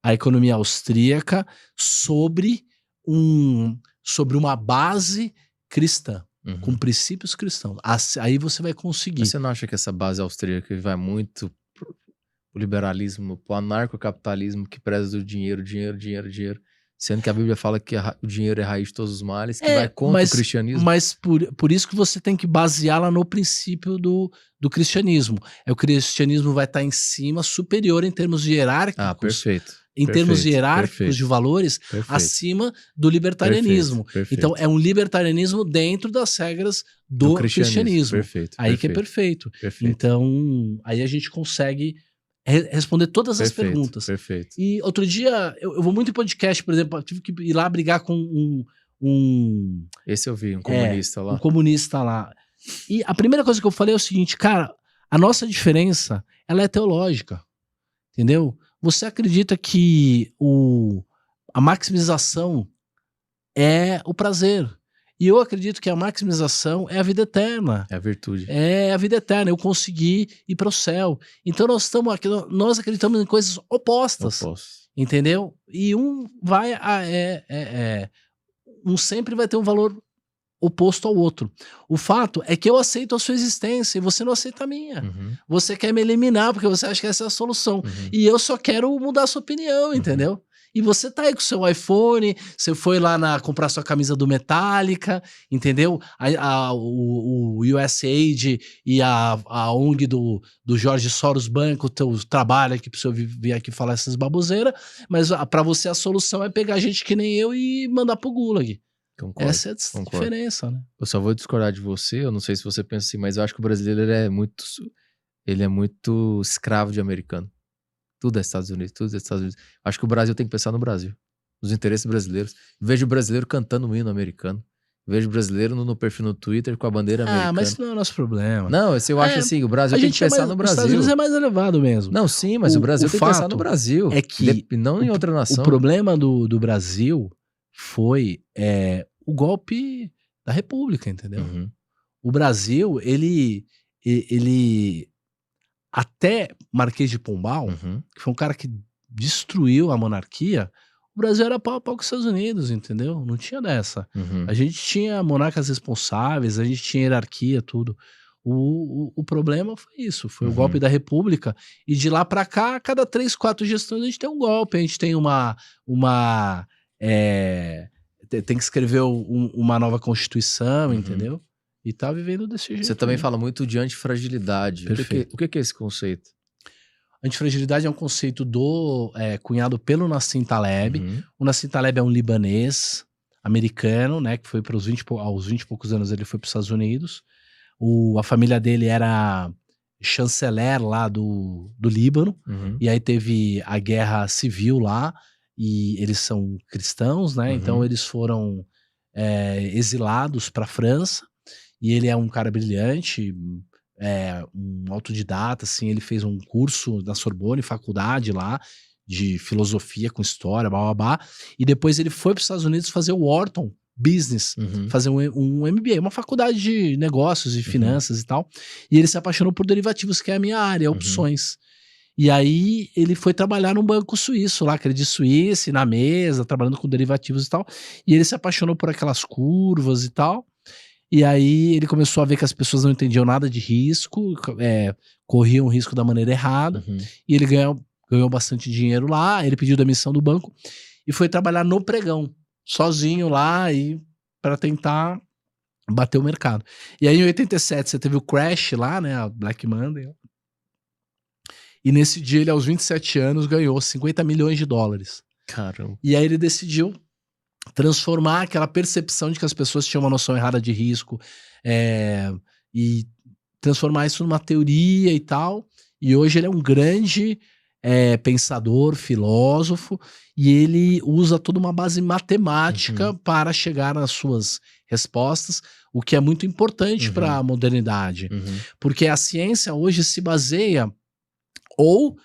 a economia austríaca sobre uma base cristã. com princípios cristãos. Aí você vai conseguir. Mas você não acha que essa base austríaca vai muito pro liberalismo, pro anarcocapitalismo que preza do dinheiro, sendo que a Bíblia fala que o dinheiro é a raiz de todos os males, que vai contra o cristianismo? Mas por isso que você tem que baseá-la no princípio do cristianismo. O cristianismo vai estar em cima, superior em termos hierárquicos. Ah, perfeito. Em termos hierárquicos de valores, acima do libertarianismo. Então, é um libertarianismo dentro das regras do cristianismo. Aí que é perfeito. Então, aí a gente consegue responder todas as perguntas. E outro dia, eu vou muito em podcast, por exemplo, eu tive que ir lá brigar com Esse eu vi, um comunista lá. Um comunista lá. E a primeira coisa que eu falei é o seguinte, cara, a nossa diferença, ela é teológica, entendeu? Você acredita que a maximização é o prazer. E eu acredito que a maximização é a vida eterna. É a virtude. É a vida eterna. Eu consegui ir para o céu. Então nós acreditamos em coisas opostas. Entendeu? E um sempre vai ter um valor oposto ao outro. O fato é que eu aceito a sua existência e você não aceita a minha. Você quer me eliminar porque você acha que essa é a solução. E eu só quero mudar a sua opinião, entendeu? E você tá aí com o seu iPhone, você foi lá comprar sua camisa do Metallica, entendeu? O USAID e a ONG do Jorge Soros Banco, teu trabalho aqui pra você vir aqui falar essas baboseiras, mas pra você a solução é pegar gente que nem eu e mandar pro Gulag. Concordo, essa é a diferença, né? Eu só vou discordar de você, eu não sei se você pensa assim, mas eu acho que o brasileiro ele é muito escravo de americano. Tudo é Estados Unidos, tudo é Estados Unidos. Acho que o Brasil tem que pensar no Brasil, nos interesses brasileiros. Vejo o brasileiro cantando um hino americano. Vejo o brasileiro no perfil no Twitter com a bandeira americana. Ah, mas isso não é o nosso problema. Não, eu acho assim, o Brasil tem que pensar no Brasil. Os Estados Unidos é mais elevado mesmo. Não, sim, mas o Brasil tem que pensar no Brasil. É que não em outra nação. O problema do Brasil foi o golpe da República, entendeu? O Brasil, ele até Marquês de Pombal, que foi um cara que destruiu a monarquia, o Brasil era pau a pau com os Estados Unidos, entendeu? Não tinha dessa. A gente tinha monarcas responsáveis, a gente tinha hierarquia, tudo. O problema foi isso, foi o golpe da República, e de lá pra cá, a cada 3, 4 gestões a gente tem um golpe, a gente tem tem que escrever uma nova Constituição, entendeu? E tá vivendo desse jeito. Você também fala muito de antifragilidade. Perfeito. O que é esse conceito? Antifragilidade é um conceito cunhado pelo Nassim Taleb. O Nassim Taleb é um libanês americano, né? Que foi aos 20 e poucos anos ele foi para os Estados Unidos. A família dele era chanceler lá do Líbano. E aí teve a guerra civil lá. E eles são cristãos, né? Então eles foram exilados para a França. E ele é um cara brilhante, um autodidata, assim, ele fez um curso na Sorbonne, faculdade lá, de filosofia com história, blá, e depois ele foi para os Estados Unidos fazer o Wharton Business, fazer um MBA, uma faculdade de negócios e finanças e tal, e ele se apaixonou por derivativos, que é a minha área, opções. E aí ele foi trabalhar num banco suíço lá, Credit Suisse, na mesa, trabalhando com derivativos e tal, e ele se apaixonou por aquelas curvas e tal. E aí ele começou a ver que as pessoas não entendiam nada de risco, corriam risco da maneira errada, e ele ganhou bastante dinheiro lá, ele pediu demissão do banco e foi trabalhar no pregão, sozinho lá, para tentar bater o mercado. E aí em 87 você teve o crash lá, né, a Black Monday, e nesse dia ele aos 27 anos ganhou 50 milhões de dólares. Caramba. E aí ele decidiu transformar aquela percepção de que as pessoas tinham uma noção errada de risco e transformar isso numa teoria e tal. E hoje ele é um grande pensador, filósofo, e ele usa toda uma base matemática para chegar nas suas respostas, o que é muito importante para a modernidade. Porque a ciência hoje se baseia ou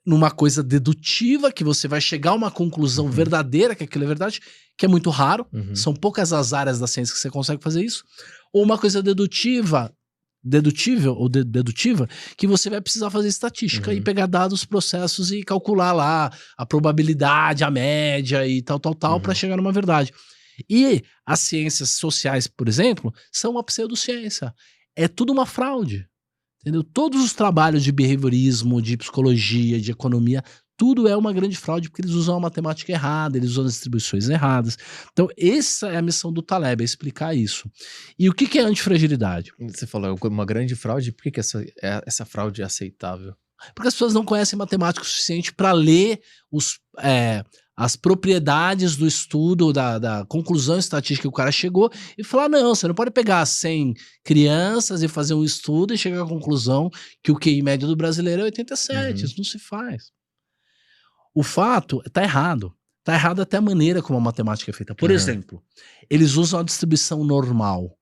numa coisa dedutiva, que você vai chegar a uma conclusão verdadeira, que aquilo é verdade, que é muito raro, são poucas as áreas da ciência que você consegue fazer isso, ou uma coisa dedutiva, que você vai precisar fazer estatística e pegar dados, processos e calcular lá a probabilidade, a média e tal, para chegar numa verdade. E as ciências sociais, por exemplo, são uma pseudociência. É tudo uma fraude. Entendeu? Todos os trabalhos de behaviorismo, de psicologia, de economia, tudo é uma grande fraude porque eles usam a matemática errada, eles usam as distribuições erradas. Então, essa é a missão do Taleb, é explicar isso. E o que é antifragilidade? Você falou uma grande fraude, por que essa fraude é aceitável? Porque as pessoas não conhecem matemática o suficiente para ler as propriedades do estudo, da conclusão estatística que o cara chegou e falar, não, você não pode pegar 100 crianças e fazer um estudo e chegar à conclusão que o QI médio do brasileiro é 87. Isso não se faz. O fato tá errado. Tá errado até a maneira como a matemática é feita. Por exemplo, eles usam a distribuição normal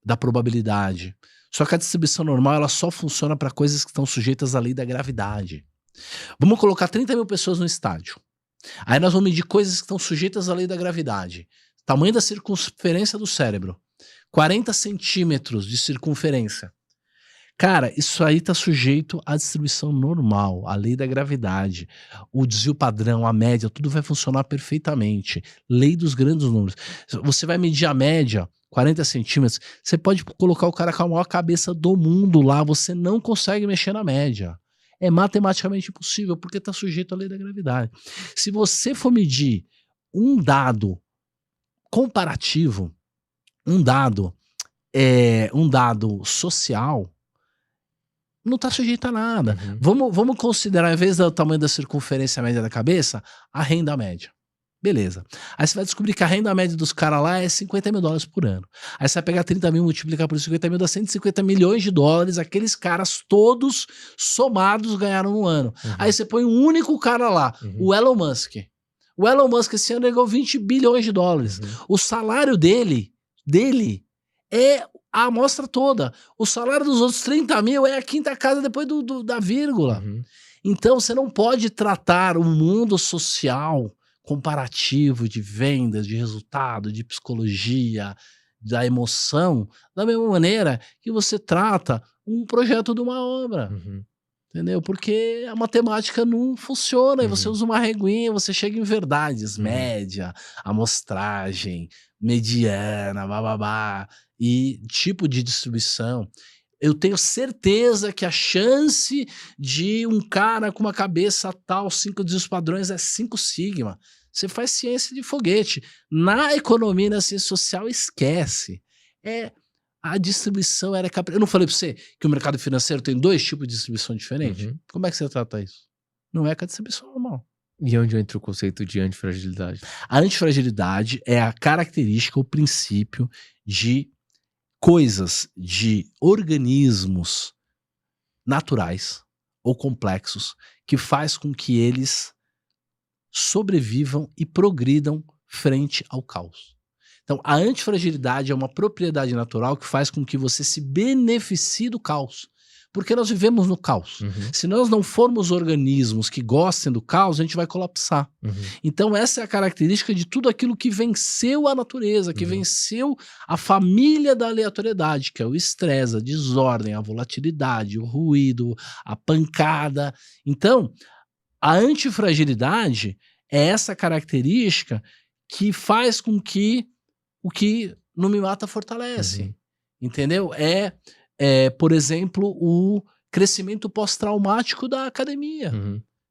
da probabilidade. Só que a distribuição normal ela só funciona para coisas que estão sujeitas à lei da gravidade. Vamos colocar 30 mil pessoas no estádio. Aí nós vamos medir coisas que estão sujeitas à lei da gravidade. Tamanho da circunferência do cérebro. 40 centímetros de circunferência. Cara, isso aí tá sujeito à distribuição normal, à lei da gravidade. O desvio padrão, a média, tudo vai funcionar perfeitamente. Lei dos grandes números. Você vai medir a média, 40 centímetros, você pode colocar o cara com a maior cabeça do mundo lá, você não consegue mexer na média. É matematicamente impossível, porque está sujeito à lei da gravidade. Se você for medir um dado comparativo, um dado social, não está sujeito a nada. Vamos considerar, ao invés do tamanho da circunferência média da cabeça, a renda média. Beleza. Aí você vai descobrir que a renda média dos caras lá é $50 mil por ano. Aí você vai pegar 30 mil, multiplicar por 50 mil, dá 150 milhões de dólares. Aqueles caras todos somados ganharam no ano. Aí você põe um único cara lá, o Elon Musk. O Elon Musk esse ano ganhou 20 bilhões de dólares. O salário dele é a amostra toda. O salário dos outros 30 mil é a quinta casa depois da vírgula. Então você não pode tratar o mundo social comparativo de vendas, de resultado, de psicologia, da emoção, da mesma maneira que você trata um projeto de uma obra. Entendeu? Porque a matemática não funciona, e você usa uma reguinha, você chega em verdades, média, amostragem, mediana, bababá, e tipo de distribuição. Eu tenho certeza que a chance de um cara com uma cabeça tal, 5 desvios padrões é 5 sigma. Você faz ciência de foguete. Na economia e na ciência social, esquece. A distribuição era... Eu não falei para você que o mercado financeiro tem 2 tipos de distribuição diferente? Como é que você trata isso? Não é com a distribuição normal. E onde entra o conceito de antifragilidade? A antifragilidade é a característica, o princípio de coisas, de organismos naturais ou complexos que faz com que eles sobrevivam e progridam frente ao caos. Então, a antifragilidade é uma propriedade natural que faz com que você se beneficie do caos. Porque nós vivemos no caos. Se nós não formos organismos que gostem do caos, a gente vai colapsar. Então, essa é a característica de tudo aquilo que venceu a natureza, que venceu a família da aleatoriedade, que é o estresse, a desordem, a volatilidade, o ruído, a pancada. Então, a antifragilidade é essa característica que faz com que o que não me mata fortalece. Entendeu? Por exemplo, o crescimento pós-traumático da academia.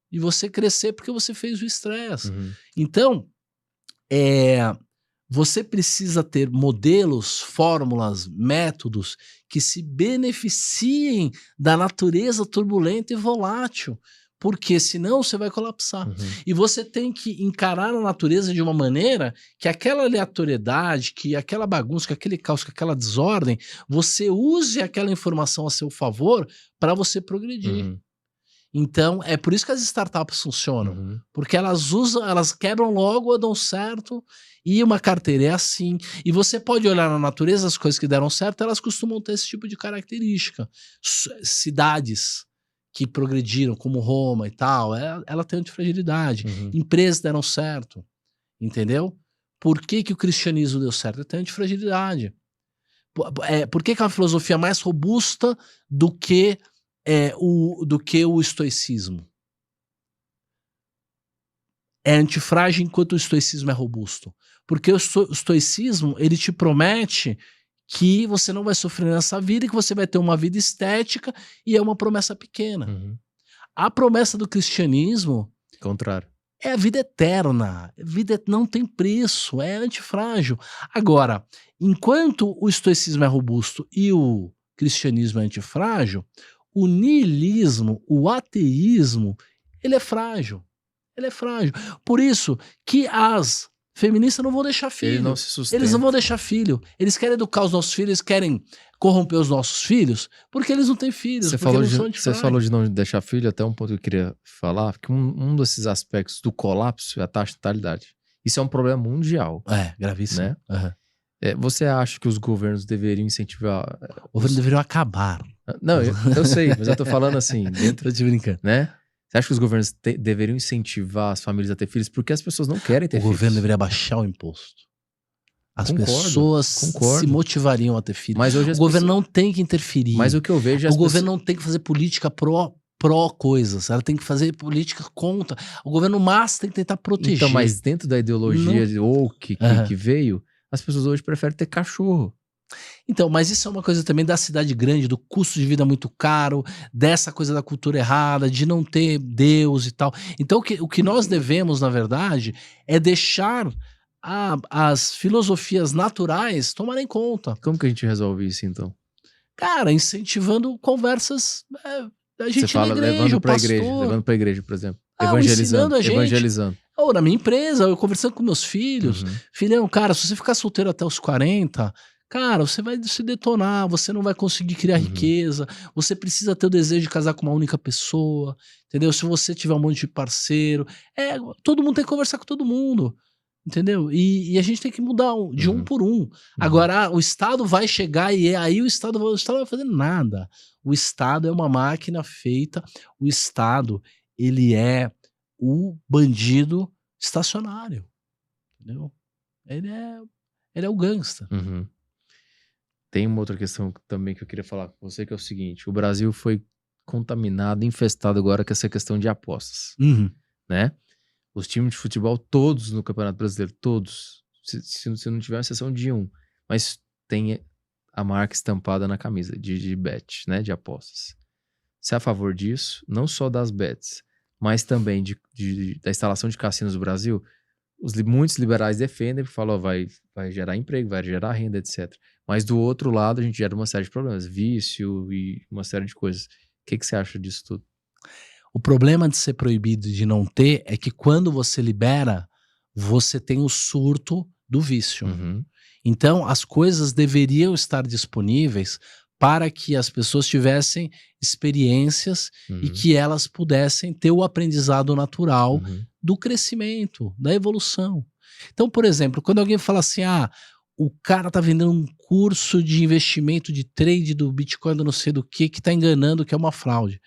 E você crescer porque você fez o estresse. Então, você precisa ter modelos, fórmulas, métodos que se beneficiem da natureza turbulenta e volátil. Porque senão você vai colapsar. E você tem que encarar a natureza de uma maneira que aquela aleatoriedade, que aquela bagunça, que aquele caos, que aquela desordem, você use aquela informação a seu favor para você progredir. Então, é por isso que as startups funcionam. Porque elas quebram logo, dão certo, e uma carteira é assim. E você pode olhar na natureza as coisas que deram certo, elas costumam ter esse tipo de característica. Cidades que progrediram, como Roma e tal, ela tem antifragilidade. Empresas deram certo, entendeu? Por que o cristianismo deu certo? Ele tem antifragilidade. Por que é uma filosofia mais robusta do que o estoicismo? é antifrágil enquanto o estoicismo é robusto. Porque o estoicismo, ele te promete que você não vai sofrer nessa vida e que você vai ter uma vida estética, e é uma promessa pequena. A promessa do cristianismo Contrário. é a vida eterna. A vida não tem preço, é antifrágil. Agora, enquanto o estoicismo é robusto e o cristianismo é antifrágil, o niilismo, o ateísmo, ele é frágil. Ele é frágil. Por isso que as feministas não vão deixar filho. Ele não se sustenta. Eles não vão deixar filho. Eles querem educar os nossos filhos, eles querem corromper os nossos filhos, porque eles não têm filhos. Você falou de não deixar filho, até um ponto que eu queria falar, que um desses aspectos do colapso é a taxa de natalidade. Isso é um problema mundial. É, gravíssimo. Né? Você acha que os governos deveriam incentivar... O governo deveria acabar. Não, eu sei, mas eu tô falando assim, dentro... Tô te brincando. Né? Você acha que os governos deveriam incentivar as famílias a ter filhos? Porque as pessoas não querem ter filhos. O governo deveria baixar o imposto. As pessoas se motivariam a ter filhos. Mas hoje o governo não tem que interferir. Mas o que eu vejo é o governo não tem que fazer política pró coisas. Ela tem que fazer política contra. O governo mas tem que tentar proteger. Então, mas dentro da ideologia woke que veio, as pessoas hoje preferem ter cachorro. Então, mas isso é uma coisa também da cidade grande, do custo de vida muito caro, dessa coisa da cultura errada, de não ter Deus e tal. Então, o que nós devemos, na verdade, é deixar as filosofias naturais tomarem conta. Como que a gente resolve isso, então? Cara, incentivando conversas da gente. Você fala, igreja, levando pra igreja, por exemplo. Evangelizando. Ou na minha empresa, eu conversando com meus filhos. Filhão, cara, se você ficar solteiro até os 40... Cara, você vai se detonar, você não vai conseguir criar riqueza, você precisa ter o desejo de casar com uma única pessoa, entendeu? Se você tiver um monte de parceiro, todo mundo tem que conversar com todo mundo, entendeu? E a gente tem que mudar de um por um. Agora, o Estado vai chegar e aí o Estado não vai fazer nada. O Estado é uma máquina feita, o Estado, ele é o bandido estacionário, entendeu? Ele é o gangsta. Tem uma outra questão também que eu queria falar com você, que é o seguinte: o Brasil foi contaminado, infestado agora com essa questão de apostas, né? Os times de futebol, todos no Campeonato Brasileiro, todos, se não tiver uma exceção de um, mas tem a marca estampada na camisa de bet, né? De apostas. Você é a favor disso? Não só das bets, mas também da instalação de cassinos no Brasil? Muitos liberais defendem, falam, vai gerar emprego, vai gerar renda, etc. Mas do outro lado, a gente gera uma série de problemas, vício e uma série de coisas. O que você acha disso tudo? O problema de ser proibido e de não ter é que quando você libera, você tem o surto do vício. Então, as coisas deveriam estar disponíveis para que as pessoas tivessem experiências e que elas pudessem ter o aprendizado natural do crescimento, da evolução. Então, por exemplo, quando alguém fala assim, o cara tá vendendo um curso de investimento de trade do Bitcoin, do não sei do que tá enganando, que é uma fraude.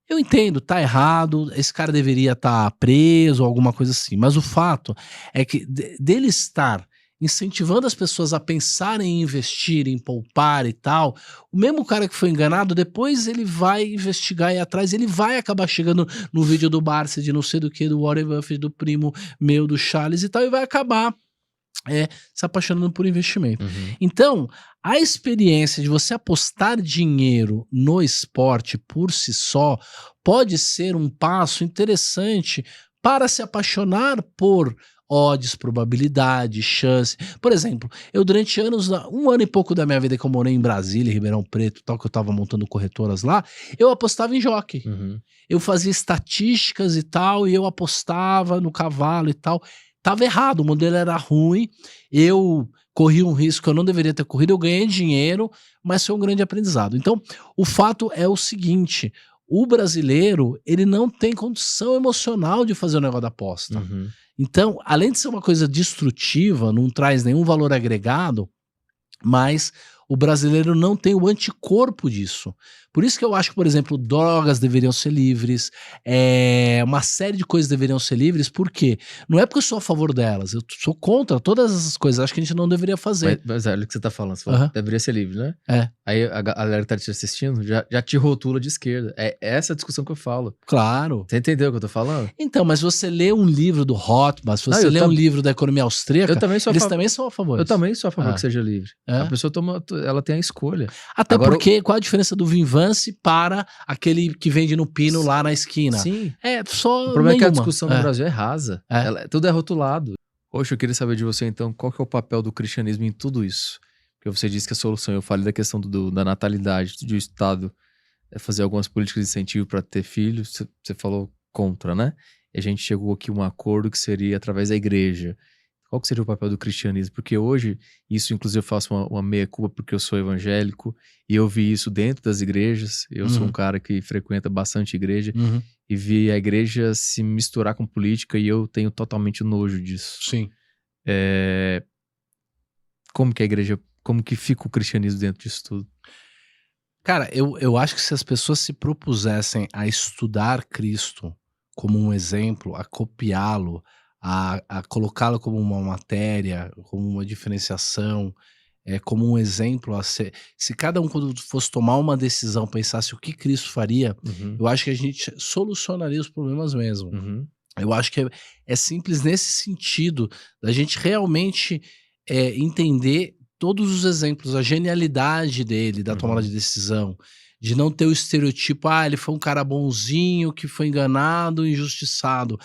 Eu entendo, tá errado, esse cara deveria estar preso, alguma coisa assim, mas o fato é que dele estar incentivando as pessoas a pensarem em investir, em poupar e tal, o mesmo cara que foi enganado, depois ele vai investigar e ir atrás, ele vai acabar chegando no vídeo do Barça, de não sei do que, do Warren Buffett, do primo meu, do Charles e tal, e vai acabar se apaixonando por investimento. Então, a experiência de você apostar dinheiro no esporte por si só pode ser um passo interessante para se apaixonar por odds, probabilidade, chance. Por exemplo, eu durante anos, um ano e pouco da minha vida que eu morei em Brasília, Ribeirão Preto, tal, que eu tava montando corretoras lá, eu apostava em jockey. Eu fazia estatísticas e tal, e eu apostava no cavalo e tal. Tava errado, o modelo era ruim, eu corri um risco que eu não deveria ter corrido, eu ganhei dinheiro, mas foi um grande aprendizado. Então, o fato é o seguinte, o brasileiro, ele não tem condição emocional de fazer o negócio da aposta. Então, além de ser uma coisa destrutiva, não traz nenhum valor agregado, mas o brasileiro não tem o anticorpo disso. Por isso que eu acho que, por exemplo, drogas deveriam ser livres, uma série de coisas deveriam ser livres, por quê? Não é porque eu sou a favor delas, eu sou contra todas essas coisas, acho que a gente não deveria fazer. Mas olha o que você tá falando, você falou, Aham. deveria ser livre, né? É, Aí a galera que tá te assistindo já te rotula de esquerda. É essa a discussão que eu falo. claro. Você entendeu o que eu tô falando? Então, mas você lê um livro do Rothbard, se Não, você eu lê tam- um livro da economia austríaca, Eu também sou a eles favor. também são a favor Eu disso. também sou a favor Ah. que seja livre. É. A pessoa ela tem a escolha. Até Agora, porque, qual a diferença do Vinvance para aquele que vende no pino lá na esquina? sim. É só O problema é que a nenhuma. discussão no Brasil é rasa. É. Tudo é rotulado. Poxa, eu queria saber de você então, qual que é o papel do cristianismo em tudo isso? Porque você disse que a solução, eu falei da questão da natalidade, de o Estado fazer algumas políticas de incentivo para ter filhos, você falou contra, né? E a gente chegou aqui a um acordo que seria através da igreja. Qual que seria o papel do cristianismo? Porque hoje, isso inclusive eu faço uma meia-culpa porque eu sou evangélico e eu vi isso dentro das igrejas. Eu sou um cara que frequenta bastante igreja e vi a igreja se misturar com política e eu tenho totalmente nojo disso. Sim. Como que a igreja, como que fica o cristianismo dentro disso tudo? Cara, eu acho que se as pessoas se propusessem a estudar Cristo como um exemplo, a copiá-lo, a colocá-lo como uma matéria, como uma diferenciação, como um exemplo a ser. Se cada um, quando fosse tomar uma decisão, pensasse o que Cristo faria, eu acho que a gente solucionaria os problemas mesmo. Eu acho que é simples nesse sentido, da gente realmente entender todos os exemplos, a genialidade dele, da tomada de decisão, de não ter o estereotipo, ele foi um cara bonzinho que foi enganado, injustiçado.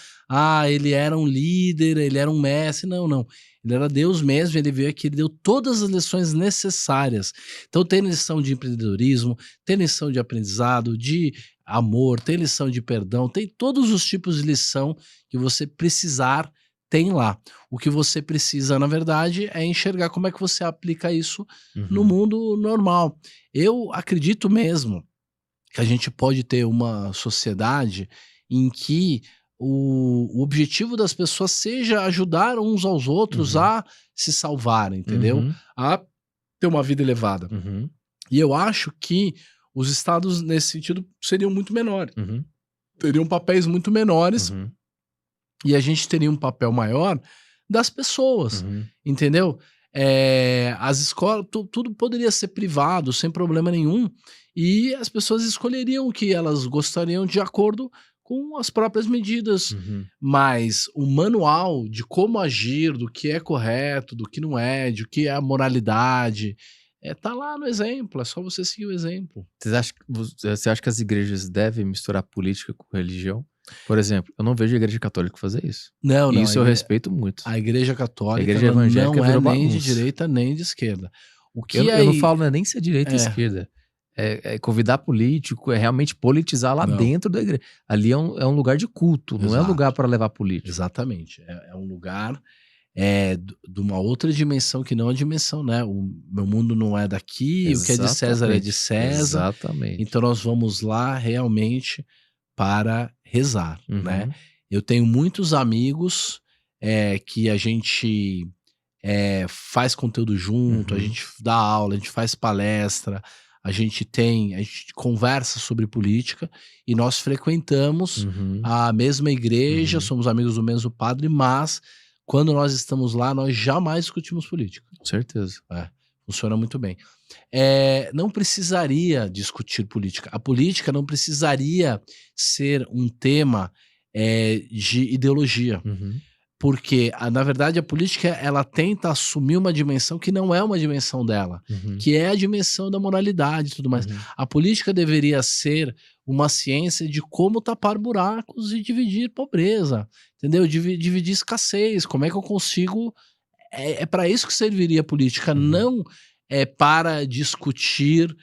Ele era um líder, ele era um mestre. Não, não. Ele era Deus mesmo, ele veio aqui, ele deu todas as lições necessárias. Então tem lição de empreendedorismo, tem lição de aprendizado, de amor, tem lição de perdão, tem todos os tipos de lição que você precisar, tem lá. O que você precisa, na verdade, é enxergar como é que você aplica isso no mundo normal. Eu acredito mesmo que a gente pode ter uma sociedade em que o objetivo das pessoas seja ajudar uns aos outros a se salvarem, entendeu? A ter uma vida elevada. E eu acho que os estados, nesse sentido, seriam muito menores. Teriam papéis muito menores e a gente teria um papel maior das pessoas, entendeu? As escolas, tudo poderia ser privado, sem problema nenhum, e as pessoas escolheriam o que elas gostariam de acordo com as próprias medidas. Mas o manual de como agir, do que é correto, do que não é, de o que é a moralidade, tá lá no exemplo, é só você seguir o exemplo. Você acha que as igrejas devem misturar política com religião? Por exemplo, eu não vejo a igreja católica fazer isso. Não, não. Isso eu respeito muito. A igreja católica A igreja evangélica não virou nem de bagunça. direita nem de esquerda. O que Eu não falo nem se é direita ou É. esquerda. É convidar político, é realmente politizar lá Não. dentro da igreja. Ali é um lugar de culto, não é um Exato. lugar para levar político. Exatamente. É um lugar de uma outra dimensão que não a dimensão, né? O meu mundo não é daqui, o que é de César é de César. Exatamente. Então nós vamos lá realmente para rezar, né? Eu tenho muitos amigos que a gente faz conteúdo junto, a gente dá aula, a gente faz palestra, a gente conversa sobre política e nós frequentamos a mesma igreja, somos amigos do mesmo padre, mas quando nós estamos lá, nós jamais discutimos política. Com certeza. Funciona muito bem. Não precisaria discutir política. A política não precisaria ser um tema de ideologia. Porque, na verdade, a política ela tenta assumir uma dimensão que não é uma dimensão dela, que é a dimensão da moralidade e tudo mais. A política deveria ser uma ciência de como tapar buracos e dividir pobreza, entendeu? Dividir escassez, como é que eu consigo... É para isso que serviria a política, não para discutir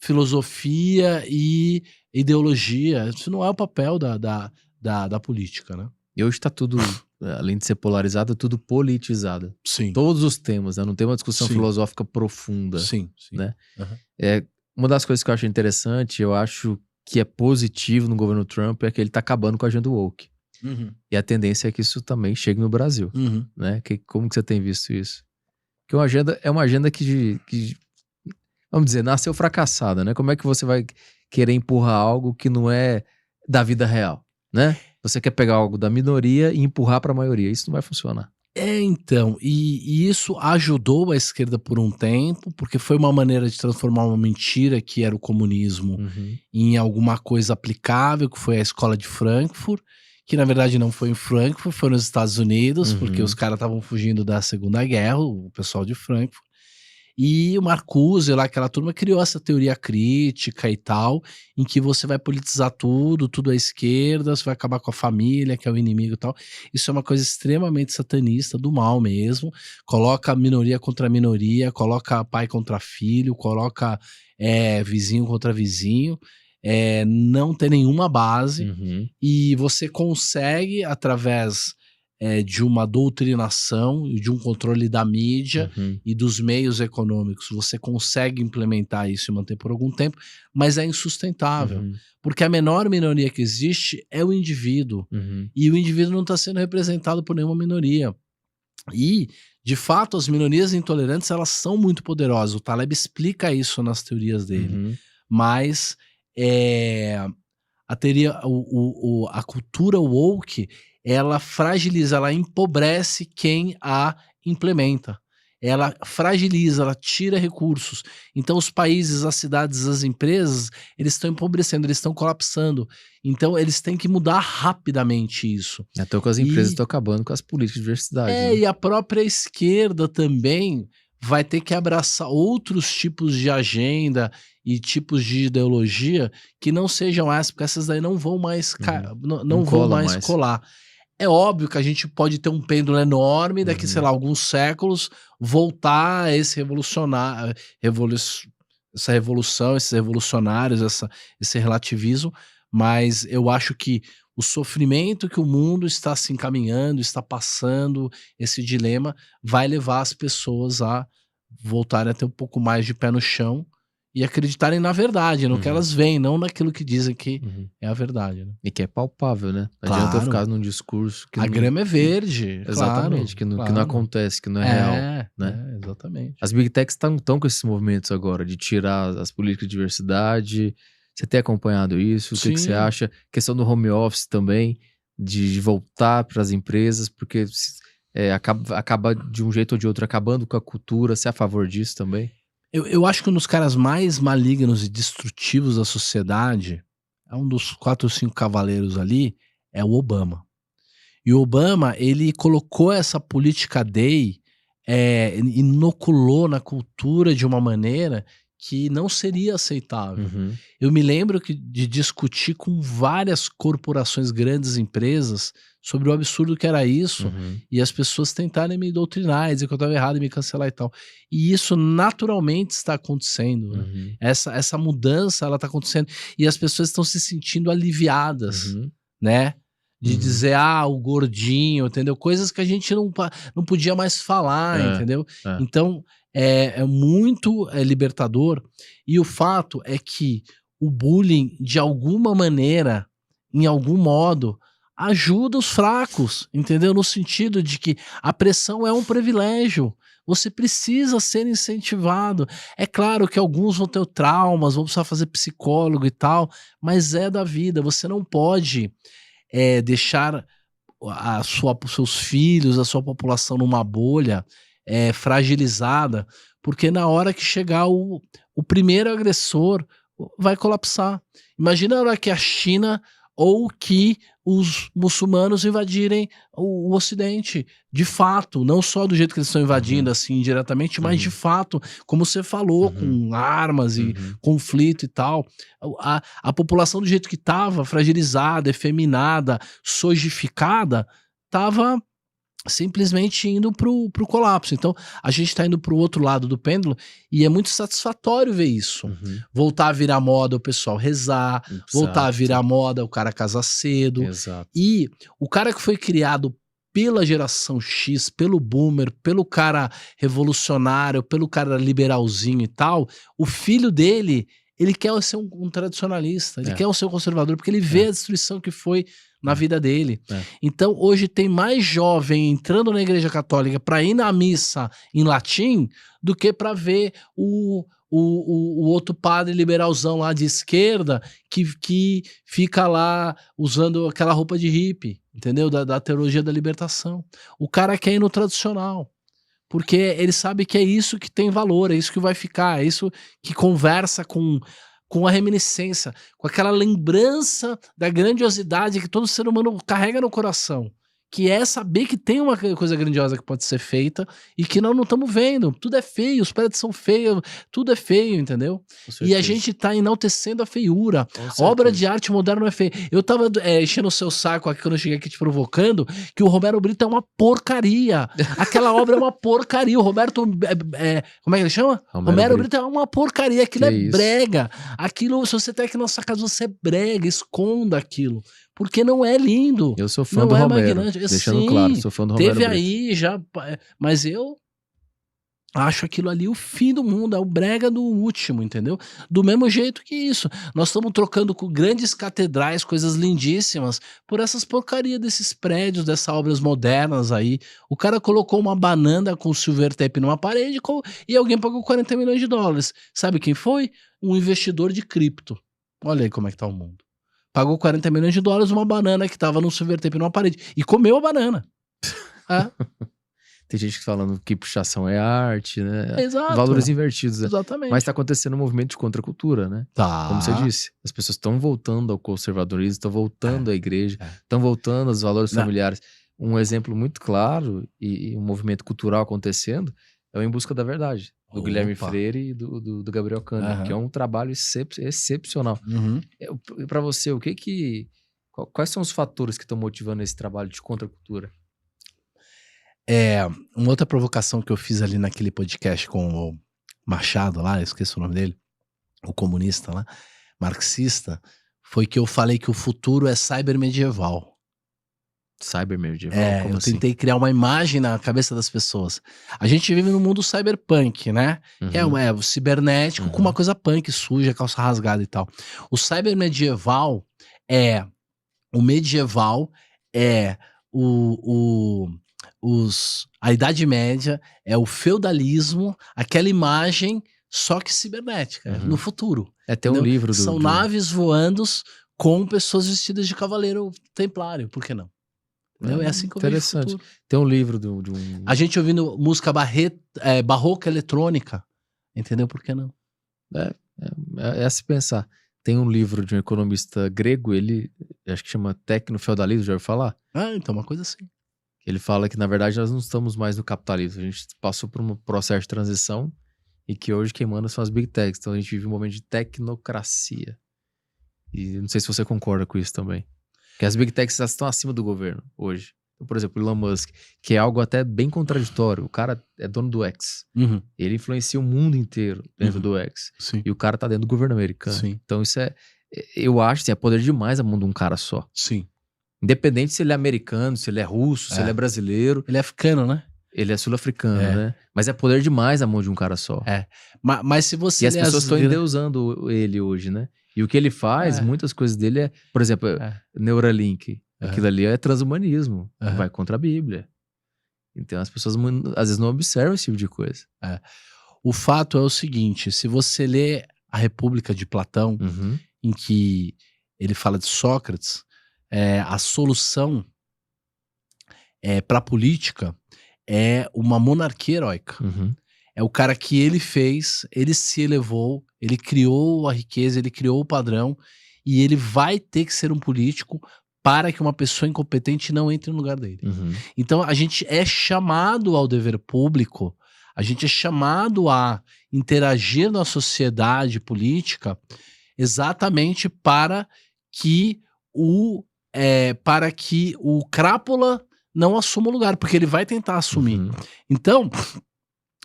filosofia e ideologia. Isso não é o papel da política, né? E hoje tá tudo, além de ser polarizado, é tudo politizado. Sim. Todos os temas, né? Não tem uma discussão Sim. filosófica profunda. Sim. Né? Uma das coisas que eu acho interessante, eu acho que é positivo no governo Trump, é que ele tá acabando com a agenda woke. E a tendência é que isso também chegue no Brasil. Né? Como que você tem visto isso? Porque é uma agenda que vamos dizer, nasceu fracassada, né? Como é que você vai querer empurrar algo que não é da vida real, né? Você quer pegar algo da minoria e empurrar para a maioria. Isso não vai funcionar. Então, e isso ajudou a esquerda por um tempo, porque foi uma maneira de transformar uma mentira, que era o comunismo, Uhum. em alguma coisa aplicável, que foi a escola de Frankfurt, que na verdade não foi em Frankfurt, foi nos Estados Unidos, porque os Uhum. caras estavam fugindo da Segunda Guerra, o pessoal de Frankfurt. E o Marcuse, lá, aquela turma, criou essa teoria crítica e tal, em que você vai politizar tudo, tudo à esquerda, você vai acabar com a família, que é o inimigo e tal. Isso é uma coisa extremamente satanista, do mal mesmo. Coloca minoria contra minoria, coloca pai contra filho, coloca vizinho contra vizinho. Não tem nenhuma base. Uhum. E você consegue, através de uma doutrinação e de um controle da mídia Uhum. e dos meios econômicos, você consegue implementar isso e manter por algum tempo, mas é insustentável. Uhum. Porque a menor minoria que existe é o indivíduo. Uhum. E o indivíduo não está sendo representado por nenhuma minoria. E, de fato, as minorias intolerantes, elas são muito poderosas. O Taleb explica isso nas teorias dele. Uhum. Mas a cultura woke, ela fragiliza, ela empobrece quem a implementa. Ela fragiliza, ela tira recursos. Então os países, as cidades, as empresas, eles estão empobrecendo, eles estão colapsando. Então eles têm que mudar rapidamente isso. Até que as empresas estão acabando com as políticas de diversidade, né? E a própria esquerda também vai ter que abraçar outros tipos de agenda e tipos de ideologia que não sejam essas, porque essas daí não vão mais, não vão cola mais mais. colar. É óbvio que a gente pode ter um pêndulo enorme daqui, sei lá, alguns séculos, voltar a esse essa revolução, esses revolucionários, esse relativismo, mas eu acho que o sofrimento que o mundo está se encaminhando, está passando, esse dilema, vai levar as pessoas a voltarem a ter um pouco mais de pé no chão e acreditarem na verdade, no que elas veem, não naquilo que dizem que é a verdade, né? E que é palpável, né? Não adianta eu Claro. ficar num discurso que A não... grama é verde, Exatamente, claro, que não acontece, que não é real, né? Exatamente. As Big Techs estão com esses movimentos agora, de tirar as políticas de diversidade. Você tem acompanhado isso? O que você Sim. acha? Questão do home office também, de voltar para as empresas, porque acaba de um jeito ou de outro acabando com a cultura. Você é a favor disso também? Eu acho que um dos caras mais malignos e destrutivos da sociedade, é um dos 4 ou 5 cavaleiros ali, é o Obama. E o Obama, ele colocou essa política DEI, inoculou na cultura de uma maneira que não seria aceitável. Eu me lembro de discutir com várias corporações, grandes empresas, sobre o absurdo que era isso, e as pessoas tentarem me doutrinar, dizer que eu estava errado e me cancelar e tal. E isso naturalmente está acontecendo, né? Essa mudança, ela está acontecendo, e as pessoas estão se sentindo aliviadas, né? De dizer, o gordinho, entendeu? Coisas que a gente não podia mais falar, entendeu? Então, é muito libertador. E o fato é que o bullying, de alguma maneira, em algum modo, ajuda os fracos, entendeu? No sentido de que a pressão é um privilégio. Você precisa ser incentivado. É claro que alguns vão ter traumas, vão precisar fazer psicólogo e tal, mas é da vida. Você não pode deixar os seus filhos, a sua população numa bolha fragilizada, porque na hora que chegar o primeiro agressor, vai colapsar. Imagina a hora que a China ou que os muçulmanos invadirem o Ocidente, de fato, não só do jeito que eles estão invadindo, assim, indiretamente, mas de fato, como você falou, com armas e conflito e tal. A população do jeito que estava, fragilizada, efeminada, sojificada, estava simplesmente indo pro colapso. Então, a gente tá indo pro outro lado do pêndulo e é muito satisfatório ver isso. Voltar a virar moda o pessoal rezar, voltar a virar moda o cara casar cedo. Exato. E o cara que foi criado pela geração X, pelo boomer, pelo cara revolucionário, pelo cara liberalzinho e tal, o filho dele, ele quer ser um tradicionalista, ele quer ser um conservador, porque ele vê a destruição que foi na vida dele. Então, hoje tem mais jovem entrando na igreja católica para ir na missa em latim do que para ver o o outro padre liberalzão lá de esquerda que fica lá usando aquela roupa de hippie, entendeu? Da teologia da libertação. O cara quer ir no tradicional, porque ele sabe que é isso que tem valor, é isso que vai ficar, é isso que conversa com a reminiscência, com aquela lembrança da grandiosidade que todo ser humano carrega no coração. Que é saber que tem uma coisa grandiosa que pode ser feita e que nós não estamos vendo. Tudo é feio, os prédios são feios, tudo é feio, entendeu? Com E a certeza. gente tá enaltecendo a feiura. Com Obra certeza. de arte moderna não é feia. Eu tava enchendo o seu saco aqui quando eu cheguei aqui te provocando que o Romero Brito é uma porcaria. Aquela obra é uma porcaria. O Roberto... como é que ele chama? Romero Brito é uma porcaria. Aquilo Que é isso? brega. Aquilo, se você tá aqui na nossa casa, você é brega. Esconda aquilo. Porque não é lindo. Eu sou fã Não do é Romero. magnânimo. Deixando Sim, claro, sou fã do Romero teve Brito. aí já, mas eu acho aquilo ali o fim do mundo, é o brega do último, entendeu? Do mesmo jeito que isso. Nós estamos trocando com grandes catedrais, coisas lindíssimas, por essas porcarias desses prédios, dessas obras modernas aí. O cara colocou uma banana com silver tape numa parede e alguém pagou 40 milhões de dólares. Sabe quem foi? Um investidor de cripto. Olha aí como é que tá o mundo. Pagou 40 milhões de dólares uma banana que tava no silver tape numa parede. E comeu a banana. Tem gente falando que puxação é arte, né? Exato. Valores invertidos. Né? Exatamente. Mas tá acontecendo um movimento de contracultura, né? Tá. Como você disse, as pessoas estão voltando ao conservadorismo, estão voltando à igreja, estão voltando aos valores familiares. Um exemplo muito claro e um movimento cultural acontecendo é o Em Busca da Verdade, do Guilherme Freire e do Gabriel Kahneman, que é um trabalho excepcional. Para você, quais são os fatores que estão motivando esse trabalho de contracultura? Uma outra provocação que eu fiz ali naquele podcast com o Machado lá, eu esqueci o nome dele, o comunista lá, marxista, foi que eu falei que o futuro é cybermedieval. Cybermedieval? Como eu assim? tentei criar uma imagem na cabeça das pessoas. A gente vive num mundo cyberpunk, né? Que é o cibernético com uma coisa punk, suja, calça rasgada e tal. O cybermedieval é... O medieval é a Idade Média, é o feudalismo, aquela imagem só que cibernética, no futuro. Tem um livro São naves voando com pessoas vestidas de cavaleiro templário, por que não? É assim que eu vejo o futuro. Tem um livro de um... A gente ouvindo música barroca eletrônica, entendeu? Por que não? É a se pensar. Tem um livro de um economista grego, ele acho que chama Tecnofeudalismo, já ouviu falar? Então uma coisa assim. Ele fala que na verdade nós não estamos mais no capitalismo, a gente passou por um processo de transição e que hoje quem manda são as big techs, então a gente vive um momento de tecnocracia. E não sei se você concorda com isso também. Que as big techs estão acima do governo hoje. Então, por exemplo, Elon Musk, que é algo até bem contraditório. O cara é dono do X. Ele influencia o mundo inteiro dentro do X. Sim. E o cara tá dentro do governo americano. Sim. Então isso eu acho assim, é poder demais a mão de um cara só. Sim. Independente se ele é americano, se ele é russo, se ele é brasileiro. Ele é africano, né? Ele é sul-africano, né? Mas é poder demais a mão de um cara só. Mas se você... E as pessoas estão endeusando ele hoje, né? E o que ele faz, muitas coisas dele é... Por exemplo, Neuralink. Aquilo ali é transhumanismo. Vai contra a Bíblia. Então as pessoas às vezes não observam esse tipo de coisa. O fato é o seguinte, se você lê A República de Platão, em que ele fala de Sócrates, a solução para a política é uma monarquia heróica. É o cara que ele se elevou, ele criou a riqueza, ele criou o padrão, e ele vai ter que ser um político para que uma pessoa incompetente não entre no lugar dele. Então a gente é chamado ao dever público, a gente é chamado a interagir na sociedade política exatamente para que o crápula não assuma o lugar, porque ele vai tentar assumir. Então,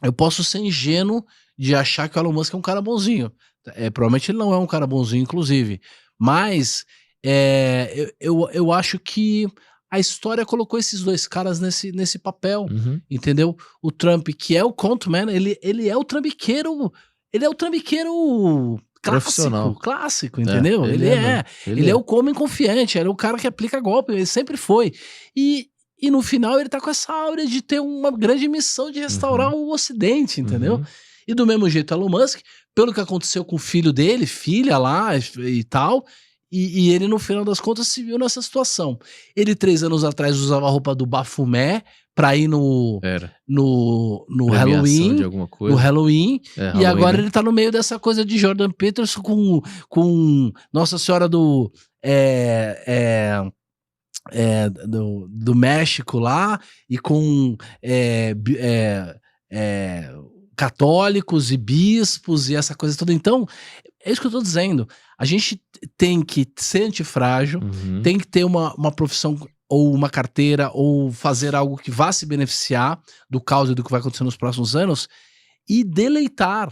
eu posso ser ingênuo de achar que o Elon Musk é um cara bonzinho. Provavelmente ele não é um cara bonzinho, inclusive. Mas eu acho que a história colocou esses dois caras nesse papel, entendeu? O Trump, que é o conman, ele é o trambiqueiro, clássico, entendeu? Ele é o homem confiante, era o cara que aplica golpe, ele sempre foi. E no final ele tá com essa áurea de ter uma grande missão de restaurar o Ocidente, entendeu? E do mesmo jeito, Elon Musk pelo que aconteceu com o filho dele, filha lá e tal, e ele, no final das contas, se viu nessa situação. Ele, 3 anos atrás, usava a roupa do Bafomé pra ir no Premiação Halloween. de alguma No coisa. Halloween. É, E Halloween, agora né? ele tá no meio dessa coisa de Jordan Peterson com Nossa Senhora do México lá, e com católicos e bispos e essa coisa toda. Então, é isso que eu tô dizendo. A gente tem que ser antifrágil, Uhum. tem que ter uma profissão ou uma carteira, ou fazer algo que vá se beneficiar do caos e do que vai acontecer nos próximos anos, e deleitar.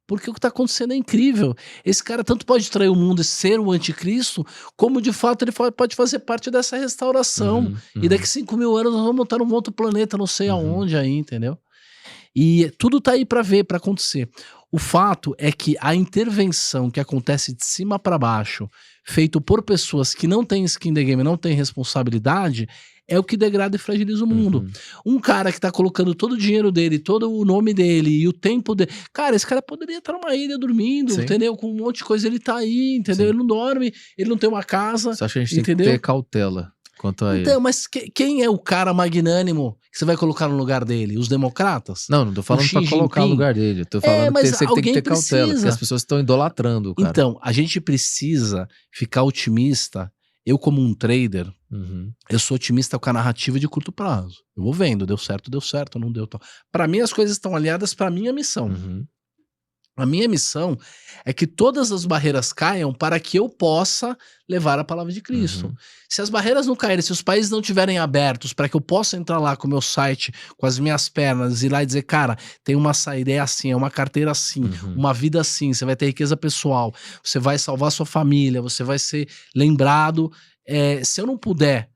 Porque o que está acontecendo é incrível. Esse cara tanto pode trair o mundo e ser o anticristo, como de fato ele pode fazer parte dessa restauração. Uhum, E uhum, daqui 5.000 anos nós vamos estar num outro planeta, não sei uhum. aonde aí, entendeu? E tudo tá aí para ver, para acontecer. O fato é que a intervenção que acontece de cima para baixo, feito por pessoas que não têm skin the game, não têm responsabilidade, é o que degrada e fragiliza o mundo. Uhum. Um cara que tá colocando todo o dinheiro dele, todo o nome dele e o tempo dele. Cara, esse cara poderia estar numa ilha dormindo, Sim. entendeu? Com um monte de coisa, ele tá aí, entendeu? Sim. Ele não dorme, ele não tem uma casa. Só que a gente tem que entendeu? ter cautela quanto a Então, ele. mas quem é o cara magnânimo que você vai colocar no lugar dele? Os democratas? Não tô falando Xi pra colocar no Jinping? lugar dele. Eu tô falando que mas você tem que alguém ter cautela, porque precisa. as pessoas estão idolatrando o cara. Então, a gente precisa ficar otimista. Eu, como um trader, Uhum. eu sou otimista com a narrativa de curto prazo. Eu vou vendo, deu certo, não deu tal. Pra mim, as coisas estão alinhadas pra minha missão. Uhum. A minha missão é que todas as barreiras caiam para que eu possa levar a palavra de Cristo. Uhum. Se as barreiras não caírem, se os países não estiverem abertos para que eu possa entrar lá com o meu site, com as minhas pernas, ir lá e dizer, cara, tem uma saída, é assim, é uma carteira assim, Uhum. uma vida assim, você vai ter riqueza pessoal, você vai salvar sua família, você vai ser lembrado. Se eu não puder,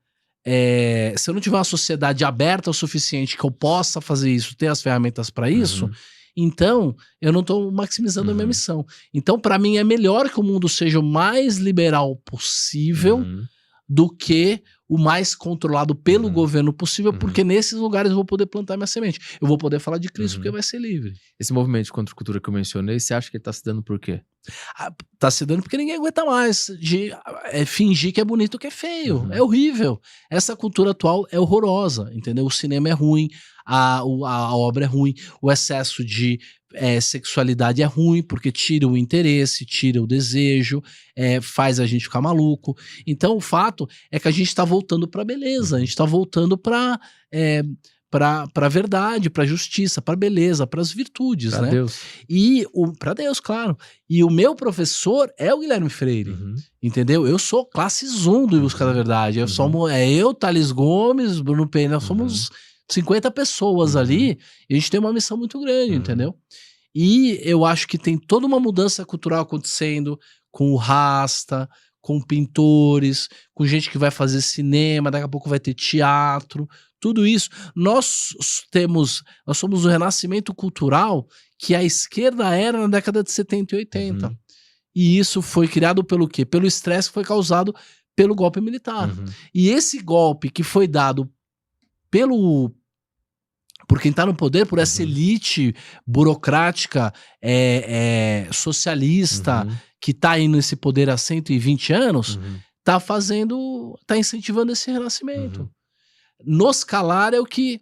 se eu não tiver uma sociedade aberta o suficiente que eu possa fazer isso, ter as ferramentas para isso, Uhum. então eu não estou maximizando a minha Uhum. missão. Então, para mim, é melhor que o mundo seja o mais liberal possível Uhum. do que o mais controlado pelo Uhum. governo possível, Uhum. porque nesses lugares eu vou poder plantar minha semente. Eu vou poder falar de Cristo, Uhum. porque vai ser livre. Esse movimento de contra-cultura que eu mencionei, você acha que ele tá se dando por quê? Tá se dando porque ninguém aguenta mais de fingir que é bonito, que é feio. Uhum. É horrível. Essa cultura atual é horrorosa, entendeu? O cinema é ruim, a obra é ruim, o excesso de sexualidade é ruim, porque tira o interesse, tira o desejo, faz a gente ficar maluco. Então o fato é que a gente tá voltando pra beleza, a gente tá voltando pra verdade, pra justiça, pra beleza, pras virtudes, Pra né? Deus. E pra Deus, claro. E o meu professor é o Guilherme Freire, Uhum. entendeu? Eu sou classe Zoom do Em Busca da Verdade. Eu, Thales Gomes, Bruno Pereira, nós somos 50 pessoas ali, e a gente tem uma missão muito grande, entendeu? E eu acho que tem toda uma mudança cultural acontecendo com o Rasta, com pintores, com gente que vai fazer cinema, daqui a pouco vai ter teatro, tudo isso. Nós somos o renascimento cultural que a esquerda era na década de 70 e 80. Uhum. E isso foi criado pelo quê? Pelo estresse que foi causado pelo golpe militar. Uhum. E esse golpe que foi dado por quem está no poder, por essa elite burocrática, socialista, que está aí nesse poder há 120 anos, tá incentivando esse renascimento. Nos calar é o que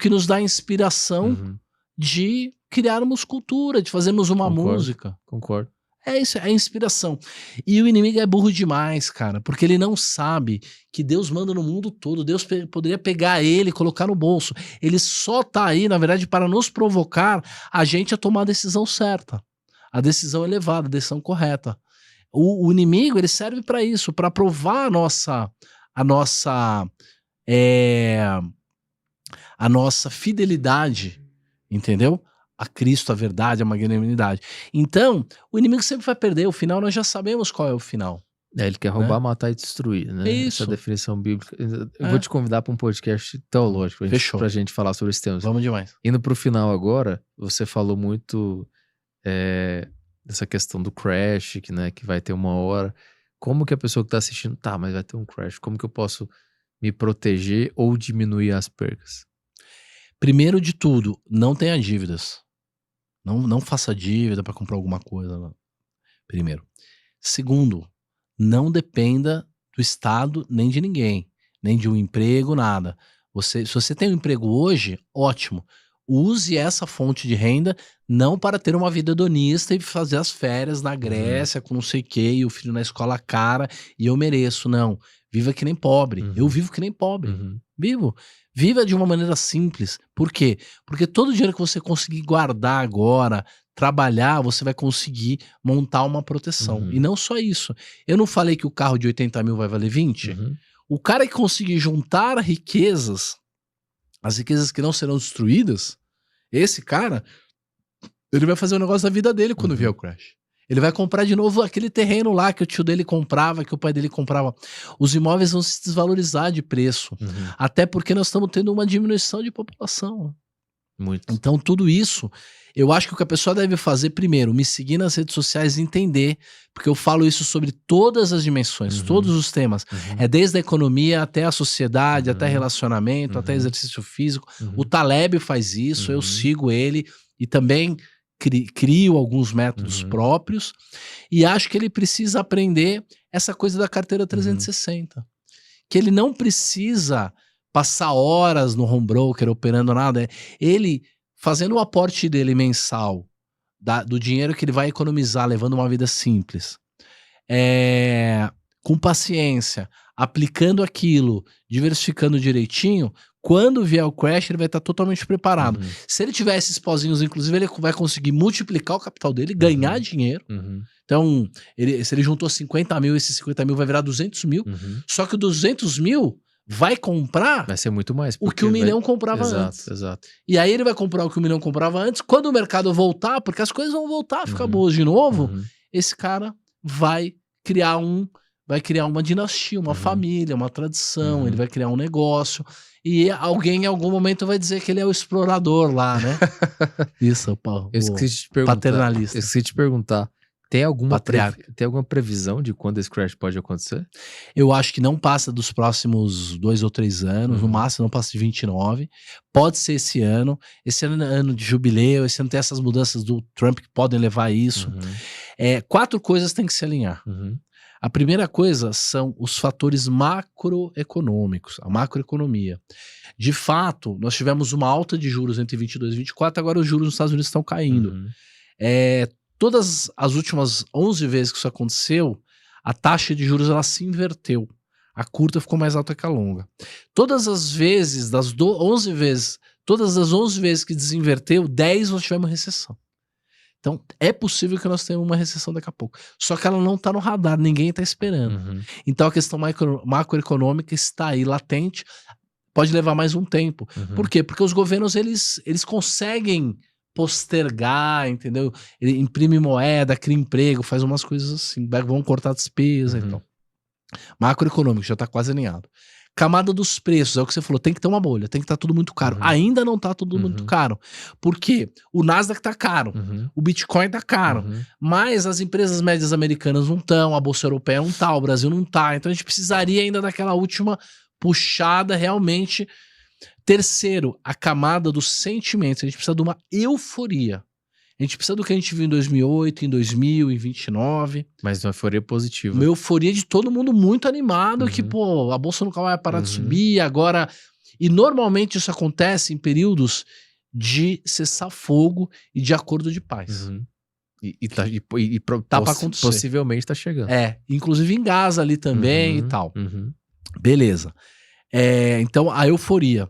nos dá inspiração de criarmos cultura, de fazermos uma música. Concordo. É isso, é inspiração. E o inimigo é burro demais, cara, porque ele não sabe que Deus manda no mundo todo. Deus poderia pegar ele e colocar no bolso. Ele só tá aí, na verdade, para nos provocar a gente a tomar a decisão certa, a decisão elevada, a decisão correta. O inimigo, ele serve para isso, para provar a nossa fidelidade, entendeu? A Cristo, a verdade, a magnanimidade. Então, o inimigo sempre vai perder. O final, nós já sabemos qual é o final. Ele quer roubar, matar e destruir, né? É isso. Essa definição bíblica. Eu vou te convidar para um podcast teológico pra gente falar sobre esse tema. Vamos demais. Indo pro final agora, você falou muito dessa questão do crash, que vai ter uma hora. Como que a pessoa que tá assistindo, mas vai ter um crash, como que eu posso me proteger ou diminuir as percas? Primeiro de tudo, não tenha dívidas. Não faça dívida para comprar alguma coisa. Não. Primeiro. Segundo, não dependa do Estado nem de ninguém, nem de um emprego, nada. Se você tem um emprego hoje, ótimo. Use essa fonte de renda não para ter uma vida hedonista e fazer as férias na Grécia com não sei o quê, e o filho na escola cara, e eu mereço. Não. Viva que nem pobre. Eu vivo que nem pobre. Vivo. Viva de uma maneira simples. Por quê? Porque todo o dinheiro que você conseguir guardar agora, trabalhar, você vai conseguir montar uma proteção. E não só isso. Eu não falei que o carro de 80 mil vai valer 20? O cara que conseguir juntar riquezas, as riquezas que não serão destruídas, esse cara, ele vai fazer o negócio da vida dele quando vier o crash. Ele vai comprar de novo aquele terreno lá que o tio dele comprava, que o pai dele comprava. Os imóveis vão se desvalorizar de preço. Até porque nós estamos tendo uma diminuição de população. Muito. Então, tudo isso, eu acho que o que a pessoa deve fazer, primeiro, me seguir nas redes sociais e entender, porque eu falo isso sobre todas as dimensões, todos os temas. É desde a economia até a sociedade, até relacionamento, até exercício físico. O Taleb faz isso, eu sigo ele e também crio alguns métodos próprios. E acho que ele precisa aprender essa coisa da carteira 360. Que ele não precisa passar horas no home broker operando nada. Ele fazendo o aporte dele mensal do dinheiro que ele vai economizar, levando uma vida simples, com paciência, aplicando aquilo, diversificando direitinho, quando vier o crash ele vai estar totalmente preparado. Se ele tiver esses pozinhos, inclusive, ele vai conseguir multiplicar o capital dele, ganhar dinheiro. Então, se ele juntou 50 mil, esses 50 mil vai virar 200 mil. Só que o 200 mil vai comprar, vai ser muito mais, o que o milhão comprava antes. Exato. E aí ele vai comprar o que o milhão comprava antes. Quando o mercado voltar, porque as coisas vão voltar a ficar boas de novo, esse cara vai criar uma dinastia, uma família, uma tradição, ele vai criar um negócio. E alguém em algum momento vai dizer que ele é o explorador lá, né? Isso, eu esqueci de te perguntar, paternalista. Eu esqueci de te perguntar. Tem alguma previsão de quando esse crash pode acontecer? Eu acho que não passa dos próximos 2 ou 3 anos, no máximo não passa de 29. Pode ser esse ano. Esse ano é ano de jubileu, esse ano tem essas mudanças do Trump que podem levar a isso. 4 coisas têm que se alinhar. A primeira coisa são os fatores macroeconômicos, a macroeconomia. De fato, nós tivemos uma alta de juros entre 22 e 24, agora os juros nos Estados Unidos estão caindo. Todas as últimas 11 vezes que isso aconteceu, a taxa de juros ela se inverteu. A curta ficou mais alta que a longa. Todas as vezes, todas as 11 vezes que desinverteu, 10 nós tivemos recessão. Então, é possível que nós tenhamos uma recessão daqui a pouco. Só que ela não está no radar, ninguém está esperando. Então, a questão macroeconômica está aí latente, pode levar mais um tempo. Por quê? Porque os governos, eles conseguem postergar, entendeu? Ele imprime moeda, cria emprego, faz umas coisas assim, vão cortar despesa e tal. Macroeconômico, já tá quase alinhado. Camada dos preços, é o que você falou, tem que ter uma bolha, tem que estar tudo muito caro. Ainda não tá tudo muito caro. Por quê? O Nasdaq tá caro, o Bitcoin tá caro, mas as empresas médias americanas não estão, a Bolsa Europeia não tá, o Brasil não tá, então a gente precisaria ainda daquela última puxada realmente. Terceiro, a camada dos sentimentos. A gente precisa de uma euforia. A gente precisa do que a gente viu em 2008, em 2000, em 29. Mas uma euforia positiva. Uma euforia de todo mundo muito animado, que, pô, a bolsa nunca vai parar de subir, agora... E normalmente isso acontece em períodos de cessar-fogo e de acordo de paz. Tá pra acontecer. Possivelmente tá chegando. Inclusive em Gaza ali também e tal. Beleza. Então, a euforia.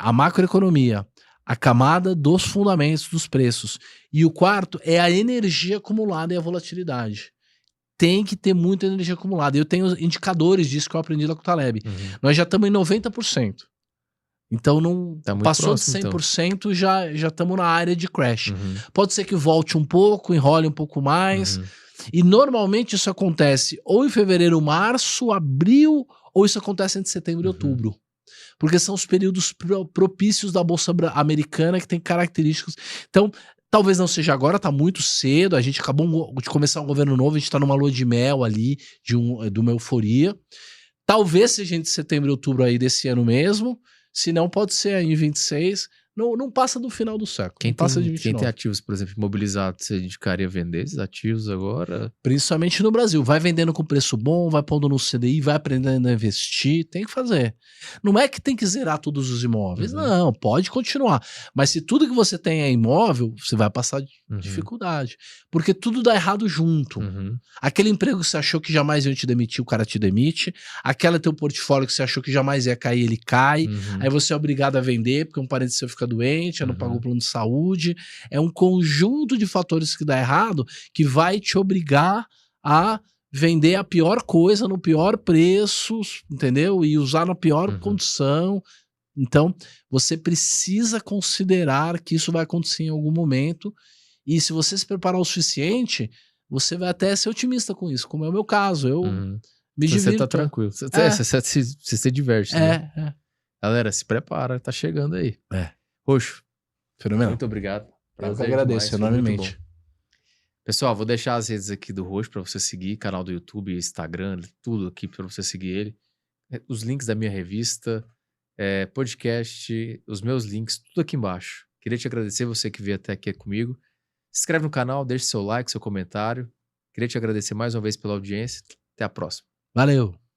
A macroeconomia, a camada dos fundamentos dos preços. E o quarto é a energia acumulada e a volatilidade. Tem que ter muita energia acumulada. Eu tenho indicadores disso que eu aprendi lá com o Taleb. Nós já estamos em 90%. Então, não tá passou próximo, de 100%, então. já estamos na área de crash. Pode ser que volte um pouco, enrole um pouco mais. E normalmente isso acontece ou em fevereiro, março, abril, ou isso acontece entre setembro e outubro. Porque são os períodos propícios da Bolsa Americana que tem características. Então, talvez não seja agora, tá muito cedo, a gente acabou de começar um governo novo, a gente tá numa lua de mel ali, de uma euforia. Talvez seja entre setembro e outubro aí desse ano mesmo, se não pode ser aí em 26, Não passa do final do século. Quem não passa de tem 29. ativos, por exemplo, imobilizados, você indicaria vender esses ativos agora? Principalmente no Brasil. Vai vendendo com preço bom, vai pondo no CDI, vai aprendendo a investir. Tem que fazer. Não é que tem que zerar todos os imóveis. Uhum. Não, pode continuar. Mas se tudo que você tem é imóvel, você vai passar dificuldade. Porque tudo dá errado junto. Uhum. Aquele emprego que você achou que jamais ia te demitir, o cara te demite. Aquela teu portfólio que você achou que jamais ia cair, ele cai. Uhum. Aí você é obrigado a vender porque um parente seu fica doente, não pagou o plano de saúde. É um conjunto de fatores que dá errado que vai te obrigar a vender a pior coisa no pior preço, entendeu? E usar na pior condição. Então, você precisa considerar que isso vai acontecer em algum momento. E se você se preparar o suficiente, você vai até ser otimista com isso, como é o meu caso. Eu me divirto. Você tá tranquilo. Você se diverte, né? Galera, se prepara, tá chegando aí. Roxo, fenomenal. muito obrigado. Eu que agradeço enormemente. Pessoal, vou deixar as redes aqui do Roxo pra você seguir, canal do YouTube, Instagram, tudo aqui pra você seguir ele. Os links da minha revista, podcast, os meus links, tudo aqui embaixo. Queria te agradecer, você que veio até aqui comigo. Se inscreve no canal, deixe seu like, seu comentário. Queria te agradecer mais uma vez pela audiência. Até a próxima. Valeu!